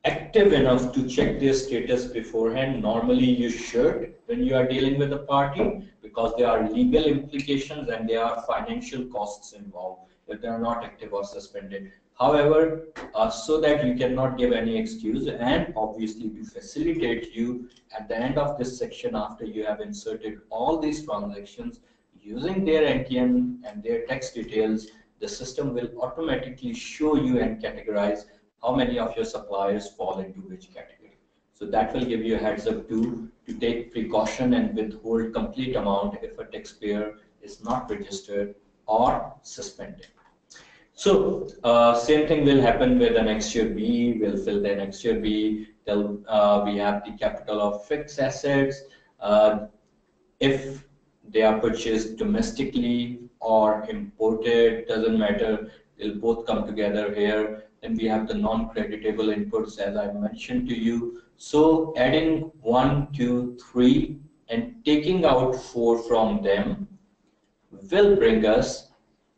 active enough to check their status beforehand. Normally you should when you are dealing with a party, because there are legal implications and there are financial costs involved if they are not active or suspended. However, so that you cannot give any excuse, and obviously to facilitate you at the end of this section, after you have inserted all these transactions using their NTN and their tax details, the system will automatically show you and categorize how many of your suppliers fall into which category. So that will give you a heads up to take precaution and withhold complete amount if a taxpayer is not registered or suspended. So same thing will happen with annexure B. We'll fill the annexure B. We have the capital of fixed assets. If they are purchased domestically or imported, doesn't matter. They'll both come together here. Then we have the non-creditable inputs, as I mentioned to you. So adding 1, 2, 3 and taking out 4 from them will bring us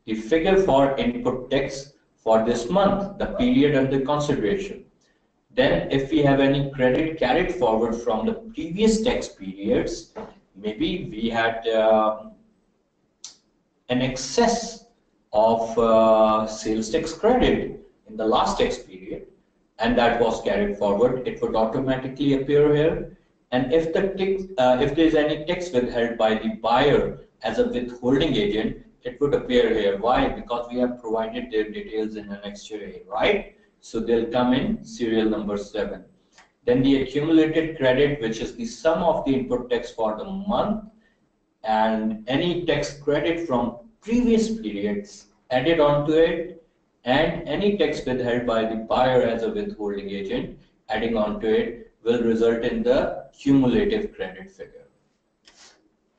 the figure for input tax for this month, the period under consideration. Then if we have any credit carried forward from the previous tax periods, maybe we had an excess of sales tax credit in the last tax period, and that was carried forward, it would automatically appear here. And if if there is any tax withheld by the buyer as a withholding agent, it would appear here. Why? Because we have provided their details in Annexure A, right? So they'll come in serial number 7. Then the accumulated credit, which is the sum of the input tax for the month and any tax credit from previous periods added onto it, and any tax withheld by the buyer as a withholding agent adding onto it, will result in the cumulative credit figure.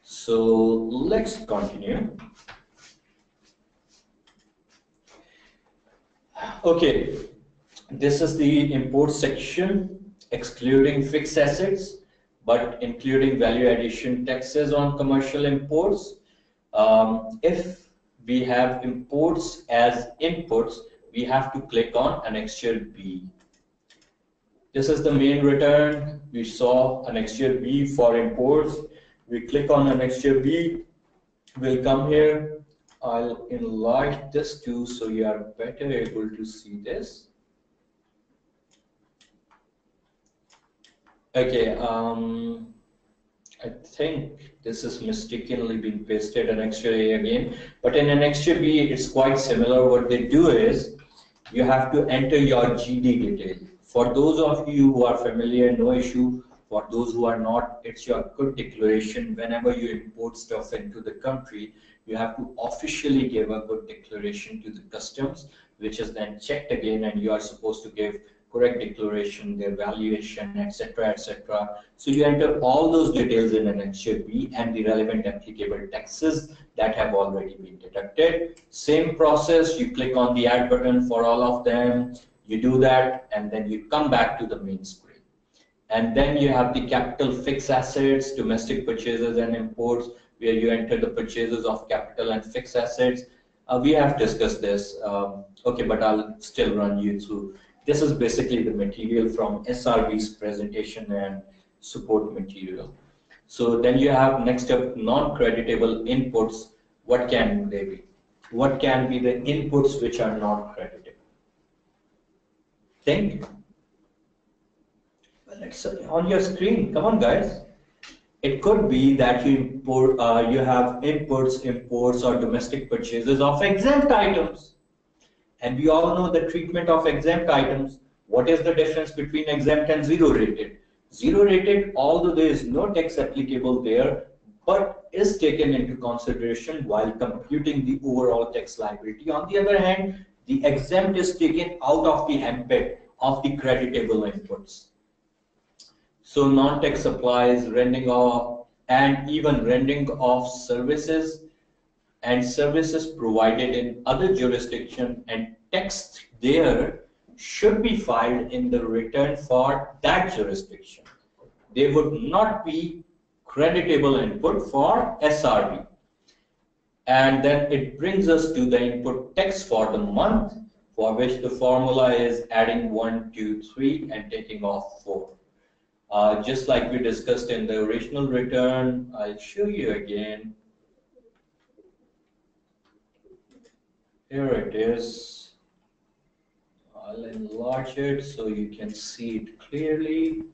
So let's continue. Okay, this is the import section, excluding fixed assets, but including value addition taxes on commercial imports. If we have imports as inputs, we have to click on Annexure B. This is the main return. We saw Annexure B for imports. We click on Annexure B. We'll come here. I'll enlarge this too so you are better able to see this. Okay, I think this is mistakenly been pasted Annexure A again, but in Annexure B it's quite similar. What they do is you have to enter your GD detail. For those of you who are familiar, no issue. For those who are not, it's your good declaration. Whenever you import stuff into the country, you have to officially give a good declaration to the customs, which is then checked again, and you are supposed to give correct declaration, their valuation, etc., etc. So you enter all those details in Annexure B and the relevant applicable taxes that have already been deducted. Same process, you click on the add button for all of them, you do that, and then you come back to the main screen. And then you have the capital fixed assets, domestic purchases and imports, where you enter the purchases of capital and fixed assets. We have discussed this, okay, but I'll still run you through. This is basically the material from SRB's presentation and support material. So then you have next up non-creditable inputs. What can they be? What can be the inputs which are not creditable? Think. Well, it's on your screen. Come on, guys. It could be that you import, you have inputs, imports, or domestic purchases of exempt items. And we all know the treatment of exempt items. What is the difference between exempt and zero rated? Zero rated, although there is no tax applicable there, but is taken into consideration while computing the overall tax liability. On the other hand, the exempt is taken out of the ambit of the creditable inputs. So non-tax supplies, rendering of, and even rendering of services and services provided in other jurisdiction, and text there should be filed in the return for that jurisdiction. They would not be creditable input for SRB. And then it brings us to the input tax for the month, for which the formula is adding 1, 2, 3 and taking off 4. Just like we discussed in the original return, I'll show you again. Here it is. I'll enlarge it so you can see it clearly.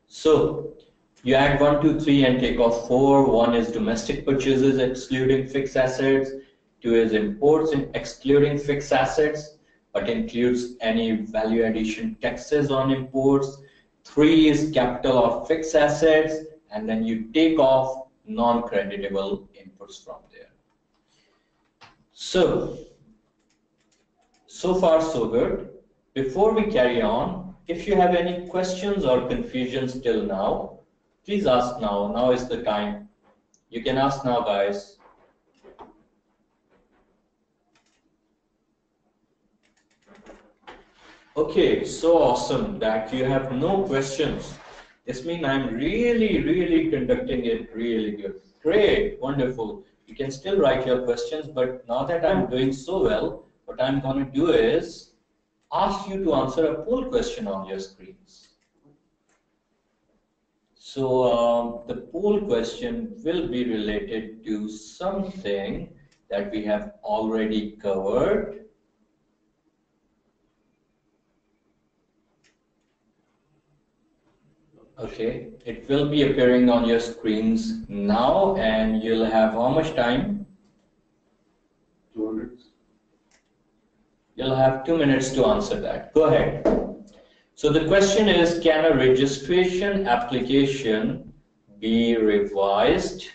So you add 1, 2, 3 and take off 4. 1 is domestic purchases excluding fixed assets. 2 is imports excluding fixed assets, but includes any value addition taxes on imports. 3 is capital or fixed assets, and then you take off non-creditable inputs from there. So far so good. Before we carry on, if you have any questions or confusions till now, please ask now. Now is the time. You can ask now, guys. Okay, so awesome that you have no questions. This means I'm really conducting it really good. Great, wonderful. You can still write your questions, but now that I'm doing so well, what I'm going to do is ask you to answer a poll question on your screens. So the poll question will be related to something that we have already covered. Okay, it will be appearing on your screens now, and you'll have how much time? 2 minutes. You'll have 2 minutes to answer that. Go ahead. So the question is, can a registration application be revised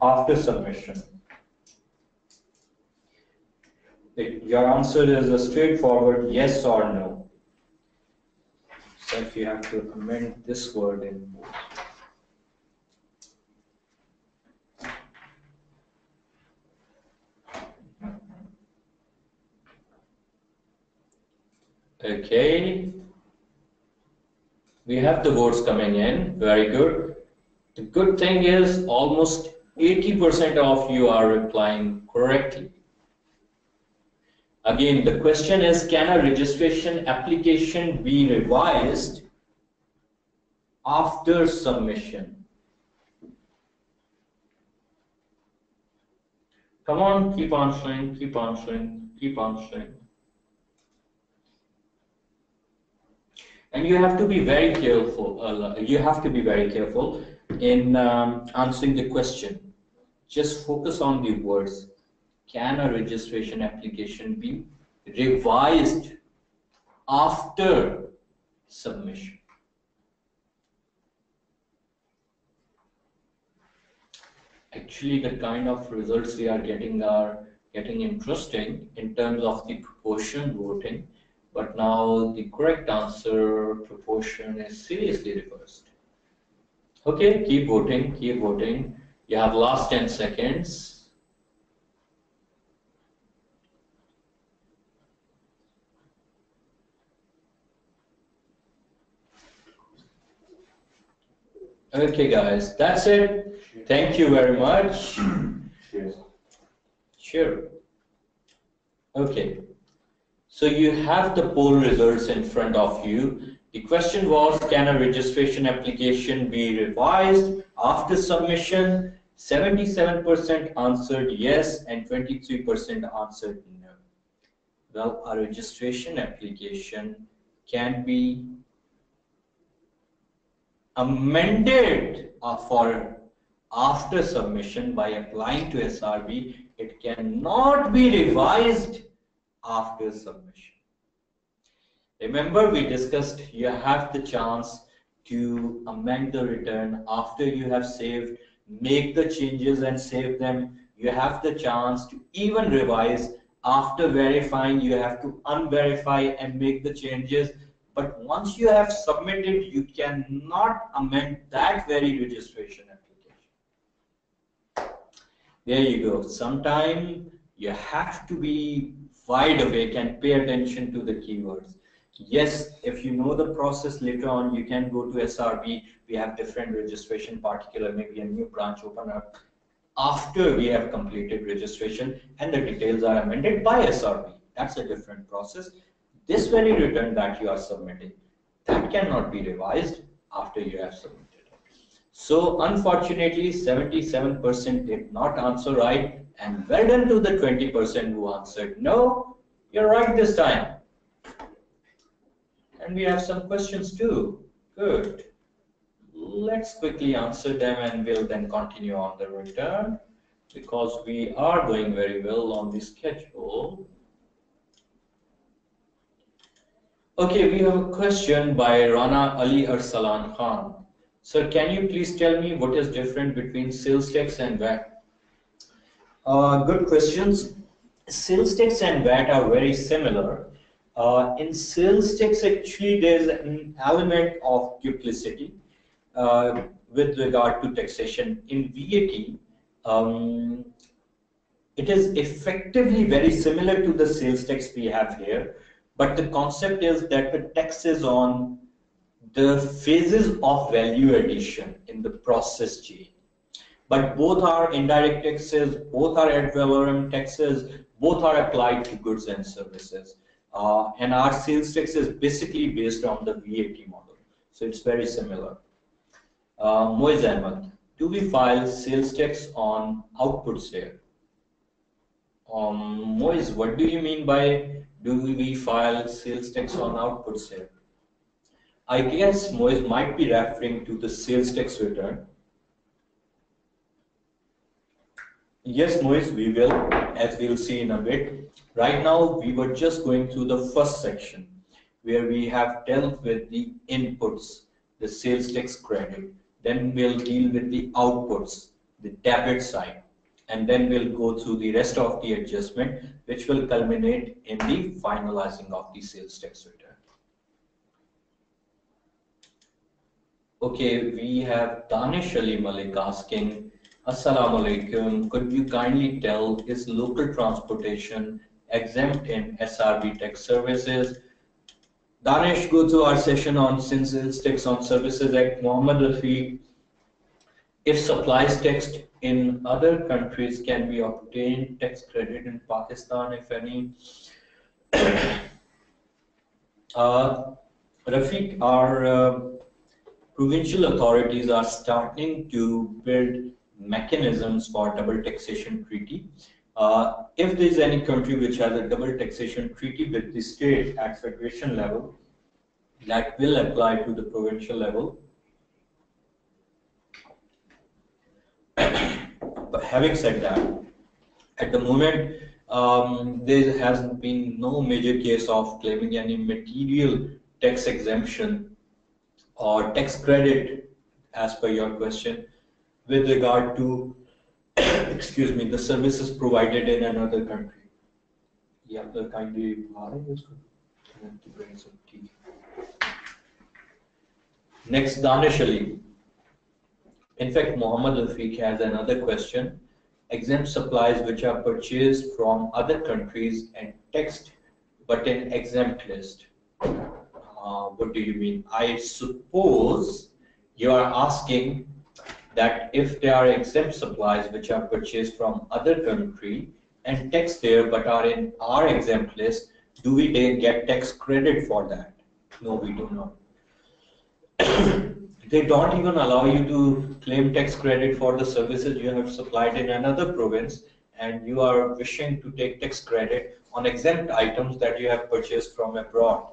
after submission? Your answer is a straightforward yes or no. So if you have to amend this word in both. Okay. We have the votes coming in. Very good. The good thing is almost 80% of you are replying correctly. Again, the question is, can a registration application be revised after submission? Come on, keep answering, keep answering, keep answering. And you have to be very careful. In answering the question. Just focus on the words. Can a registration application be revised after submission? Actually, the kind of results we are getting interesting in terms of the proportion voting, but now the correct answer proportion is seriously reversed. Okay, keep voting, keep voting. You have last 10 seconds. Okay, guys, that's it. Thank you very much. Yes. Sure. Okay. So you have the poll results in front of you. The question was, can a registration application be revised after submission? 77% answered yes and 23% answered no. Well, a registration application can be amended for after submission by applying to SRB. It cannot be revised after submission. Remember, we discussed you have the chance to amend the return after you have saved, make the changes and save them. You have the chance to even revise after verifying. You have to unverify and make the changes. But once you have submitted, you cannot amend that very registration application. There you go. Sometime you have to be wide awake and pay attention to the keywords. Yes, if you know the process later on, you can go to SRB. We have different registration, particular, maybe a new branch open up after we have completed registration and the details are amended by SRB. That's a different process. This very return that you are submitting, that cannot be revised after you have submitted. So unfortunately, 77% did not answer right, and well done to the 20% who answered no. You're right this time. And we have some questions too. Good. Let's quickly answer them and we'll then continue on the return because we are going very well on the schedule. Okay, we have a question by Rana Ali Arsalan Khan. Sir, can you please tell me what is different between sales tax and VAT? Good questions. Sales tax and VAT are very similar. In sales tax, actually, there's an element of duplicity with regard to taxation. In VAT, it is effectively very similar to the sales tax we have here. But the concept is that the tax is on the phases of value addition in the process chain. But both are indirect taxes, both are ad valorem taxes, both are applied to goods and services. And our sales tax is basically based on the VAT model. So it's very similar. Moiz Ahmed, do we file sales tax on outputs here? Moiz, what do you mean by do we file sales tax on outputs here? I guess Moiz might be referring to the sales tax return. Yes, Moiz, we will, as we'll see in a bit. Right now, we were just going through the first section where we have dealt with the inputs, the sales tax credit. Then we'll deal with the outputs, the debit side. And then we'll go through the rest of the adjustment, which will culminate in the finalizing of the sales tax return. Okay, we have Danish Ali Malik asking, Assalamu alaikum, could you kindly tell, is local transportation exempt in SRB tax services? Danish, go to our session on Sindh Sales Tax on Services Act. Muhammad Rafiq, if supplies taxed in other countries can be obtained tax credit in Pakistan, if any. Rafiq, our provincial authorities are starting to build mechanisms for double taxation treaty. If there is any country which has a double taxation treaty with the state at federation level, that will apply to the provincial level. But having said that, at the moment, there has been no major case of claiming any material tax exemption or tax credit, as per your question, with regard to, excuse me, the services provided in another country. Yeah, kindly bring some tea. Next, Danish Ali. In fact, Muhammad Rafiq has another question. Exempt supplies which are purchased from other countries and taxed but in exempt list. What do you mean? I suppose you are asking that if there are exempt supplies which are purchased from other country and taxed there but are in our exempt list, do we get tax credit for that? No, we do not. They don't even allow you to claim tax credit for the services you have supplied in another province, and you are wishing to take tax credit on exempt items that you have purchased from abroad.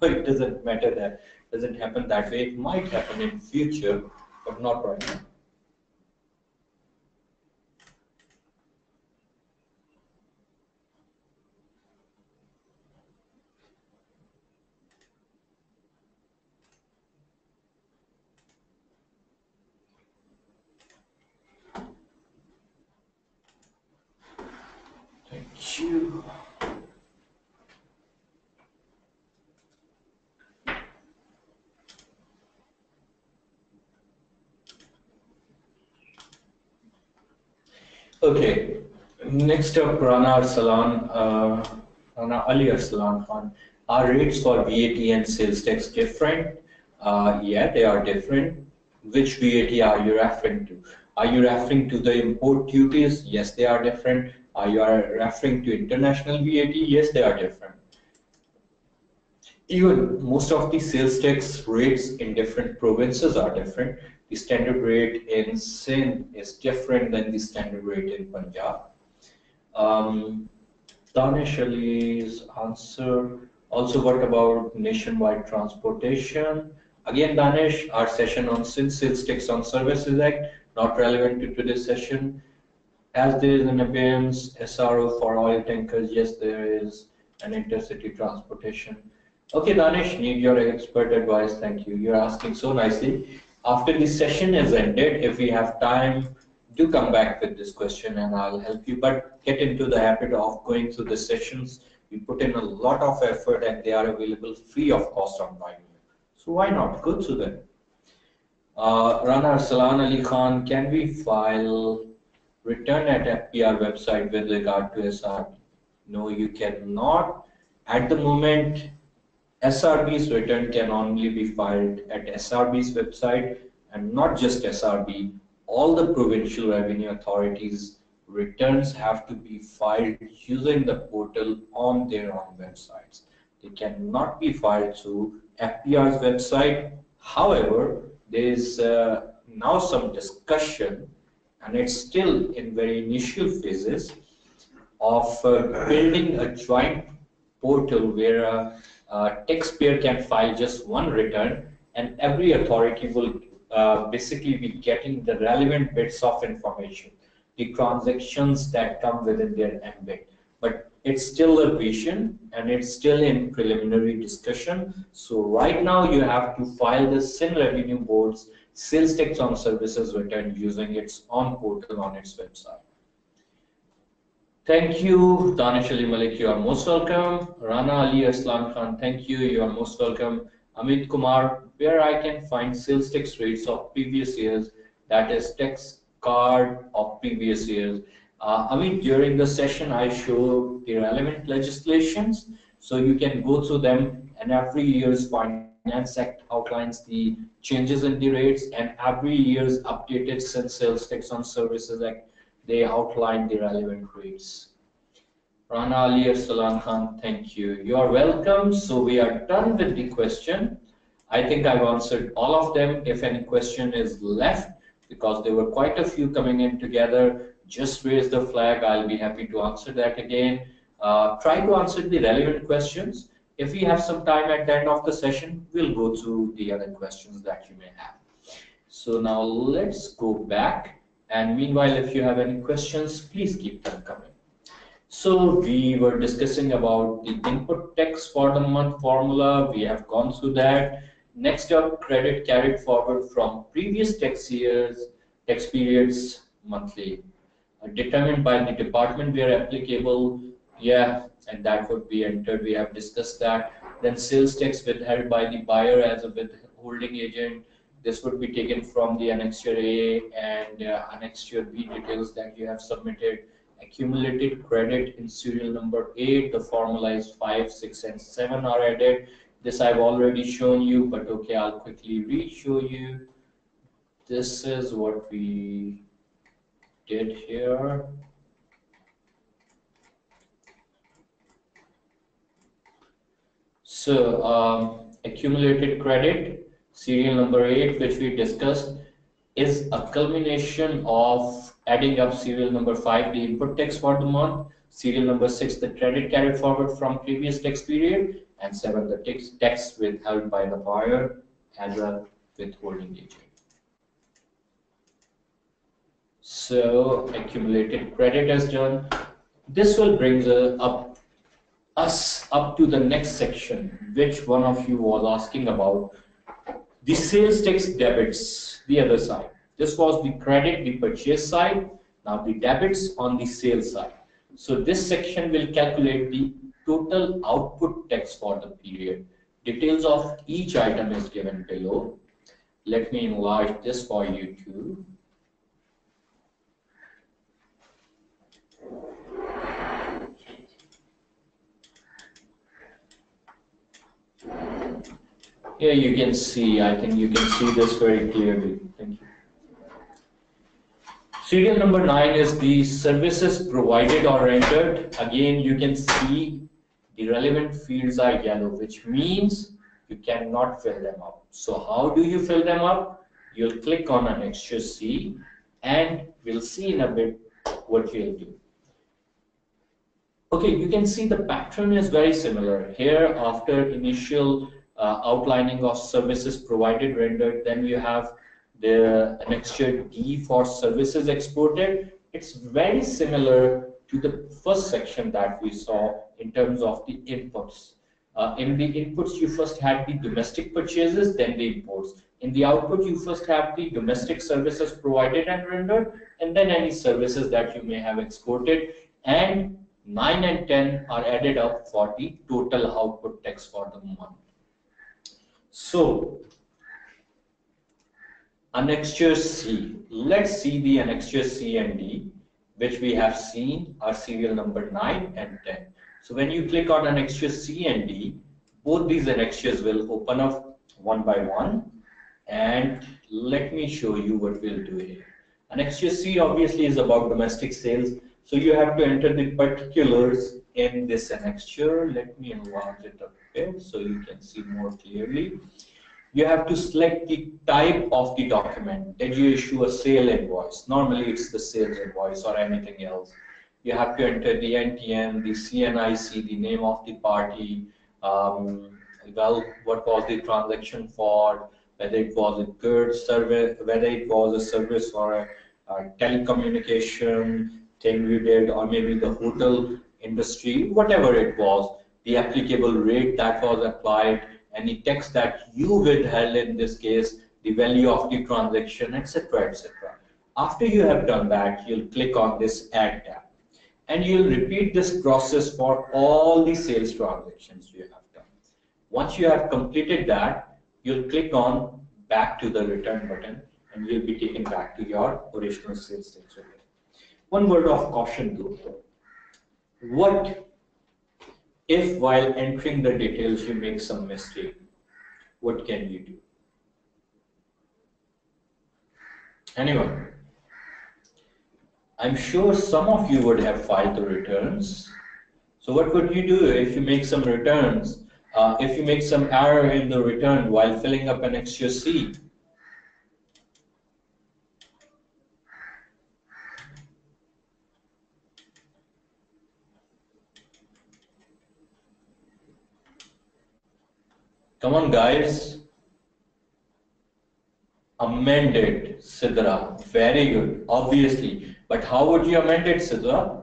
No, it doesn't matter that. It doesn't happen that way. It might happen in future, but not right now. Thank you. Okay, next up, Rana Ali Arsalan Khan. Are rates for VAT and sales tax different? Yeah, they are different. Which VAT are you referring to? Are you referring to the import duties? Yes, they are different. Are you referring to international VAT? Yes, they are different. Even most of the sales tax rates in different provinces are different. The standard rate in Sindh is different than the standard rate in Punjab. Danish Ali's answer. Also, what about nationwide transportation? Again, Danish, our session on Sindh Sales Tax on Services Act, not relevant to today's session. As there is an appearance SRO for oil tankers, yes, there is an intercity transportation. Okay, Danish, need your expert advice. Thank you. You're asking so nicely. After the session is ended, if we have time, do come back with this question and I'll help you. But get into the habit of going through the sessions. We put in a lot of effort and they are available free of cost on Vimeo. So why not? Go through them. Rana Arsalan Ali Khan, can we file return at FPR website with regard to SRB? No, you cannot. At the moment, SRB's return can only be filed at SRB's website, and not just SRB, all the provincial revenue authorities returns have to be filed using the portal on their own websites. They cannot be filed through FPR's website. However, there is now some discussion, and it's still in very initial phases, of building a joint portal where a taxpayer can file just one return, and every authority will basically be getting the relevant bits of information, the transactions that come within their ambit. But it's still a vision and it's still in preliminary discussion. So right now you have to file the Sindh Revenue Board's sales tax on services return using its own portal on its website. Thank you, Danish Ali Malik, you are most welcome. Rana Ali Aslan Khan, thank you, you are most welcome. Amit Kumar, where I can find sales tax rates of previous years, that is tax card of previous years. Amit, during the session I showed the relevant legislations, so you can go through them, and every year's Finance Act outlines the changes in the rates, and every year's updated Sales Tax on Services Act, they outline the relevant rates. Rana Ali Arsalan Khan, thank you. You are welcome. So we are done with the question. I think I've answered all of them. If any question is left, because there were quite a few coming in together, just raise the flag. I'll be happy to answer that again. Try to answer the relevant questions. If we have some time at the end of the session, we'll go through the other questions that you may have. So now let's go back. And meanwhile, if you have any questions, please keep them coming. So we were discussing about the input tax for the month formula. We have gone through that. Next up, credit carried forward from previous tax years, tax periods monthly. Determined by the department where applicable, yeah, and that would be entered. We have discussed that. Then sales tax withheld by the buyer as a withholding agent. This would be taken from the Annexure A and Annexure B details that you have submitted. Accumulated credit in serial number 8, the formalized 5, 6, and 7 are added. This I've already shown you, but okay, I'll quickly re-show you. This is what we did here. So accumulated credit, serial number 8, which we discussed, is a culmination of adding up serial number 5, the input tax for the month, serial number 6, the credit carried forward from previous tax period, and 7, the tax withheld by the buyer as a withholding agent. So accumulated credit is done. This will bring us up to the next section, which one of you was asking about. The sales tax debits, the other side. This was the credit, the purchase side. Now the debits on the sales side. So this section will calculate the total output tax for the period. Details of each item is given below. Let me enlarge this for you too. Here you can see, I think you can see this very clearly. Thank you. Serial number 9 is the services provided or rendered. Again, you can see the relevant fields are yellow, which means you cannot fill them up. So how do you fill them up? You'll click on Annexure C, and we'll see in a bit what you'll do. Okay, you can see the pattern is very similar. Here, after initial outlining of services provided rendered, then you have the Annexure D for services exported. It's very similar to the first section that we saw in terms of the inputs. In the inputs, you first had the domestic purchases, then the imports. In the output, you first have the domestic services provided and rendered, and then any services that you may have exported. And 9 and 10 are added up for the total output tax for the month. So, Annexure C. Let's see the Annexure C and D, which we have seen are serial number 9 and 10. So when you click on Annexure C and D, Both these annexures will open up one by one, and let me show you what we'll do here. Annexure C obviously is about domestic sales, so you have to enter the particulars in this annexure. Let me enlarge it a bit so you can see more clearly. You have to select the type of the document. Did you issue a sale invoice? Normally it's the sales invoice or anything else. You have to enter the NTN, the CNIC, the name of the party, well, what was the transaction for, whether it was a goods service, whether it was a service or a telecommunication thing we did, or maybe the hotel industry, whatever it was, the applicable rate that was applied, any tax that you withheld in this case, the value of the transaction, etc., etc. After you have done that, you'll click on this Add tab, and you'll repeat this process for all the sales transactions you have done. Once you have completed that, you'll click on Back to the Return button, and you'll be taken back to your original sales tax return. One word of caution though. What if while entering the details you make some mistake? What can you do? Anyone? I'm sure some of you would have filed the returns. So what would you do if you make some returns? If you make some error in the return while filling up an Annexure C? Come on, guys. Amend it, Sidra. Very good, obviously. But how would you amend it, Sidra?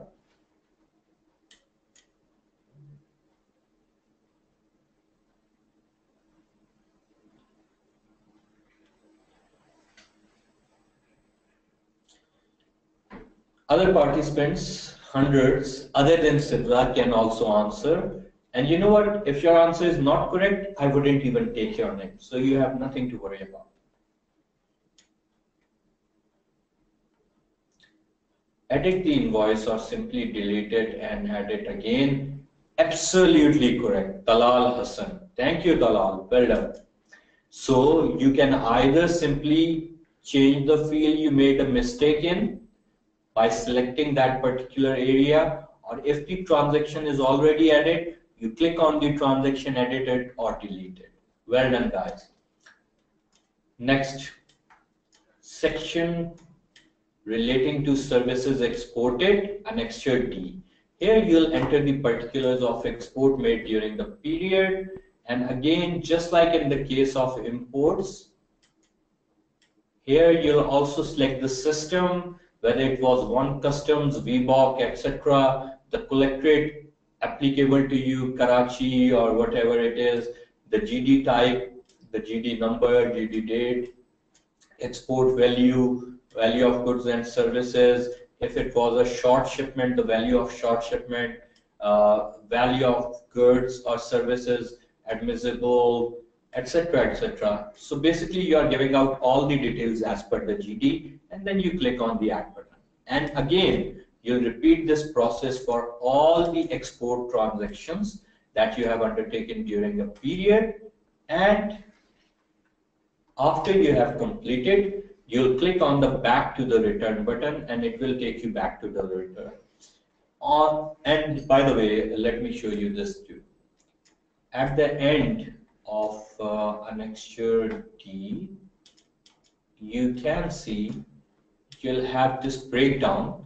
Other participants, hundreds, other than Sidra, can also answer. And you know what? If your answer is not correct, I wouldn't even take your name. So you have nothing to worry about. Edit the invoice or simply delete it and add it again. Absolutely correct. Talal Hassan. Thank you, Talal. Well done. So you can either simply change the field you made a mistake in by selecting that particular area, or if the transaction is already added, you click on the transaction, edit it or delete it. Well done, guys. Next, section relating to services exported, Annexure D. Here you'll enter the particulars of export made during the period, and again, just like in the case of imports, here you'll also select the system, whether it was one customs, VBOC, etc., the collectorate applicable to you, Karachi or whatever it is, the GD type, the GD number, GD date, export value, value of goods and services. If it was a short shipment, the value of short shipment, value of goods or services admissible, etc., etc. So basically you are giving out all the details as per the GD, and then you click on the Add button. And again, you'll repeat this process for all the export transactions that you have undertaken during a period, and after you have completed, you'll click on the Back to the Return button, and it will take you back to the return. And by the way, let me show you this too. At the end of Annexure D, you can see you'll have this breakdown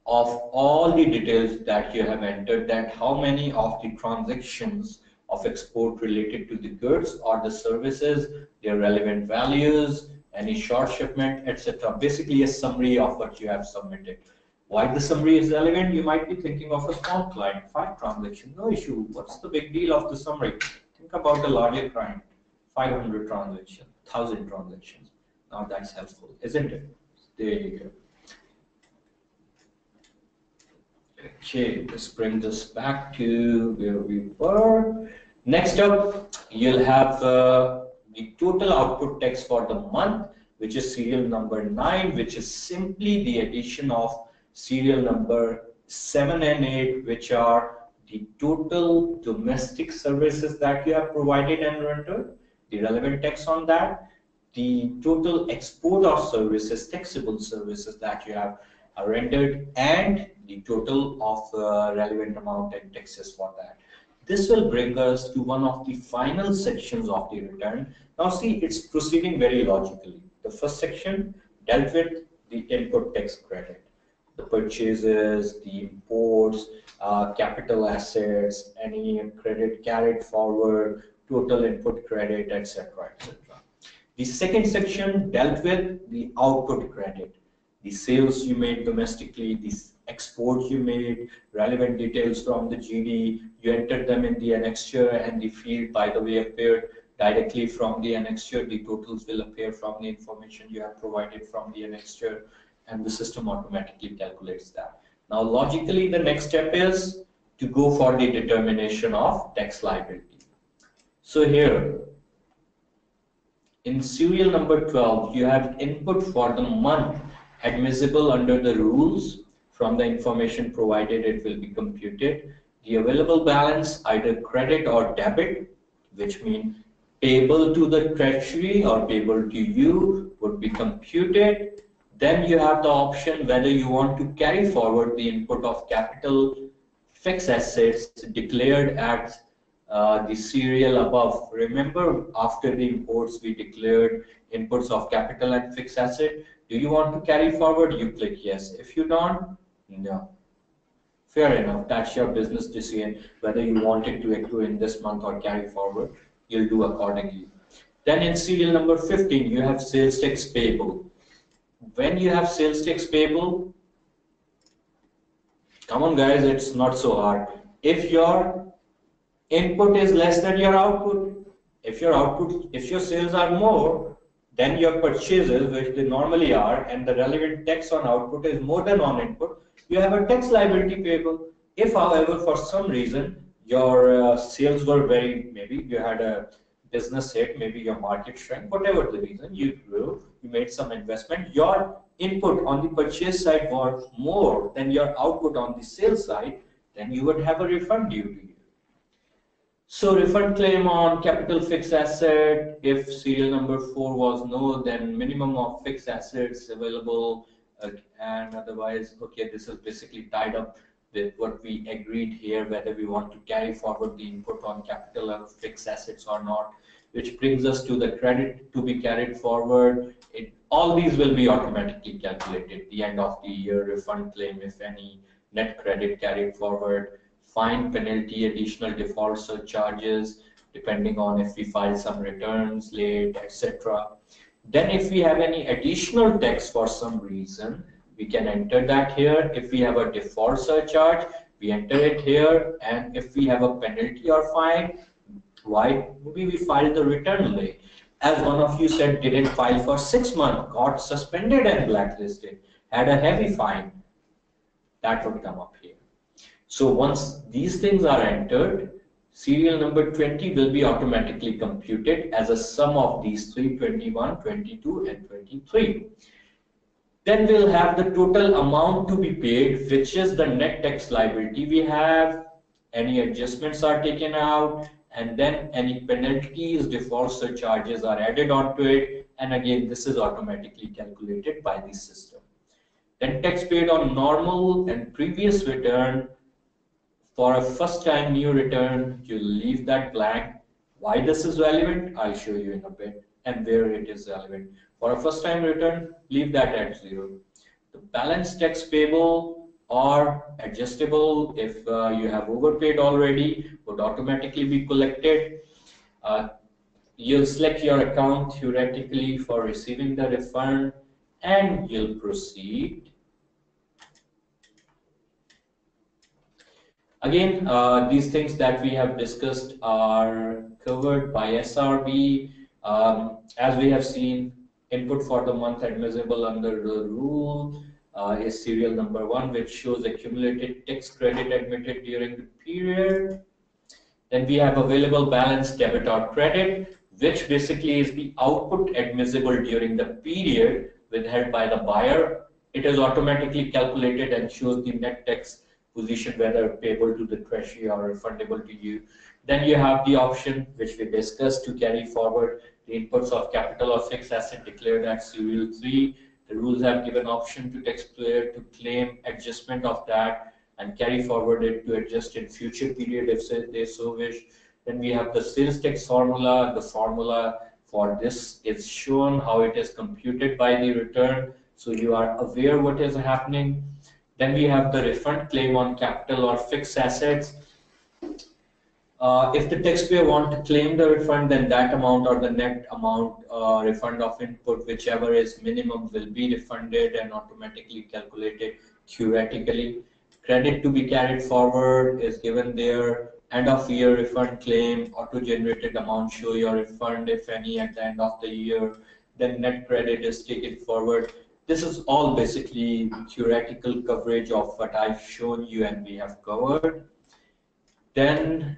of all the details that you have entered, that how many of the transactions of export related to the goods or the services, their relevant values, any short shipment, etc. Basically a summary of what you have submitted. Why the summary is relevant? You might be thinking of a small client, 5 transactions, no issue. What's the big deal of the summary? Think about a larger client, 500 transactions, 1,000 transactions. Now that's helpful, isn't it? There you go. Okay, let's bring this back to where we were. Next up, you'll have the total output text for the month, which is serial number 9, which is simply the addition of serial number 7 and 8, which are the total domestic services that you have provided and rendered, the relevant tax on that, the total export of services, taxable services that you have rendered, and the total of relevant amount and taxes for that. This will bring us to one of the final sections of the return. Now see, it's proceeding very logically. The first section dealt with the input tax credit, the purchases, the imports, capital assets, any credit carried forward, total input credit, etc., etc. The second section dealt with the output credit, the sales you made domestically, the exports you made, relevant details from the GD, you entered them in the annexure, and the field, by the way, appeared directly from the annexure. The totals will appear from the information you have provided from the annexure, and the system automatically calculates that. Now, logically, the next step is to go for the determination of tax liability. So here, in serial number 12, you have input for the month admissible under the rules. From the information provided, it will be computed. The available balance, either credit or debit, which means payable to the treasury or payable to you, would be computed. Then you have the option whether you want to carry forward the input of capital fixed assets declared at the serial above. Remember, after the imports, we declared inputs of capital and fixed asset. Do you want to carry forward? You click yes. If you don't, no. Fair enough. That's your business decision whether you want it to accrue in this month or carry forward. You'll do accordingly. Then in serial number 15, you have sales tax payable. When you have sales tax payable, come on guys, it's not so hard. If your input is less than your output, if your sales are more than your purchases, which they normally are, and the relevant tax on output is more than on input, you have a tax liability payable. If, however, for some reason your sales were maybe you had a business hit, maybe your market shrank, whatever the reason, you grew, you made some investment, your input on the purchase side was more than your output on the sales side, then you would have a refund due to you. So refund claim on capital fixed asset, if serial number 4 was no, then minimum of fixed assets available, and otherwise, okay, this is basically tied up with what we agreed here, whether we want to carry forward the input on capital or fixed assets or not, which brings us to the credit to be carried forward. All these will be automatically calculated. The end of the year refund claim, if any, net credit carried forward, fine, penalty, additional default surcharges, depending on if we file some returns late, etc. Then if we have any additional tax for some reason, we can enter that here. If we have a default surcharge, we enter it here. And if we have a penalty or fine, why? Maybe we filed the return late. As one of you said, didn't file for 6 months, got suspended and blacklisted, had a heavy fine, that would come up here. So once these things are entered, serial number 20 will be automatically computed as a sum of these 3, 21, 22, and 23. Then we'll have the total amount to be paid, which is the net tax liability we have. Any adjustments are taken out, and then any penalties, default surcharges are added onto it. And again, this is automatically calculated by the system. Then tax paid on normal and previous return. For a first time new return, you leave that blank. Why this is relevant, I'll show you in a bit, and where it is relevant. For a first time return, leave that at 0. The balance tax payable or adjustable, if you have overpaid already, would automatically be collected. You'll select your account theoretically for receiving the refund, and you'll proceed. Again, these things that we have discussed are covered by SRB. As we have seen, input for the month admissible under the rule is serial number 1, which shows accumulated tax credit admitted during the period. Then we have available balance debit or credit, which basically is the output admissible during the period withheld by the buyer. It is automatically calculated and shows the net tax position, whether payable to the treasury or refundable to you. Then you have the option, which we discussed, to carry forward the inputs of capital or fixed asset declared at serial 3. The rules have given option to taxpayer to claim adjustment of that and carry forward it to adjust in future period if they so wish. Then we have the sales tax formula. The formula for this is shown, how it is computed by the return, so you are aware what is happening. Then we have the refund claim on capital or fixed assets. If the taxpayer want to claim the refund, then that amount or the net amount refund of input, whichever is minimum, will be refunded and automatically calculated theoretically. Credit to be carried forward is given there. End of year refund claim, auto-generated amount, show your refund if any at the end of the year. Then net credit is taken forward. This is all basically theoretical coverage of what I've shown you and we have covered. Then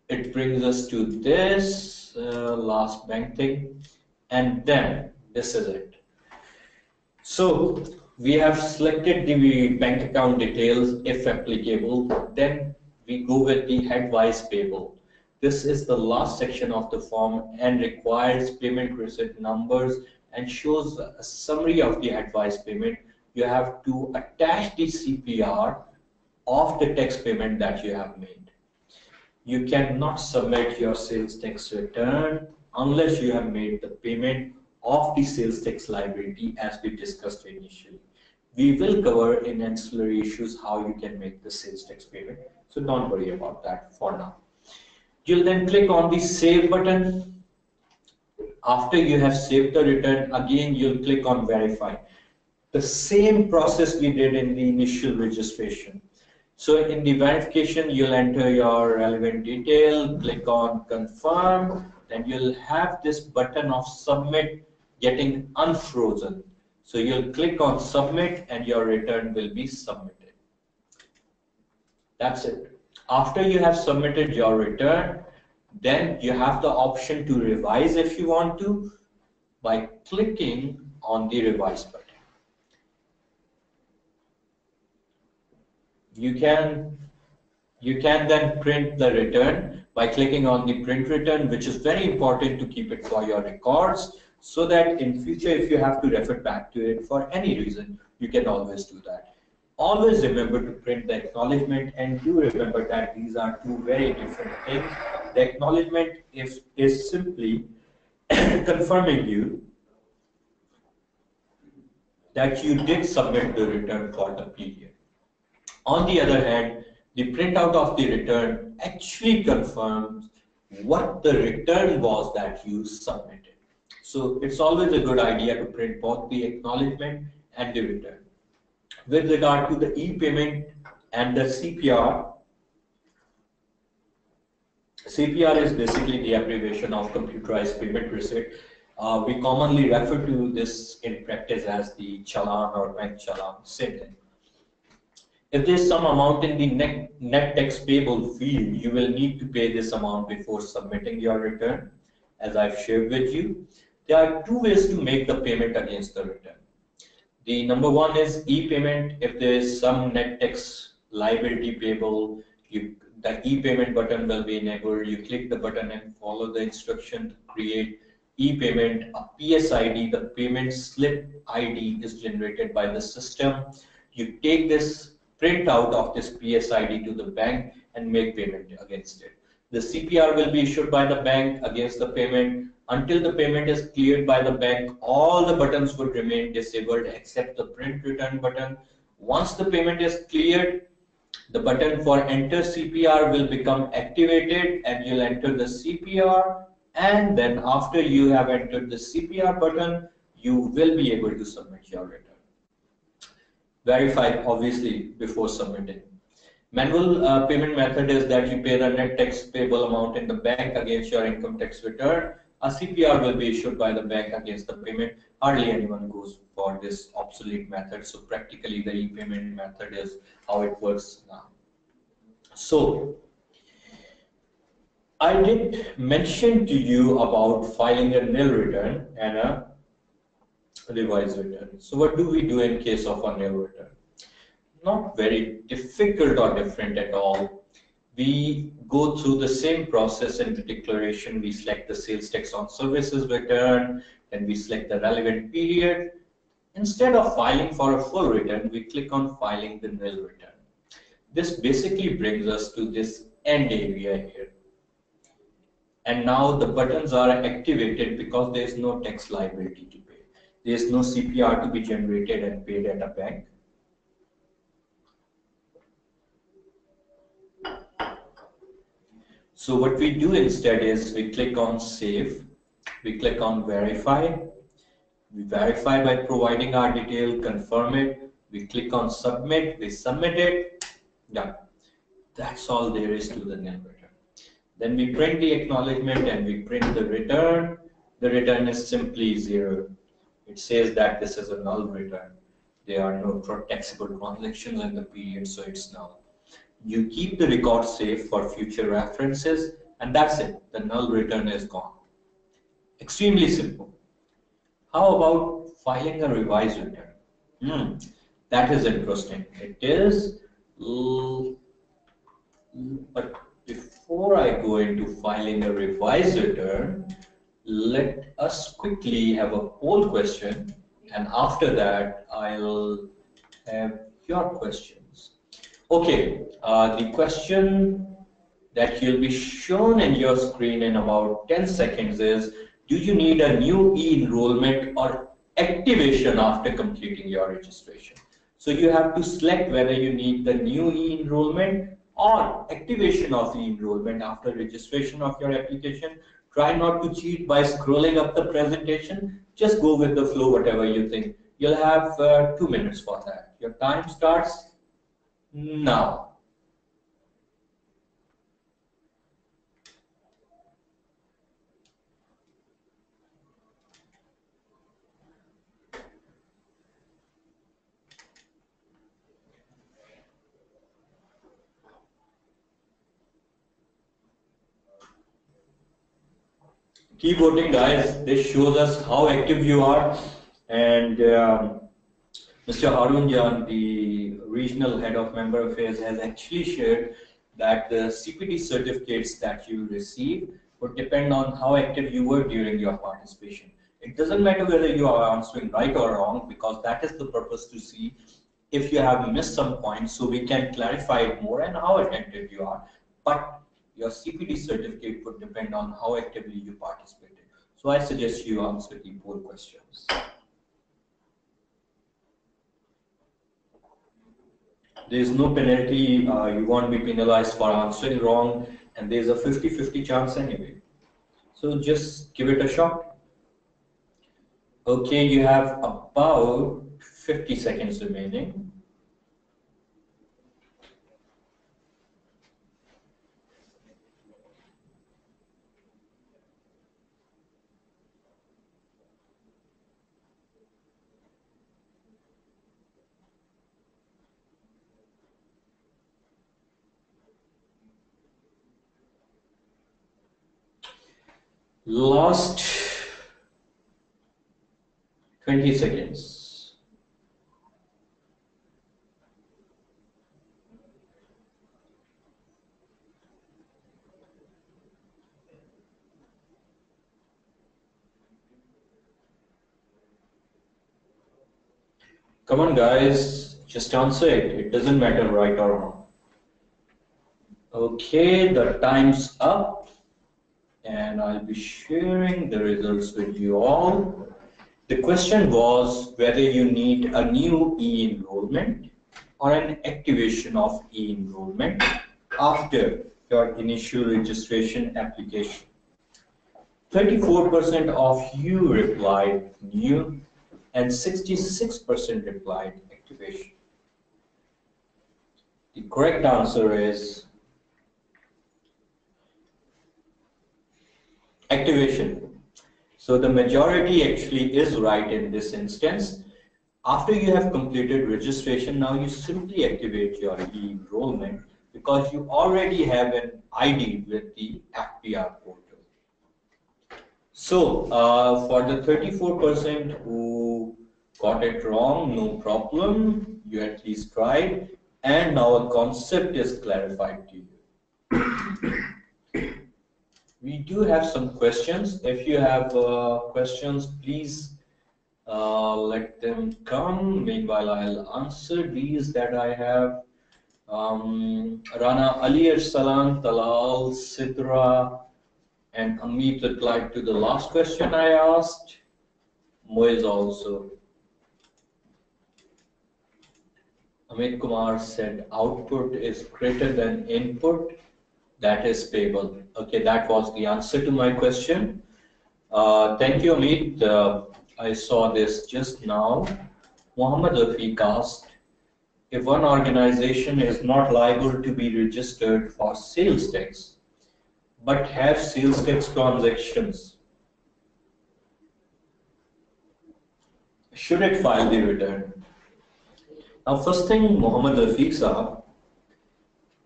it brings us to this last bank thing, and then this is it. So we have selected the bank account details if applicable. Then we go with the headwise payable. This is the last section of the form and requires payment receipt numbers and shows a summary of the headwise payment. You have to attach the CPR of the tax payment that you have made. You cannot submit your sales tax return unless you have made the payment of the sales tax liability as we discussed initially. We will cover in ancillary issues how you can make the sales tax payment, so don't worry about that for now. You'll then click on the save button. After you have saved the return, again you'll click on verify. The same process we did in the initial registration. So in the verification, you'll enter your relevant detail, click on confirm, then you'll have this button of submit getting unfrozen. So you'll click on submit and your return will be submitted. That's it. After you have submitted your return, then you have the option to revise if you want to by clicking on the revise button. You can then print the return by clicking on the print return, which is very important to keep it for your records, so that in future if you have to refer back to it for any reason, you can always do that. Always remember to print the acknowledgement, and do remember that these are two very different things. The acknowledgement is simply confirming you that you did submit the return for the period. On the other hand, the printout of the return actually confirms what the return was that you submitted. So it's always a good idea to print both the acknowledgement and the return. With regard to the e-payment and the CPR, CPR is basically the abbreviation of computerized payment receipt. We commonly refer to this in practice as the challan or bank challan, same thing. If there is some amount in the net tax payable field, you will need to pay this amount before submitting your return, as I've shared with you. There are two ways to make the payment against the return. The number one is e-payment. If there is some net tax liability payable, the e-payment button will be enabled. You click the button and follow the instruction to create e-payment. A PSID, the payment slip ID, is generated by the system. You take this print out of this PSID to the bank and make payment against it. The CPR will be issued by the bank against the payment. Until the payment is cleared by the bank, all the buttons would remain disabled except the print return button. Once the payment is cleared, the button for enter CPR will become activated and you'll enter the CPR, and then after you have entered the CPR button, you will be able to submit your return. Verify obviously before submitting. Manual payment method is that you pay the net tax payable amount in the bank against your income tax return. A CPR will be issued by the bank against the payment. Hardly anyone goes for this obsolete method, so practically the e-payment method is how it works now. So I did mention to you about filing a nil return and a revised return. So what do we do in case of a nil return? not very difficult or different at all. We go through the same process in the declaration. We select the sales tax on services return, then we select the relevant period. Instead of filing for a full return, we click on filing the nil return. This basically brings us to this end area here. And now the buttons are activated because there is no tax liability to pay. There is no CPR to be generated and paid at a bank. So what we do instead is we click on save, we click on verify, we verify by providing our detail, confirm it, we click on submit, we submit it, done. That's all there is to the nil return. Then we print the acknowledgement and we print the return. The return is simply 0. It says that this is a null return. There are no taxable transactions in the period, so it's null. You keep the record safe for future references, and that's it. The null return is gone. Extremely simple. How about filing a revised return? That is interesting. It is, but before I go into filing a revised return, let us quickly have a poll question, and after that I'll have your questions. Okay, the question that will be shown in your screen in about 10 seconds is, do you need a new e-enrollment or activation after completing your registration? So you have to select whether you need the new e-enrollment or activation of e-enrollment after registration of your application. Try not to cheat by scrolling up the presentation. Just go with the flow, whatever you think. You'll have 2 minutes for that. Your time starts now. Keep voting, guys. This shows us how active you are. And Mr. Harun Jan, the regional head of member affairs, has actually shared that the CPT certificates that you receive would depend on how active you were during your participation. It doesn't matter whether you are answering right or wrong, because that is the purpose, to see if you have missed some points so we can clarify it more and how attentive you are. But your CPT certificate would depend on how actively you participated. So I suggest you answer the poll questions. There is no penalty, you won't be penalized for answering wrong, and there's a 50-50 chance anyway. So just give it a shot. Okay, you have about 50 seconds remaining. Last 20 seconds. Come on, guys, just answer it. It doesn't matter right or wrong. Okay, the time's up, and I'll be sharing the results with you all. The question was whether you need a new e-enrollment or an activation of e-enrollment after your initial registration application. 34% of you replied new, and 66% replied activation. The correct answer is activation. So the majority actually is right in this instance. After you have completed registration, now you simply activate your e-enrollment because you already have an ID with the FPR portal. So for the 34% who Got it wrong, no problem. You at least tried, and now a concept is clarified to you. We do have some questions. If you have questions, please let them come. Meanwhile, I'll answer these that I have. Rana Ali Arsalan, Talal, Sidra, and Amit replied to the last question I asked. Moiz also. Amit Kumar said output is greater than input. That is payable. Okay, that was the answer to my question. Thank you, Amit. I saw this just now. Muhammad Rafiq asked, if one organization is not liable to be registered for sales tax, but have sales tax transactions, should it file the return? Now, first thing, Muhammad Rafiq Saab,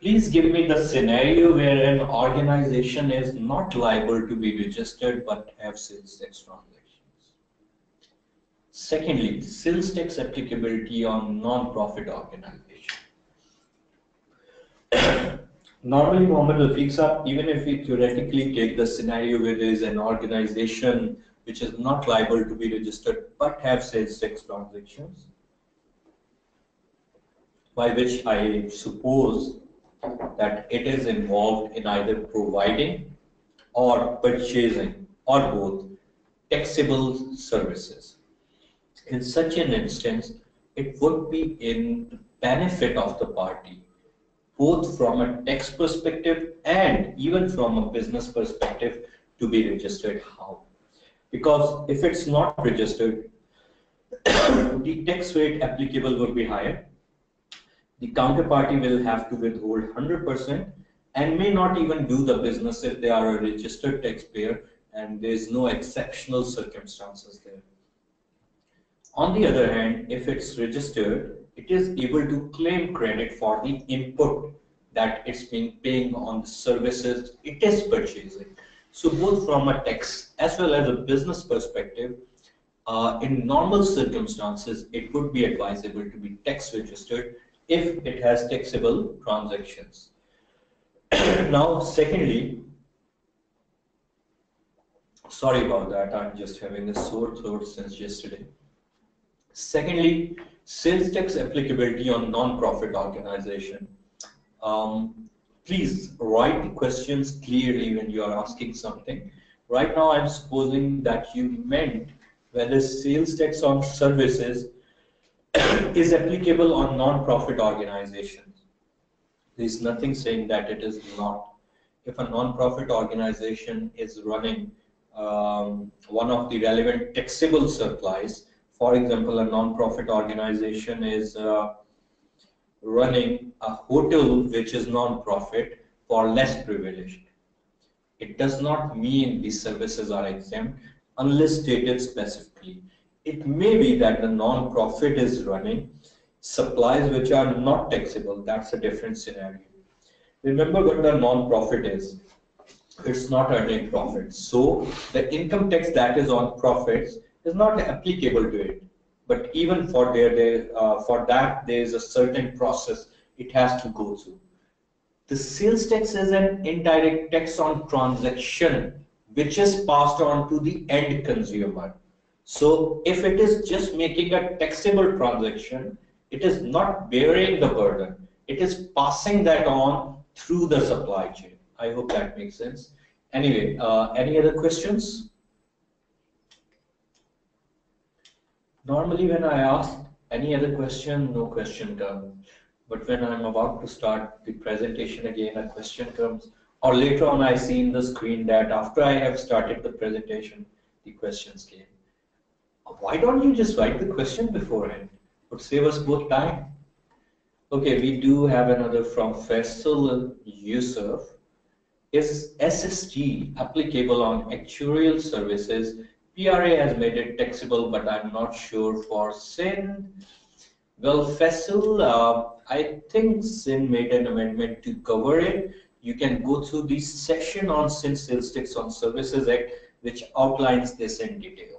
please give me the scenario where an organization is not liable to be registered but have sales tax transactions. Secondly, sales tax applicability on non-profit organization. Normally, Muhammad Rafiq Saab, even if we theoretically take the scenario where there is an organization which is not liable to be registered but have sales tax transactions, by which I suppose that it is involved in either providing or purchasing or both taxable services. In such an instance, it would be in the benefit of the party, both from a tax perspective and even from a business perspective, to be registered. How? Because if it's not registered, the tax rate applicable would be higher. The counterparty will have to withhold 100% and may not even do the business if they are a registered taxpayer and there is no exceptional circumstances there. On the other hand, if it's registered, it is able to claim credit for the input that it's been paying on the services it is purchasing. So both from a tax as well as a business perspective, in normal circumstances, it would be advisable to be tax registered if it has taxable transactions. Now, secondly, sorry about that, I'm just having a sore throat since yesterday. Secondly, sales tax applicability on non-profit organization. Please write the questions clearly when you are asking something. Right now, I'm supposing that you meant whether sales tax on services is applicable on non-profit organizations. There is nothing saying that it is not. If a non-profit organization is running one of the relevant taxable supplies, for example, a non-profit organization is running a hotel which is non-profit for less privileged. It does not mean these services are exempt unless stated specifically. It may be that the non-profit is running supplies which are not taxable. That's a different scenario. Remember what the non-profit is. It's not earning profits. So the income tax that is on profits is not applicable to it. But even for that, there is a certain process it has to go through. The sales tax is an indirect tax on transaction which is passed on to the end consumer. So if it is just making a taxable transaction, it is not bearing the burden. It is passing that on through the supply chain. I hope that makes sense. Anyway, any other questions? Normally when I ask any other question, no question comes. But when I'm about to start the presentation again, a question comes. Or later on I see in the screen that after I have started the presentation, the questions came. Why don't you just write the question beforehand? It would save us both time. Okay, we do have another from Faisal Yusuf. Is SST applicable on actuarial services? PRA has made it taxable, but I'm not sure for Sindh. Well, Faisal, I think Sindh made an amendment to cover it. You can go through the section on Sindh Sales Tax on Services Act, which outlines this in detail.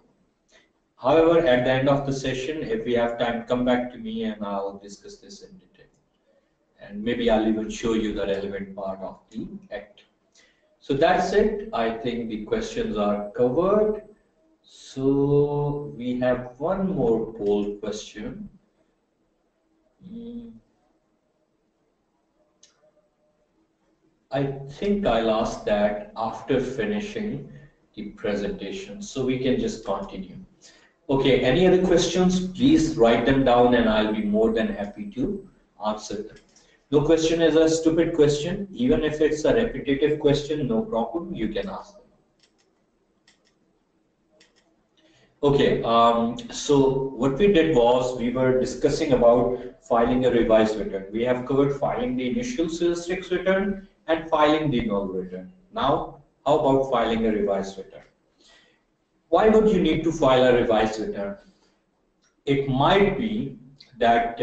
However, at the end of the session, if we have time, come back to me and I'll discuss this in detail. And maybe I'll even show you the relevant part of the Act. So that's it. I think the questions are covered. So we have one more poll question. I think I'll ask that after finishing the presentation, so we can just continue. Okay, any other questions? Please write them down and I'll be more than happy to answer them. No question is a stupid question. Even if it's a repetitive question, no problem, you can ask them. Okay, so what we did was we were discussing about filing a revised return. We have covered filing the initial sales tax return and filing the null return. Now, how about filing a revised return? Why would you need to file a revised return? It might be that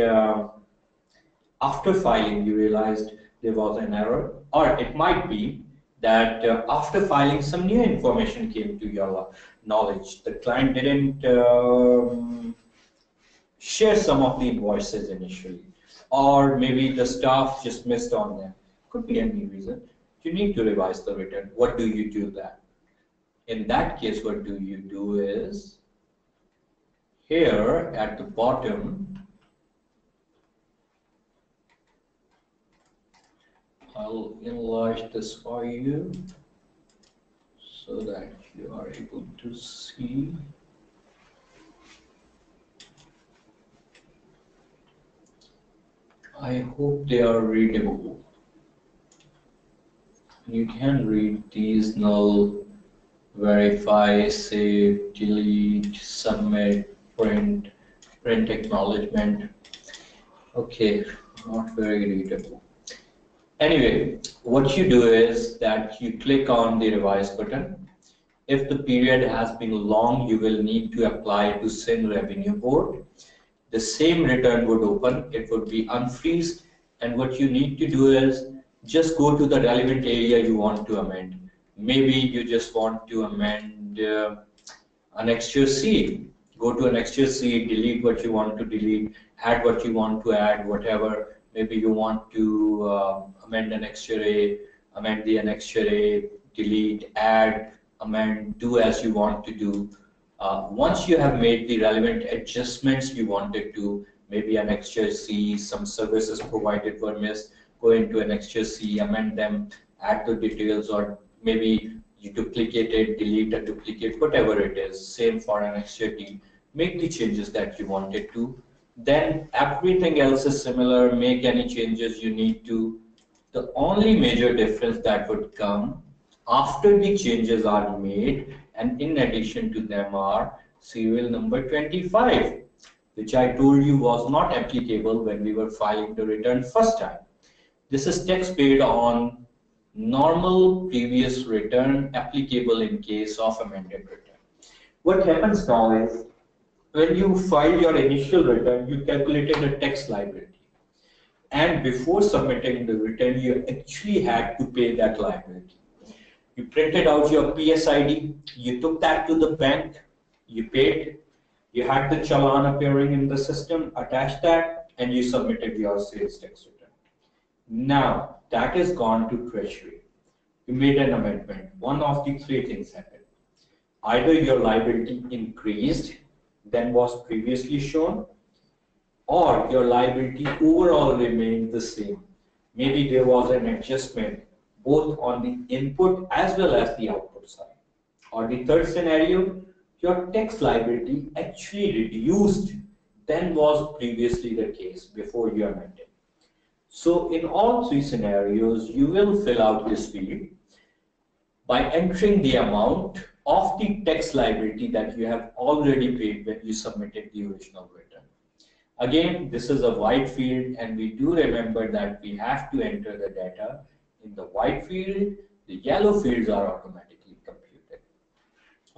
after filing you realized there was an error, or it might be that after filing some new information came to your knowledge. The client didn't share some of the invoices initially, or maybe the staff just missed on them. Could be any reason. You need to revise the return. What do you do then? In that case, what do you do is, here at the bottom, I'll enlarge this for you so that you are able to see. I hope they are readable. You can read these: null, verify, save, delete, submit, print, print acknowledgement. Okay, not very readable. Anyway, what you do is that you click on the revise button. If the period has been long, you will need to apply to Sindh Revenue Board. The same return would open, it would be unfreezed, and what you need to do is just go to the relevant area you want to amend. Maybe you just want to amend Annexure C. Go to Annexure C, delete what you want to delete, add what you want to add, whatever. Maybe you want to amend Annexure A, amend the Annexure A, delete, add, amend, do as you want to do. Once you have made the relevant adjustments you wanted to, maybe Annexure C, some services provided were missed, go into Annexure C, amend them, add the details, or maybe you duplicate it, delete a duplicate, whatever it is. Same for Annexure D. Make the changes that you wanted to. Then everything else is similar. Make any changes you need to. The only major difference that would come after the changes are made, and in addition to them, are serial number 25, which I told you was not applicable when we were filing the return first time. This is tax paid on normal previous return, applicable in case of amended return. What happens now is, when you file your initial return, you calculated a tax liability. And before submitting the return, you actually had to pay that liability. You printed out your PSID, you took that to the bank, you paid, you had the challan appearing in the system, attached that, and you submitted your sales tax return. Now, that is gone to Treasury. You made an amendment. One of the three things happened. Either your liability increased than was previously shown, or your liability overall remained the same. Maybe there was an adjustment both on the input as well as the output side. Or the third scenario, your tax liability actually reduced than was previously the case before you amended. So in all three scenarios, you will fill out this field by entering the amount of the tax liability that you have already paid when you submitted the original return. Again, this is a white field, and we do remember that we have to enter the data in the white field. The yellow fields are automatically computed.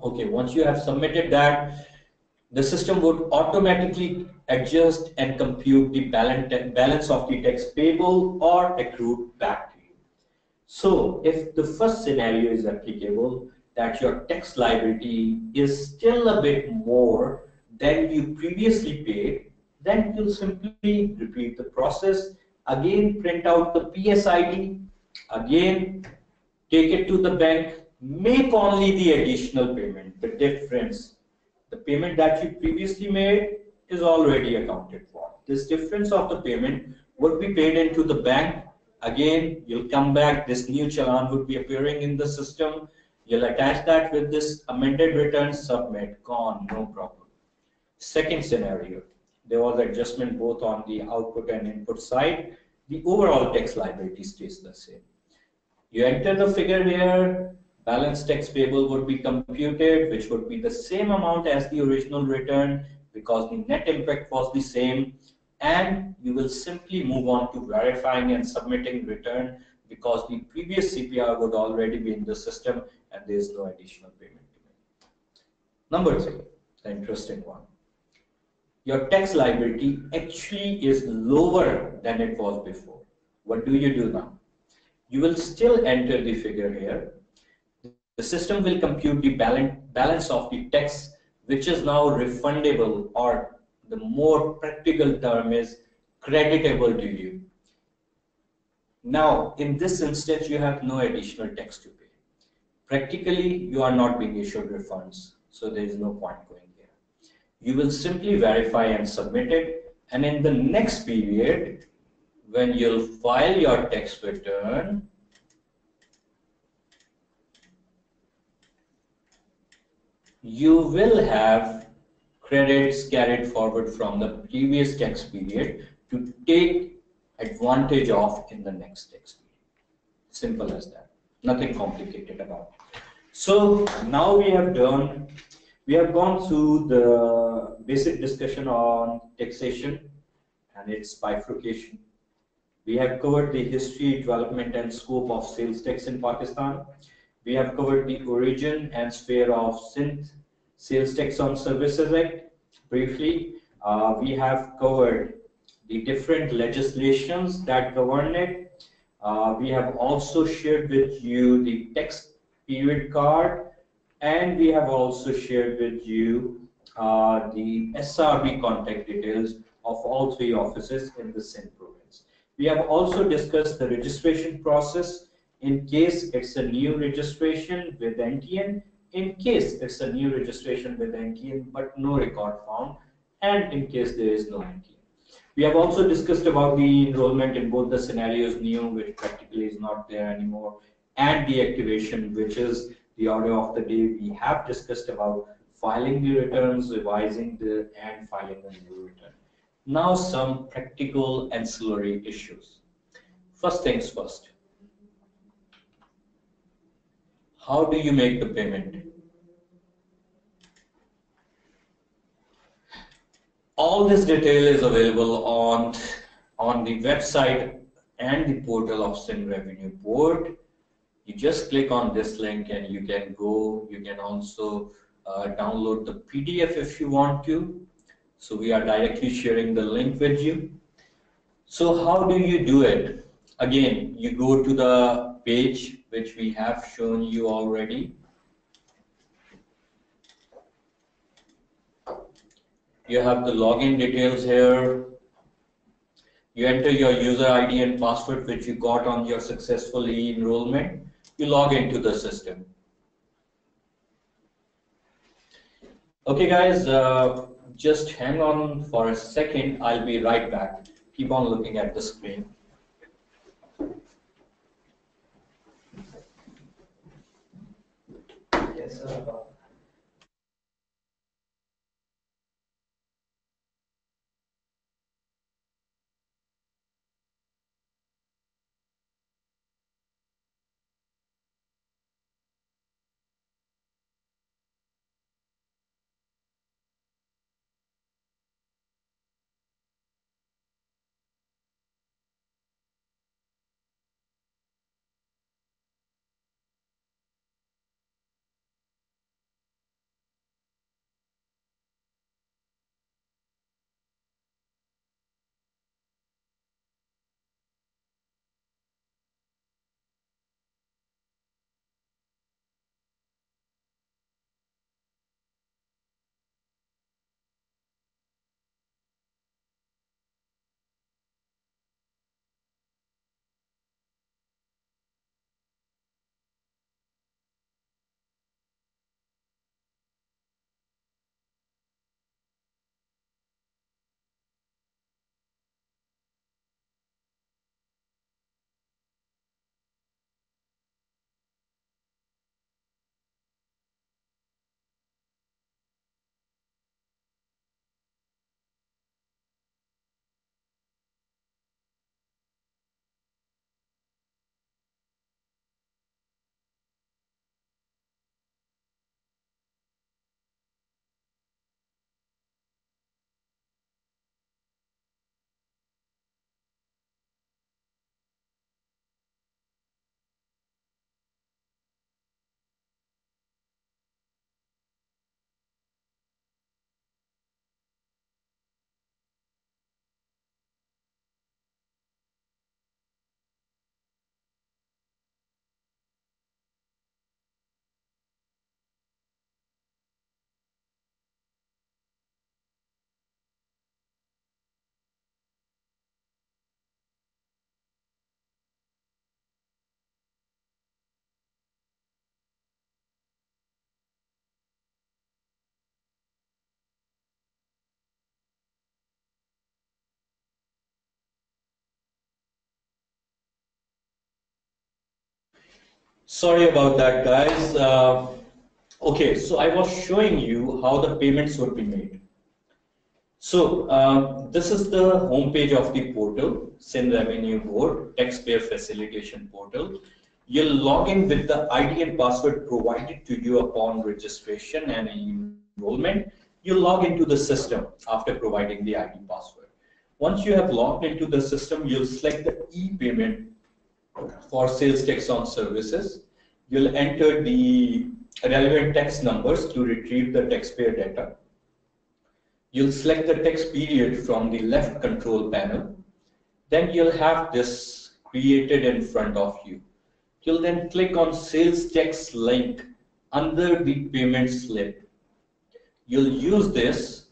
Okay, once you have submitted that, the system would automatically adjust and compute the balance of the tax payable or accrued back to you. So if the first scenario is applicable, that your tax liability is still a bit more than you previously paid, then you'll simply repeat the process. Again, print out the PSID, again, take it to the bank, make only the additional payment, the difference. The payment that you previously made is already accounted for. This difference of the payment would be paid into the bank. Again, you'll come back, this new challan would be appearing in the system. You'll attach that with this amended return, submit, gone, no problem. Second scenario, there was adjustment both on the output and input side. The overall tax liability stays the same. You enter the figure here, balance tax payable would be computed, which would be the same amount as the original return because the net impact was the same. And you will simply move on to verifying and submitting return because the previous CPR would already be in the system and there is no additional payment to make. Number 3, the interesting one. Your tax liability actually is lower than it was before. What do you do now? You will still enter the figure here. The system will compute the balance of the tax, which is now refundable, or the more practical term is creditable to you. Now, in this instance, you have no additional tax to pay. Practically, you are not being issued refunds, so there is no point going here. You will simply verify and submit it, and in the next period, when you'll file your tax return, you will have credits carried forward from the previous tax period to take advantage of in the next tax period. Simple as that. Nothing complicated about it. So now we have gone through the basic discussion on taxation and its bifurcation. We have covered the history, development, and scope of sales tax in Pakistan. We have covered the origin and sphere of Sindh Sales Tax on Services Act briefly. We have covered the different legislations that govern it. We have also shared with you the tax period card, and we have also shared with you the SRB contact details of all 3 offices in the Sindh province. We have also discussed the registration process in case it's a new registration with NTN, in case it's a new registration with NTN but no record found, and in case there is no NTN. We have also discussed about the enrollment in both the scenarios, new, which practically is not there anymore, and the activation, which is the order of the day. We have discussed about filing the returns, revising and filing a new return. Now some practical ancillary issues. First things first. How do you make the payment? All this detail is available on the website and the portal of Sindh Revenue Board. You just click on this link and you can go. You can also download the PDF if you want to. So we are directly sharing the link with you. So how do you do it? Again, you go to the page which we have shown you already. You have the login details here. You enter your user ID and password which you got on your successful e-enrollment. You log into the system. Okay guys, just hang on for a second. I'll be right back. Keep on looking at the screen. Yes, sir. Sorry about that, guys. Okay, so I was showing you how the payments would be made. So this is the homepage of the portal, Sindh Revenue Board Taxpayer Facilitation Portal. You'll log in with the ID and password provided to you upon registration and enrollment. You'll log into the system after providing the ID password. Once you have logged into the system, you'll select the e-payment for sales tax on services. You'll enter the relevant tax numbers to retrieve the taxpayer data. You'll select the tax period from the left control panel. Then you'll have this created in front of you. You'll then click on sales tax link under the payment slip. You'll use this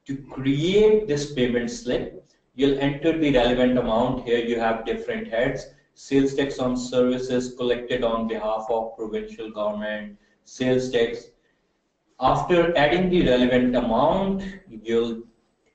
to create this payment slip. You'll enter the relevant amount. Here you have different heads. Sales tax on services collected on behalf of provincial government, sales tax. After adding the relevant amount, you'll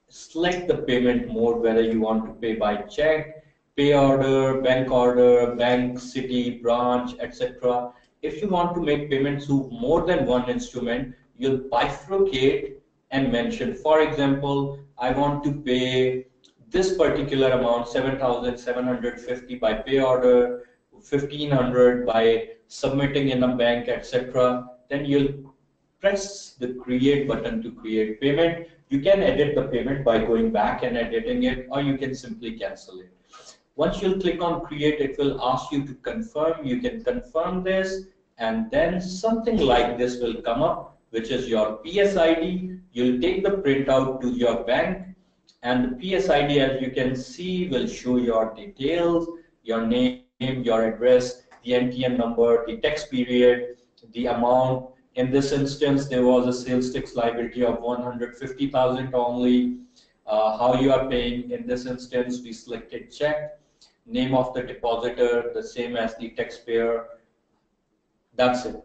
select the payment mode, whether you want to pay by check, pay order, bank, city, branch, etc. If you want to make payments through more than one instrument, you'll bifurcate and mention, for example, I want to pay this particular amount, 7,750 by pay order, 1,500 by submitting in a bank, etc. Then you'll press the create button to create payment. You can edit the payment by going back and editing it, or you can simply cancel it. Once you'll click on create, it will ask you to confirm. You can confirm this, and then something like this will come up, which is your PSID. You'll take the printout to your bank, and the PSID, as you can see, will show your details, your name, your address, the NTN number, the tax period, the amount. In this instance, there was a sales tax liability of 150,000 only. How you are paying? In this instance, we selected check. Name of the depositor, the same as the taxpayer. That's it.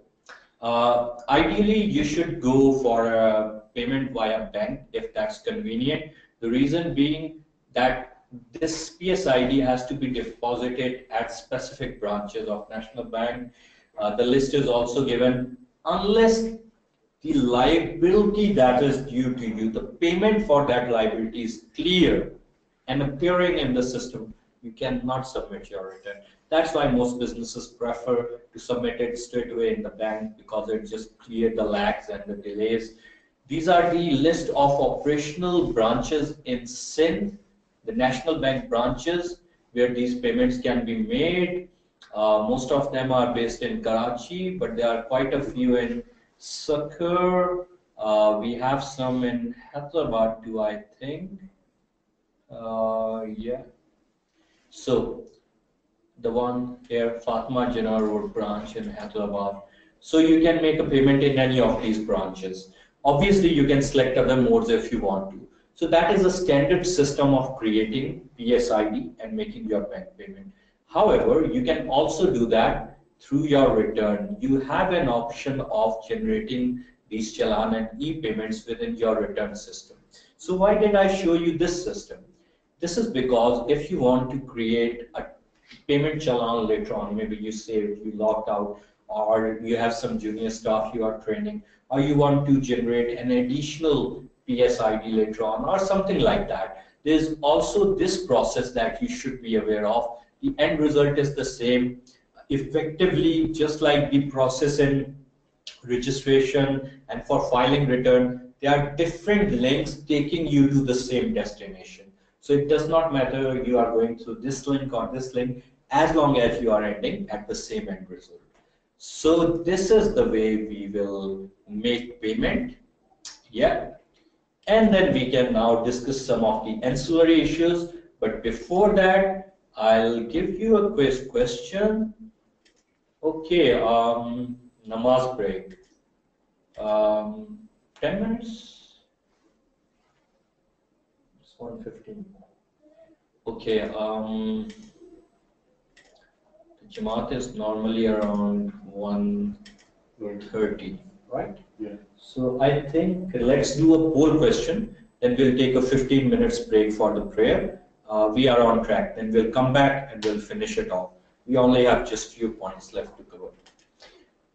Ideally, you should go for a payment via bank if that's convenient. The reason being that this PSID has to be deposited at specific branches of National Bank. The list is also given. Unless the liability that is due to you, the payment for that liability is clear and appearing in the system, you cannot submit your return. That's why most businesses prefer to submit it straight away in the bank, because it just clears the lags and the delays. These are the list of operational branches in Sindh, the National Bank branches, where these payments can be made. Most of them are based in Karachi, but there are quite a few in Sakhar. We have some in Hyderabad too, I think. Yeah. So the one here, Fatima Jinnah Road branch in Hyderabad. So you can make a payment in any of these branches. Obviously, you can select other modes if you want to. So that is a standard system of creating PSID and making your bank payment. However, you can also do that through your return. You have an option of generating these challan and e-payments within your return system. So why did I show you this system? This is because if you want to create a payment challan later on, maybe you saved, you logged out, or you have some junior staff you are training, or you want to generate an additional PSID later on, or something like that. There's also this process that you should be aware of. The end result is the same. Effectively, just like the process in registration and for filing return, there are different links taking you to the same destination. So it does not matter you are going through this link or this link, as long as you are ending at the same end result. So this is the way we will make payment. Yeah. And then we can now discuss some of the ancillary issues. But before that, I'll give you a quiz question. Okay, namaz break. 10 minutes? It's 1:15. Okay, the Jamaat is normally around 1:30, right? Yeah. So I think let's do a poll question, then we'll take a 15 minutes break for the prayer. We are on track, then we'll come back and we'll finish it off. We only have just few points left to cover.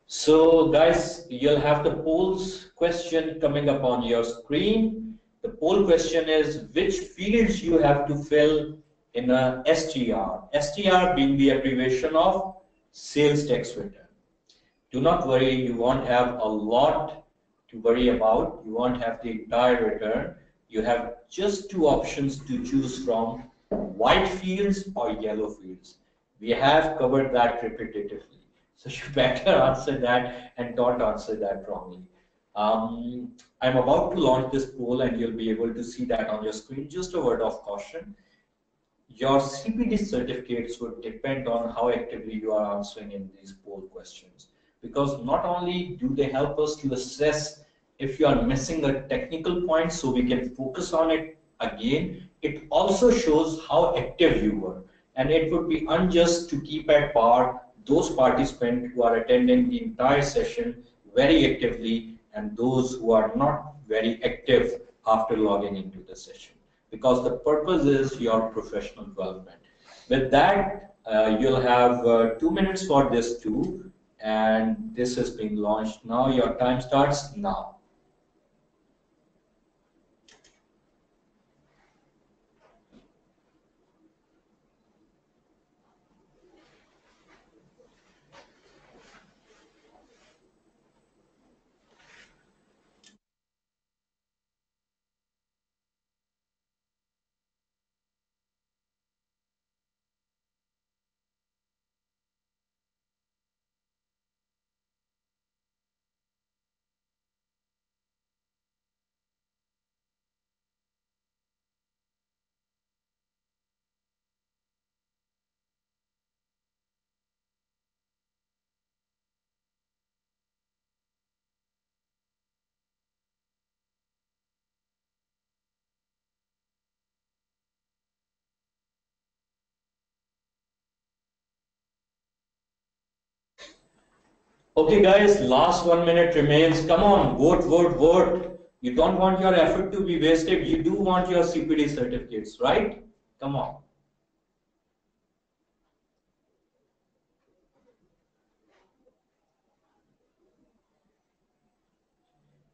So guys, you'll have the polls question coming up on your screen. The poll question is which fields you have to fill in a STR. STR being the abbreviation of sales tax return. Do not worry, you won't have a lot to worry about. You won't have the entire return. You have just two options to choose from, white fields or yellow fields. We have covered that repetitively. So you better answer that and don't answer that wrongly. I'm about to launch this poll and you'll be able to see that on your screen. Just a word of caution. Your CPD certificates would depend on how actively you are answering in these poll questions. Because not only do they help us to assess if you are missing a technical point so we can focus on it again, it also shows how active you were. And it would be unjust to keep at par those participants who are attending the entire session very actively and those who are not very active after logging into the session. Because the purpose is your professional development. With that, you'll have 2 minutes for this too, and this is being launched now. Your time starts now. Okay guys, last 1 minute remains. Come on, vote, vote, vote. You don't want your effort to be wasted. You do want your CPD certificates, right? Come on.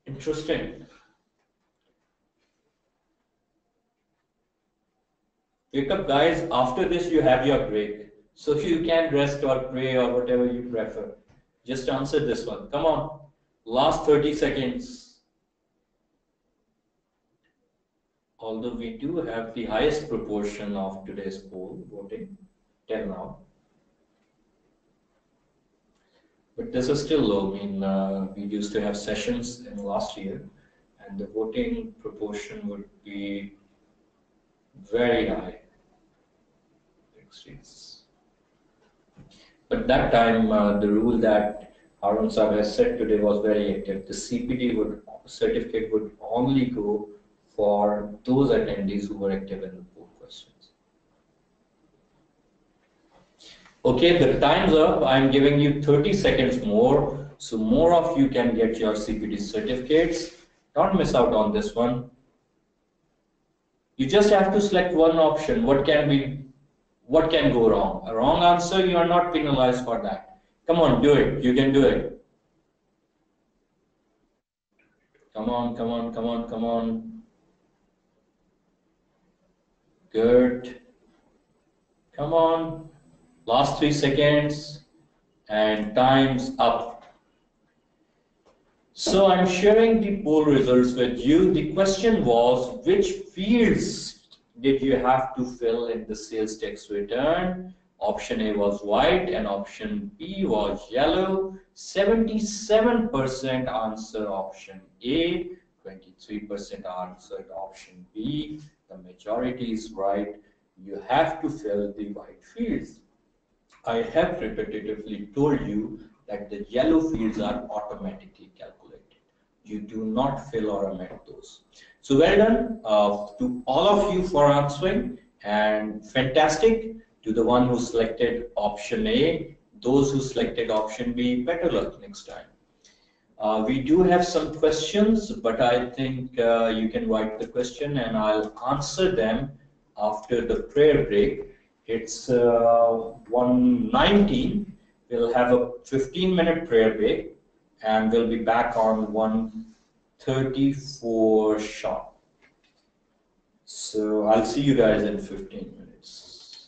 Interesting. Wake up guys, after this you have your break. So you can rest or pray or whatever you prefer. Just answer this one. Come on. Last 30 seconds. Although we do have the highest proportion of today's poll voting till now. But this is still low. I mean, we used to have sessions in last year and the voting proportion would be very high. But that time, the rule that Harun Sahib has said today was very active. The CPD certificate would only go for those attendees who were active in the poll questions. Okay, the time's up. I'm giving you 30 seconds more, so more of you can get your CPD certificates. Don't miss out on this one. You just have to select one option. What can go wrong? A wrong answer, you are not penalized for that. Come on, do it. You can do it. Come on, come on, come on, come on. Good. Come on. Last 3 seconds. And time's up. So I'm sharing the poll results with you. The question was, which fields did you have to fill in the sales tax return? Option A was white and option B was yellow. 77% answer option A, 23% answered option B. The majority is right. You have to fill the white fields. I have repetitively told you that the yellow fields are automatically calculated. You do not fill or amend those. So well done to all of you for answering, and fantastic to the one who selected option A. Those who selected option B, better luck next time. We do have some questions, but I think you can write the question and I'll answer them after the prayer break. It's 1:19. We'll have a 15-minute prayer break, and we'll be back on 1:34 sharp. So I'll see you guys in 15 minutes.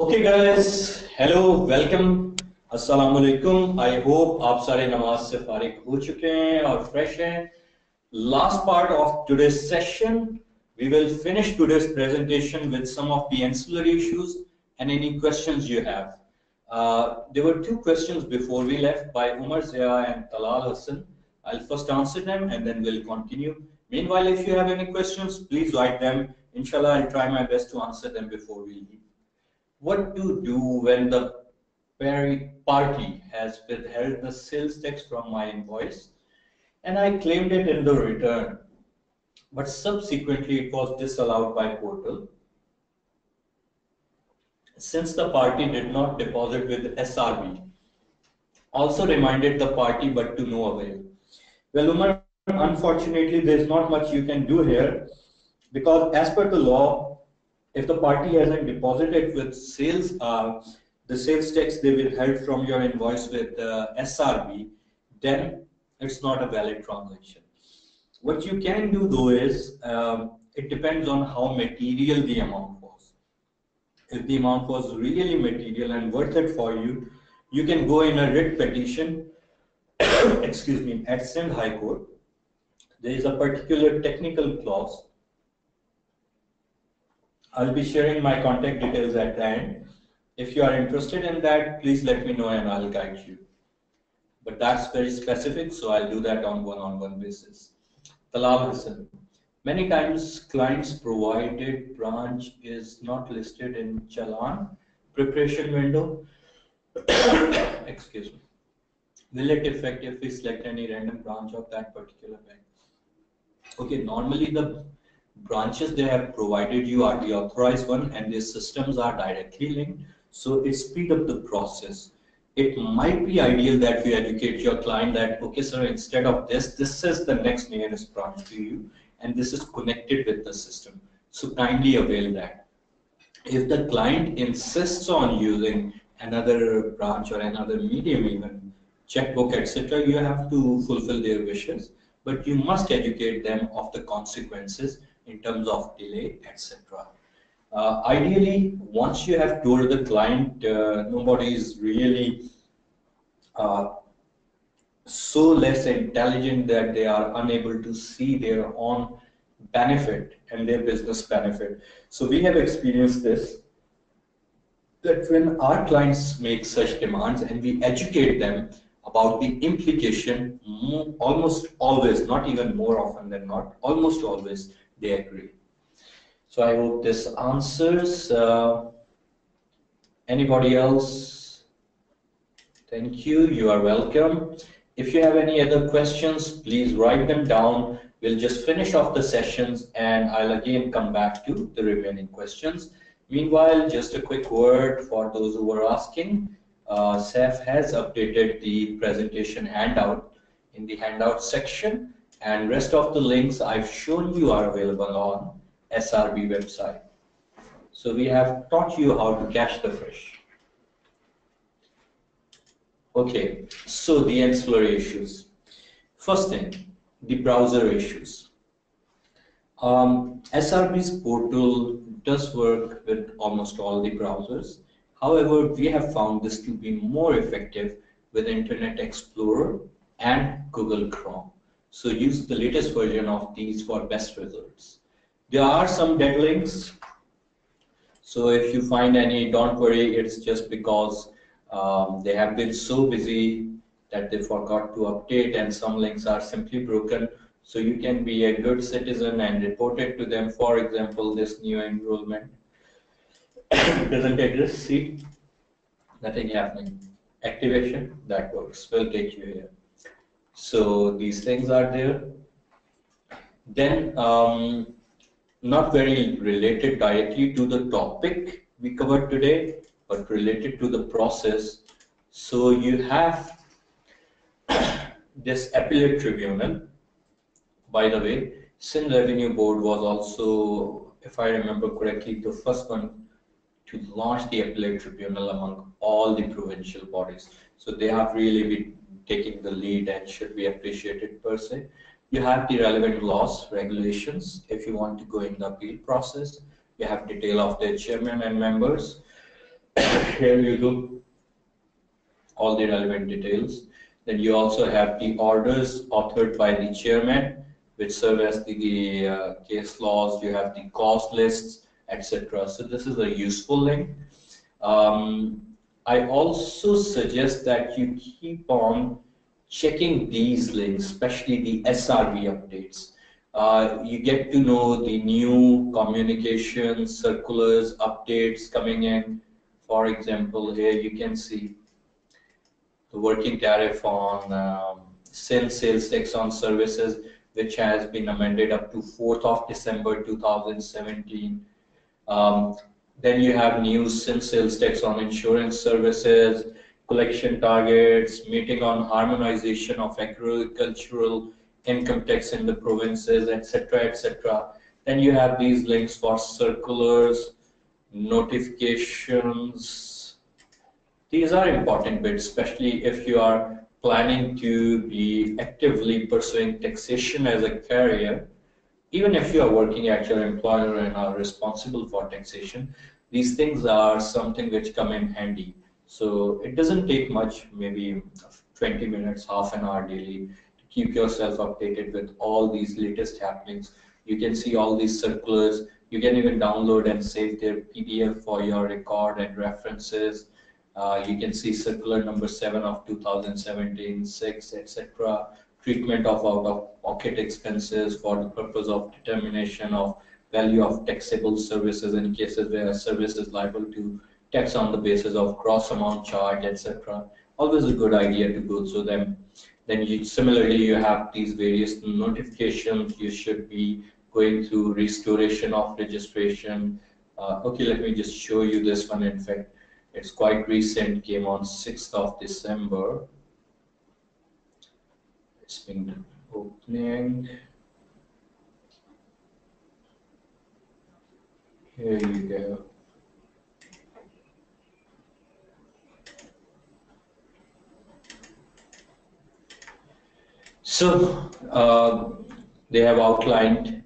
Okay guys, hello, welcome, अस्सलाम वालेकुम. I hope आप सारे नमाज से फारिग हो चुके हैं और fresh हैं. Last part of today's session, we will finish today's presentation with some of the ancillary issues and any questions you have. There were two questions before we left by Umar Zia and Talal Hassan. I'll first answer them and then we'll continue. Meanwhile, if you have any questions, please write them. Inshallah, I'll try my best to answer them before we leave. What to do when the party has withheld the sales tax from my invoice and I claimed it in the return, but subsequently it was disallowed by portal since the party did not deposit with SRB. Also reminded the party but to no avail. Well, Umar, unfortunately there's not much you can do here because as per the law, if the party hasn't deposited with sales, the sales tax they withheld from your invoice with SRB, then it's not a valid transaction. What you can do though is, it depends on how material the amount was. If the amount was really material and worth it for you, you can go in a writ petition, excuse me, at Sindh High Court. There is a particular technical clause. I'll be sharing my contact details at the end. If you are interested in that, please let me know and I'll guide you. But that's very specific, so I'll do that on one-on-one basis. Talal Hassan. Many times clients provided branch is not listed in Challan preparation window. Excuse me. Will it affect if we select any random branch of that particular bank? Okay, normally the branches they have provided you are the authorized one and their systems are directly linked, so it speed up the process. It might be ideal that you educate your client that, okay sir, instead of this is the next nearest branch to you and this is connected with the system, so kindly avail that. If the client insists on using another branch or another medium, even checkbook, etc., you have to fulfill their wishes, but you must educate them of the consequences in terms of delay, etc. Ideally, once you have told the client, nobody is really so less intelligent that they are unable to see their own benefit and their business benefit. So we have experienced this, that when our clients make such demands and we educate them about the implication, almost always, not even more often than not, almost always, they agree. So I hope this answers. Anybody else? Thank you. You are welcome. If you have any other questions, please write them down. We'll just finish off the sessions and I'll again come back to the remaining questions. Meanwhile, just a quick word for those who were asking. Saif has updated the presentation handout in the handout section, and rest of the links I've shown you are available on SRB website. So we have taught you how to catch the fish. Okay, so the ancillary issues. First thing, the browser issues. SRB's portal does work with almost all the browsers. However, we have found this to be more effective with Internet Explorer and Google Chrome. So use the latest version of these for best results. There are some dead links. So if you find any, don't worry, it's just because they have been so busy that they forgot to update and some links are simply broken. So you can be a good citizen and report it to them. For example, this new enrollment doesn't exist. See, nothing happening. Activation, that works. We'll take you here. So these things are there. Then, not very related directly to the topic we covered today, but related to the process. So you have this appellate tribunal. By the way, Sindh Revenue Board was also, if I remember correctly, the first one to launch the appellate tribunal among all the provincial bodies. So they have really been taking the lead and should be appreciated per se. You have the relevant laws, regulations, if you want to go in the appeal process. You have detail of the chairman and members. Here you do all the relevant details. Then you also have the orders authored by the chairman, which serve as the case laws. You have the cost lists, etc. So this is a useful link. I also suggest that you keep on checking these links, especially the SRB updates. You get to know the new communications, circulars, updates coming in. For example, here you can see the working tariff on Sindh sales tax on services, which has been amended up to 4th of December 2017. Then you have new Sindh sales tax on insurance services, collection targets, meeting on harmonization of agricultural income tax in the provinces, etc., etc. Then you have these links for circulars, notifications. These are important bits, especially if you are planning to be actively pursuing taxation as a career. Even if you are working at your employer and are responsible for taxation, these things are something which come in handy. So it doesn't take much, maybe 20 minutes, half an hour daily, to keep yourself updated with all these latest happenings. You can see all these circulars. You can even download and save their PDF for your record and references. You can see circular number 7 of 2017, 6, etc. Treatment of out-of-pocket expenses for the purpose of determination of value of taxable services in cases where a service is liable to tax on the basis of gross amount charged, etc. Always a good idea to go through them. Then similarly, you have these various notifications. You should be going through restoration of registration. Okay, let me just show you this one. In fact, it's quite recent, came on 6th of December. It's been opening. Here you go. So they have outlined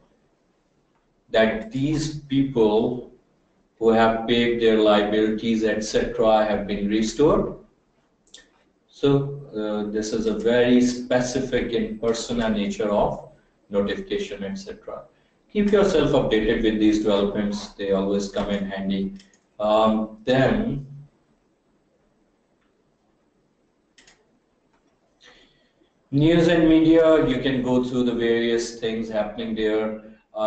that these people who have paid their liabilities, etc., have been restored. So this is a very specific in persona nature of notification, etc. Keep yourself updated with these developments. They always come in handy. Then news and media, you can go through the various things happening there.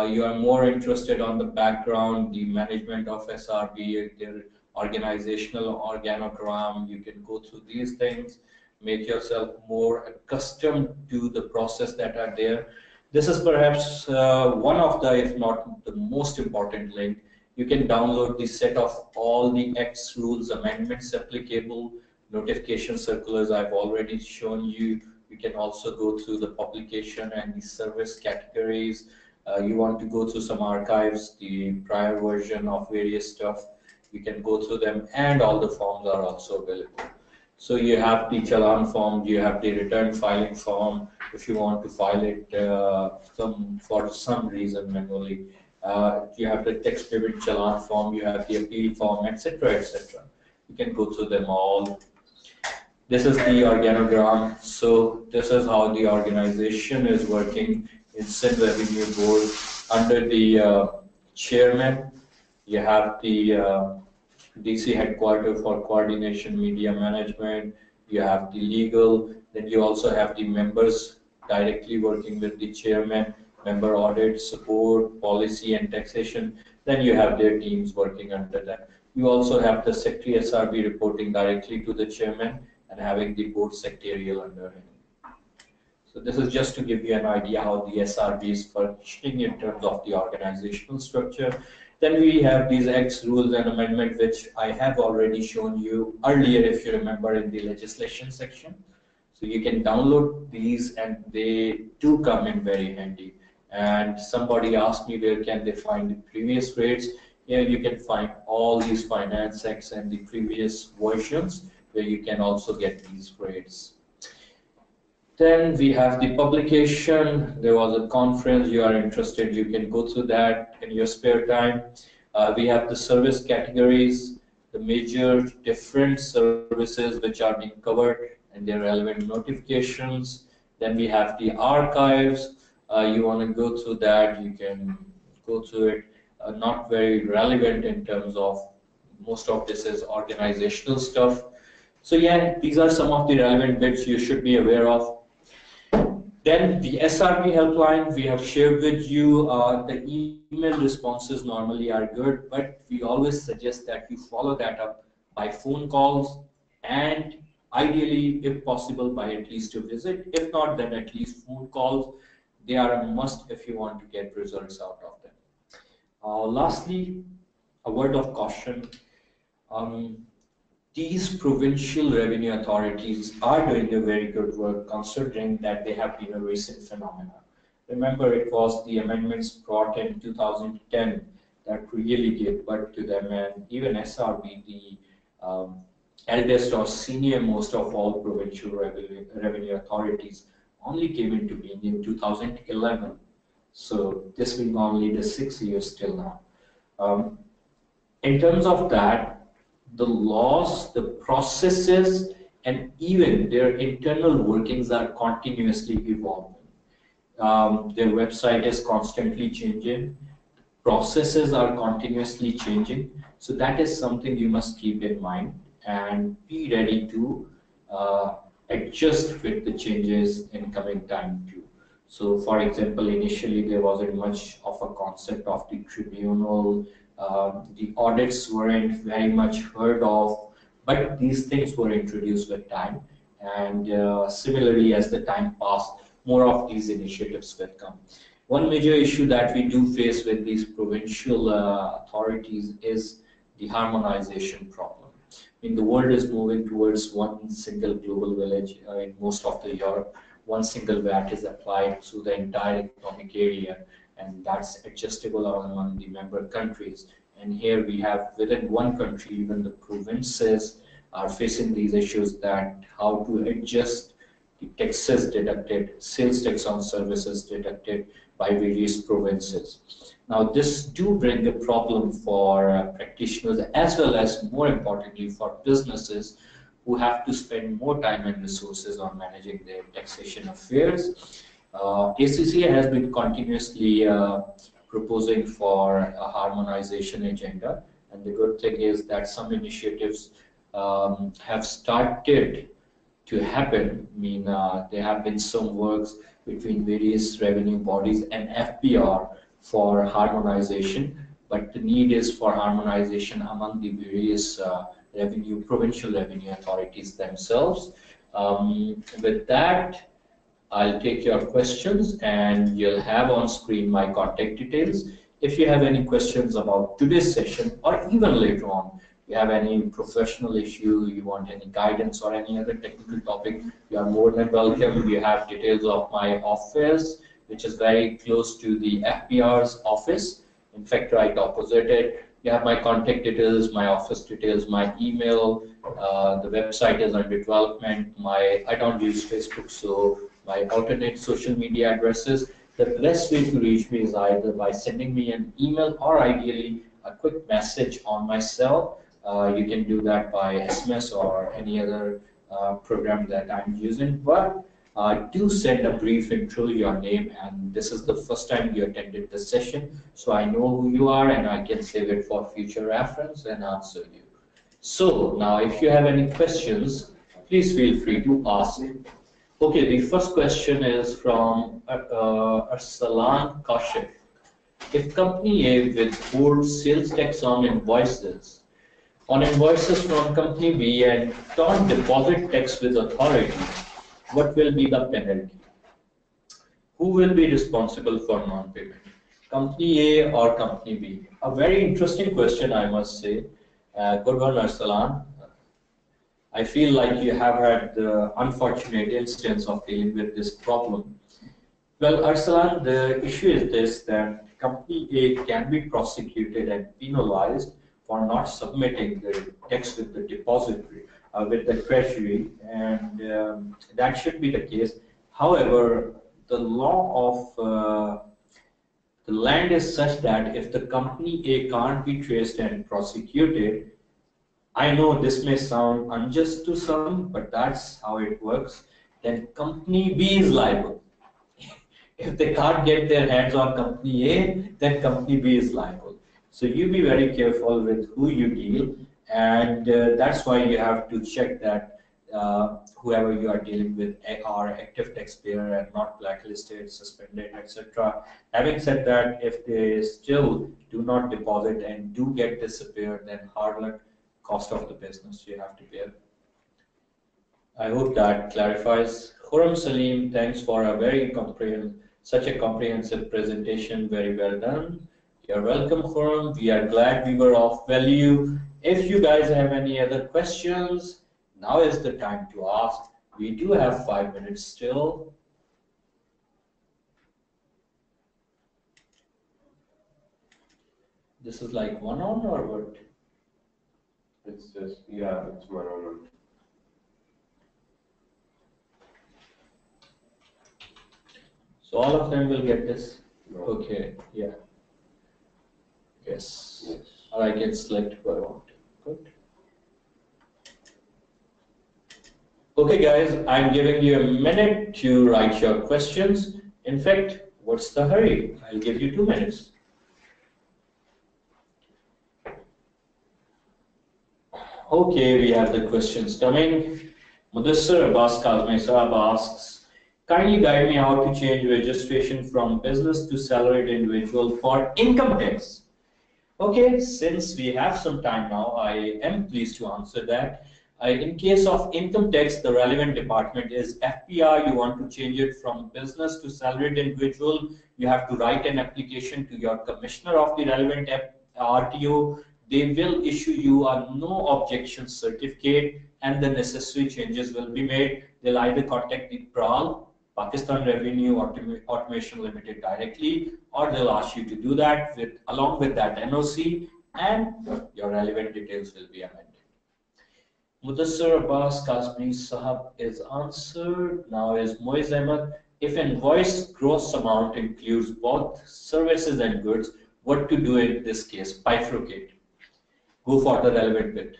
You are more interested on the background, the management of SRB, their organizational organogram. You can go through these things, make yourself more accustomed to the process that are there. This is perhaps one of the, if not the most important link. You can download the set of all the acts, rules, amendments applicable, notification circulars I've already shown you. You can also go through the publication and the service categories. You want to go through some archives, the prior version of various stuff, you can go through them, and all the forms are also available. So you have the challan form, you have the return filing form, if you want to file it for some reason manually. You have the tax payment challan form, you have the appeal form, etc., etc. You can go through them all. This is the organogram. So this is how the organization is working in Sindh Revenue Board. Under the chairman, you have the DC headquarters for coordination, media management. You have the legal. Then you also have the members directly working with the chairman, member audit, support, policy, and taxation. Then you have their teams working under that. You also have the Secretary SRB reporting directly to the chairman and having the board secretarial under him. So this is just to give you an idea how the SRB is functioning in terms of the organizational structure. Then we have these acts, rules, and amendment, which I have already shown you earlier, if you remember, in the legislation section. So you can download these, and they do come in very handy. And somebody asked me where can they find the previous rates. Here you can find all these finance acts and the previous versions, where you can also get these rates. Then we have the publication. There was a conference. You are interested, you can go through that in your spare time. We have the service categories. the major different services which are being covered and their relevant notifications. Then we have the archives. You want to go through that, you can go through it. Not very relevant in terms of most of this is organizational stuff. So yeah, these are some of the relevant bits you should be aware of. Then the SRB helpline we have shared with you. The email responses normally are good, but we always suggest that you follow that up by phone calls and ideally, if possible, by at least a visit. If not, then at least phone calls. They are a must if you want to get results out of them. Lastly, a word of caution. These provincial revenue authorities are doing a very good work considering that they have been a recent phenomenon. Remember, it was the amendments brought in 2010 that really gave birth to them, and even SRB, the eldest or senior most of all provincial revenue authorities, only came into being in 2011. So this being only the 6 years till now. In terms of that, the laws, the processes, and even their internal workings are continuously evolving. Their website is constantly changing. Processes are continuously changing. So that is something you must keep in mind and be ready to adjust with the changes in coming time too. So for example, initially there wasn't much of a concept of the tribunal. The audits weren't very much heard of, but these things were introduced with time. And similarly, as the time passed, more of these initiatives will come. One major issue that we do face with these provincial authorities is the harmonization problem. I mean, the world is moving towards one single global village in most of the Europe. One single VAT is applied to the entire economic area, and that's adjustable among the member countries. And here we have within one country, even the provinces are facing these issues that how to adjust the taxes deducted, sales tax on services deducted by various provinces. Now this do bring a problem for practitioners as well as more importantly for businesses who have to spend more time and resources on managing their taxation affairs. ACCA has been continuously proposing for a harmonization agenda, and the good thing is that some initiatives have started to happen. I mean, there have been some works between various revenue bodies and FBR for harmonization, but the need is for harmonization among the various provincial revenue authorities themselves. With that, I'll take your questions and you'll have on screen my contact details. If you have any questions about today's session or even later on, you have any professional issue, you want any guidance or any other technical topic, you are more than welcome. You have details of my office, which is very close to the FBR's office. In fact, right opposite it. You have my contact details, my office details, my email. The website is under development. I don't use Facebook, so my alternate social media addresses. The best way to reach me is either by sending me an email or ideally a quick message on my cell. You can do that by SMS or any other program that I'm using. But do send a brief intro, your name, and this is the first time you attended the session, so I know who you are and I can save it for future reference and answer you. So now if you have any questions, please feel free to ask. Okay, the first question is from Arsalan Kaushik. If company A withholds sales tax on invoices from company B and don't deposit tax with authority, what will be the penalty? Who will be responsible for non-payment? Company A or company B? A very interesting question, I must say. Good one, Arsalan. I feel like you have had the unfortunate instance of dealing with this problem. Well, Arsalan, the issue is this, that company A can be prosecuted and penalized for not submitting the tax with the depository, with the treasury, and that should be the case. However, the law of the land is such that if the company A can't be traced and prosecuted, I know this may sound unjust to some, but that's how it works. Then company B is liable. If they can't get their hands on company A, then company B is liable. So you be very careful with who you deal, and that's why you have to check that whoever you are dealing with are active taxpayer and not blacklisted, suspended, etc. Having said that, if they still do not deposit and do get disappeared, then hard luck, cost of the business you have to bear. I hope that clarifies. Khurram Salim, thanks for a very such a comprehensive presentation. Very well done. You're welcome, Khurram. We are glad we were of value. If you guys have any other questions, now is the time to ask. We do have 5 minutes still. This is like one-on or what? It's just, yeah, it's one-on-one. So all of them will get this? No. Okay, yeah. Yes. Yes. Or I can select who I want. Good. Okay guys, I'm giving you a minute to write your questions. In fact, what's the hurry? I'll give you 2 minutes. Okay, we have the questions coming. Mudassir Abbas Kazmi Saab asks, kindly guide me how to change registration from business to salaried individual for income tax. Okay, since we have some time now, I am pleased to answer that. In case of income tax, the relevant department is FPR. You want to change it from business to salaried individual, you have to write an application to your commissioner of the relevant RTO. They will issue you a no objection certificate and the necessary changes will be made. They'll either contact the PRAL, Pakistan Revenue Automation Limited directly, or they'll ask you to do that along with that NOC, and your relevant details will be amended. Mudassir Abbas Kazmi Sahab is answered. Now is Moiz Ahmed. If invoice gross amount includes both services and goods, what to do in this case? Bifurcate. Go for the relevant bit.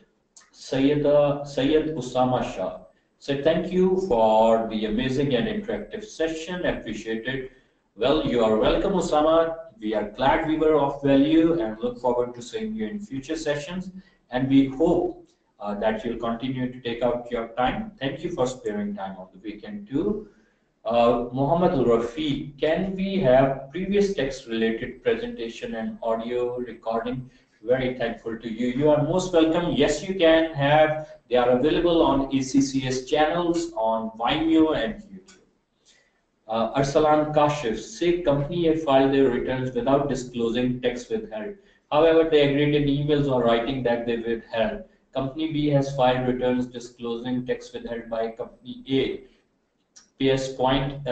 Sayyid Usama Shah said, thank you for the amazing and interactive session. Appreciated. Well, you are welcome, Usama. We are glad we were of value and look forward to seeing you in future sessions. And we hope that you'll continue to take out your time. Thank you for sparing time on the weekend too. Muhammad Rafi, can we have previous text related presentation and audio recording? Very thankful to you. You are most welcome. Yes, you can have. They are available on ACCS channels on Vimeo and YouTube. Arsalan Kashif, say company A filed their returns without disclosing tax withheld. However, they agreed in emails or writing that they withheld. Company B has filed returns disclosing tax withheld by company A. PS point,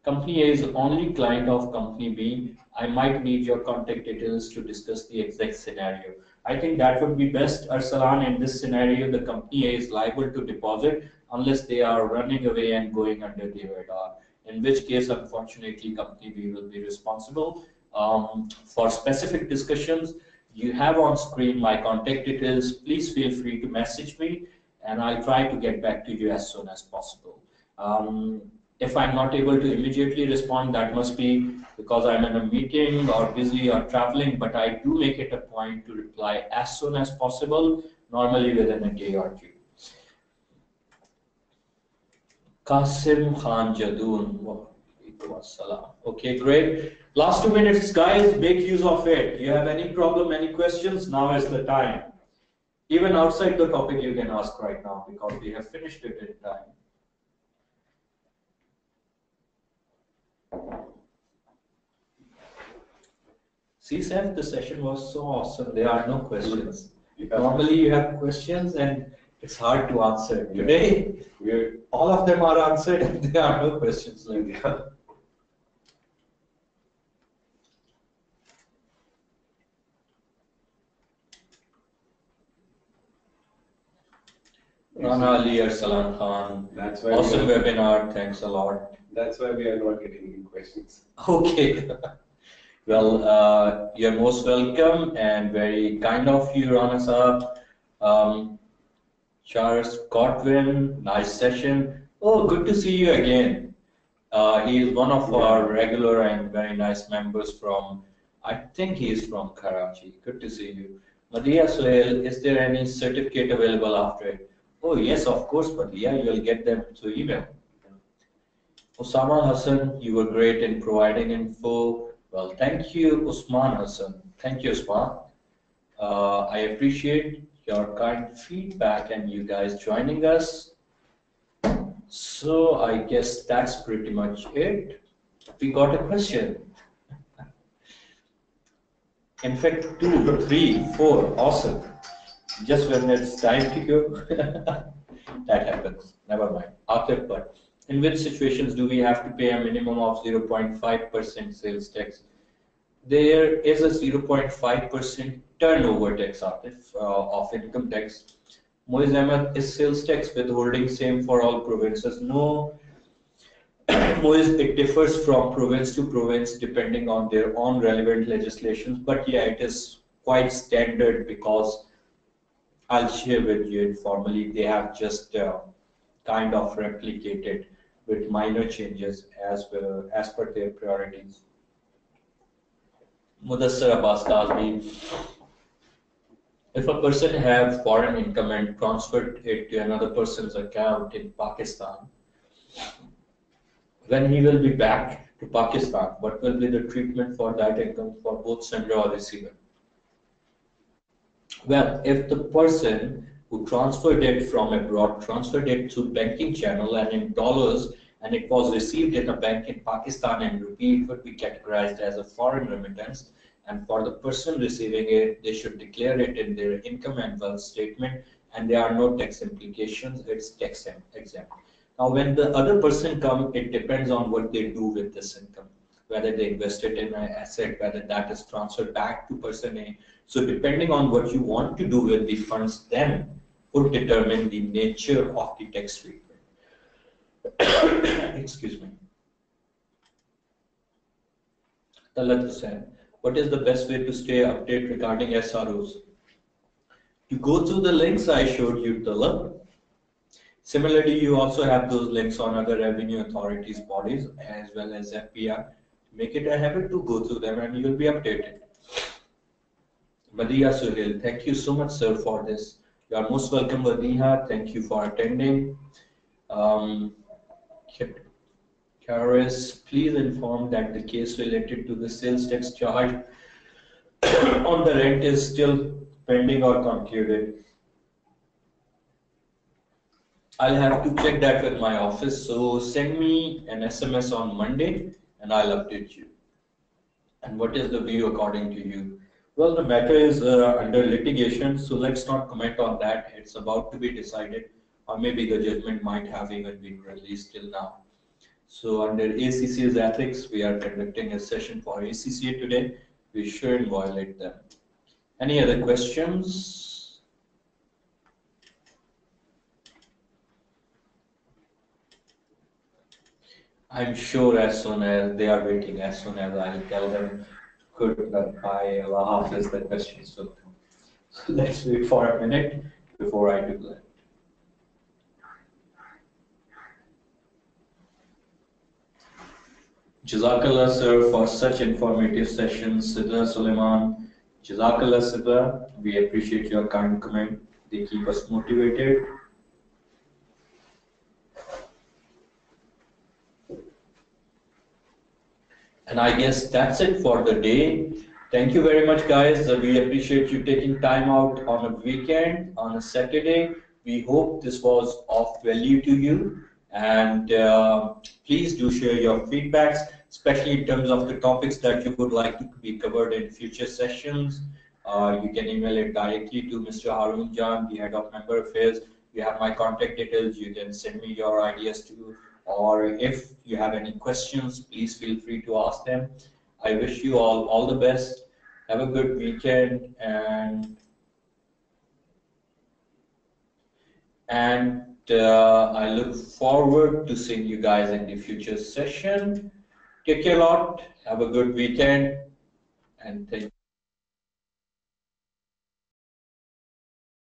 company A is the only client of company B. I might need your contact details to discuss the exact scenario. I think that would be best, Arsalan. In this scenario, the company A is liable to deposit unless they are running away and going under the radar, in which case, unfortunately, company B will be responsible. For specific discussions, you have on screen my contact details. Please feel free to message me and I'll try to get back to you as soon as possible. If I'm not able to immediately respond, that must be because I'm in a meeting or busy or traveling, but I do make it a point to reply as soon as possible, normally within a day or two. Qasim Khan Jadoon. Okay, great. Last 2 minutes, guys, make use of it. You have any problem, any questions? Now is the time. Even outside the topic, you can ask right now because we have finished it in time. See, Seth, the session was so awesome. There are no questions. Normally, you have questions and it's hard to answer. Today, all of them are answered and there are no questions left. Rana Ali Arsalan Khan. That's why awesome webinar. Thanks a lot. That's why we are not getting any questions. Okay. Well, you're most welcome and very kind of you, Rana Saab. Charles Godwin, nice session. Oh, good to see you again. He is one of our regular and very nice members from, I think he is from Karachi. Good to see you. Madia Sohail, is there any certificate available after it? Oh, yes, of course, Madia, you'll get them through email. Osama Hassan, you were great in providing info. Well, thank you, Usman Hassan. Thank you, Usman. I appreciate your kind feedback and you guys joining us. So I guess that's pretty much it. We got a question. In fact, 2, 3, 4, awesome. Just when it's time to go, that happens. Never mind. Akhir, but in which situations do we have to pay a minimum of 0.5% sales tax? There is a 0.5% turnover tax of income tax. Moiz Ahmed, is sales tax withholding same for all provinces? No. Moiz, it differs from province to province depending on their own relevant legislations. But yeah, it is quite standard because I'll share with you informally. They have just kind of replicated with minor changes as per their priorities. Mudassar Abbas Kazmi, if a person have foreign income and transferred it to another person's account in Pakistan, when he will be back to Pakistan, what will be the treatment for that income for both sender or receiver? Well, if the person who transferred it from abroad transferred it through banking channel and in dollars, and it was received in a bank in Pakistan in rupee, it would be categorized as a foreign remittance. And for the person receiving it, they should declare it in their income and wealth statement, and there are no tax implications. It's tax exempt. Now, when the other person comes, it depends on what they do with this income, whether they invest it in an asset, whether that is transferred back to person A. So depending on what you want to do with the funds, then would determine the nature of the tax treatment. Excuse me. Talat Hussain, what is the best way to stay updated regarding SROs? You go through the links I showed you, Talat. Similarly, you also have those links on other revenue authorities bodies as well as FPR. Make it a habit to go through them and you will be updated. Madiha Suhail, thank you so much, sir, for this. You are most welcome, Madiha. Thank you for attending. Karis, please inform that the case related to the sales tax charge on the rent is still pending or concluded. I'll have to check that with my office. So send me an SMS on Monday and I'll update you. And what is the view according to you? Well, the matter is under litigation, so let's not comment on that. It's about to be decided, or maybe the judgment might have even been released till now. So under ACCA's ethics, we are conducting a session for ACCA today. We shouldn't violate them. Any other questions? I'm sure as soon as they are waiting, as soon as I'll tell them, good, by Allah Hafiz, the questions will come. So let's wait for a minute before I do that. Jazakallah, sir, for such informative sessions. Sidra Suleiman, Jazakallah, Sidra. We appreciate your kind comment. They keep us motivated. And I guess that's it for the day. Thank you very much, guys. We appreciate you taking time out on a weekend, on a Saturday. We hope this was of value to you. And please do share your feedbacks, especially in terms of the topics that you would like to be covered in future sessions. You can email it directly to Mr. Harun Jan, the Head of Member Affairs. You have my contact details. You can send me your ideas too. Or if you have any questions, please feel free to ask them. I wish you all the best. Have a good weekend, and I look forward to seeing you guys in the future session. Take care a lot. Have a good weekend, and thank you.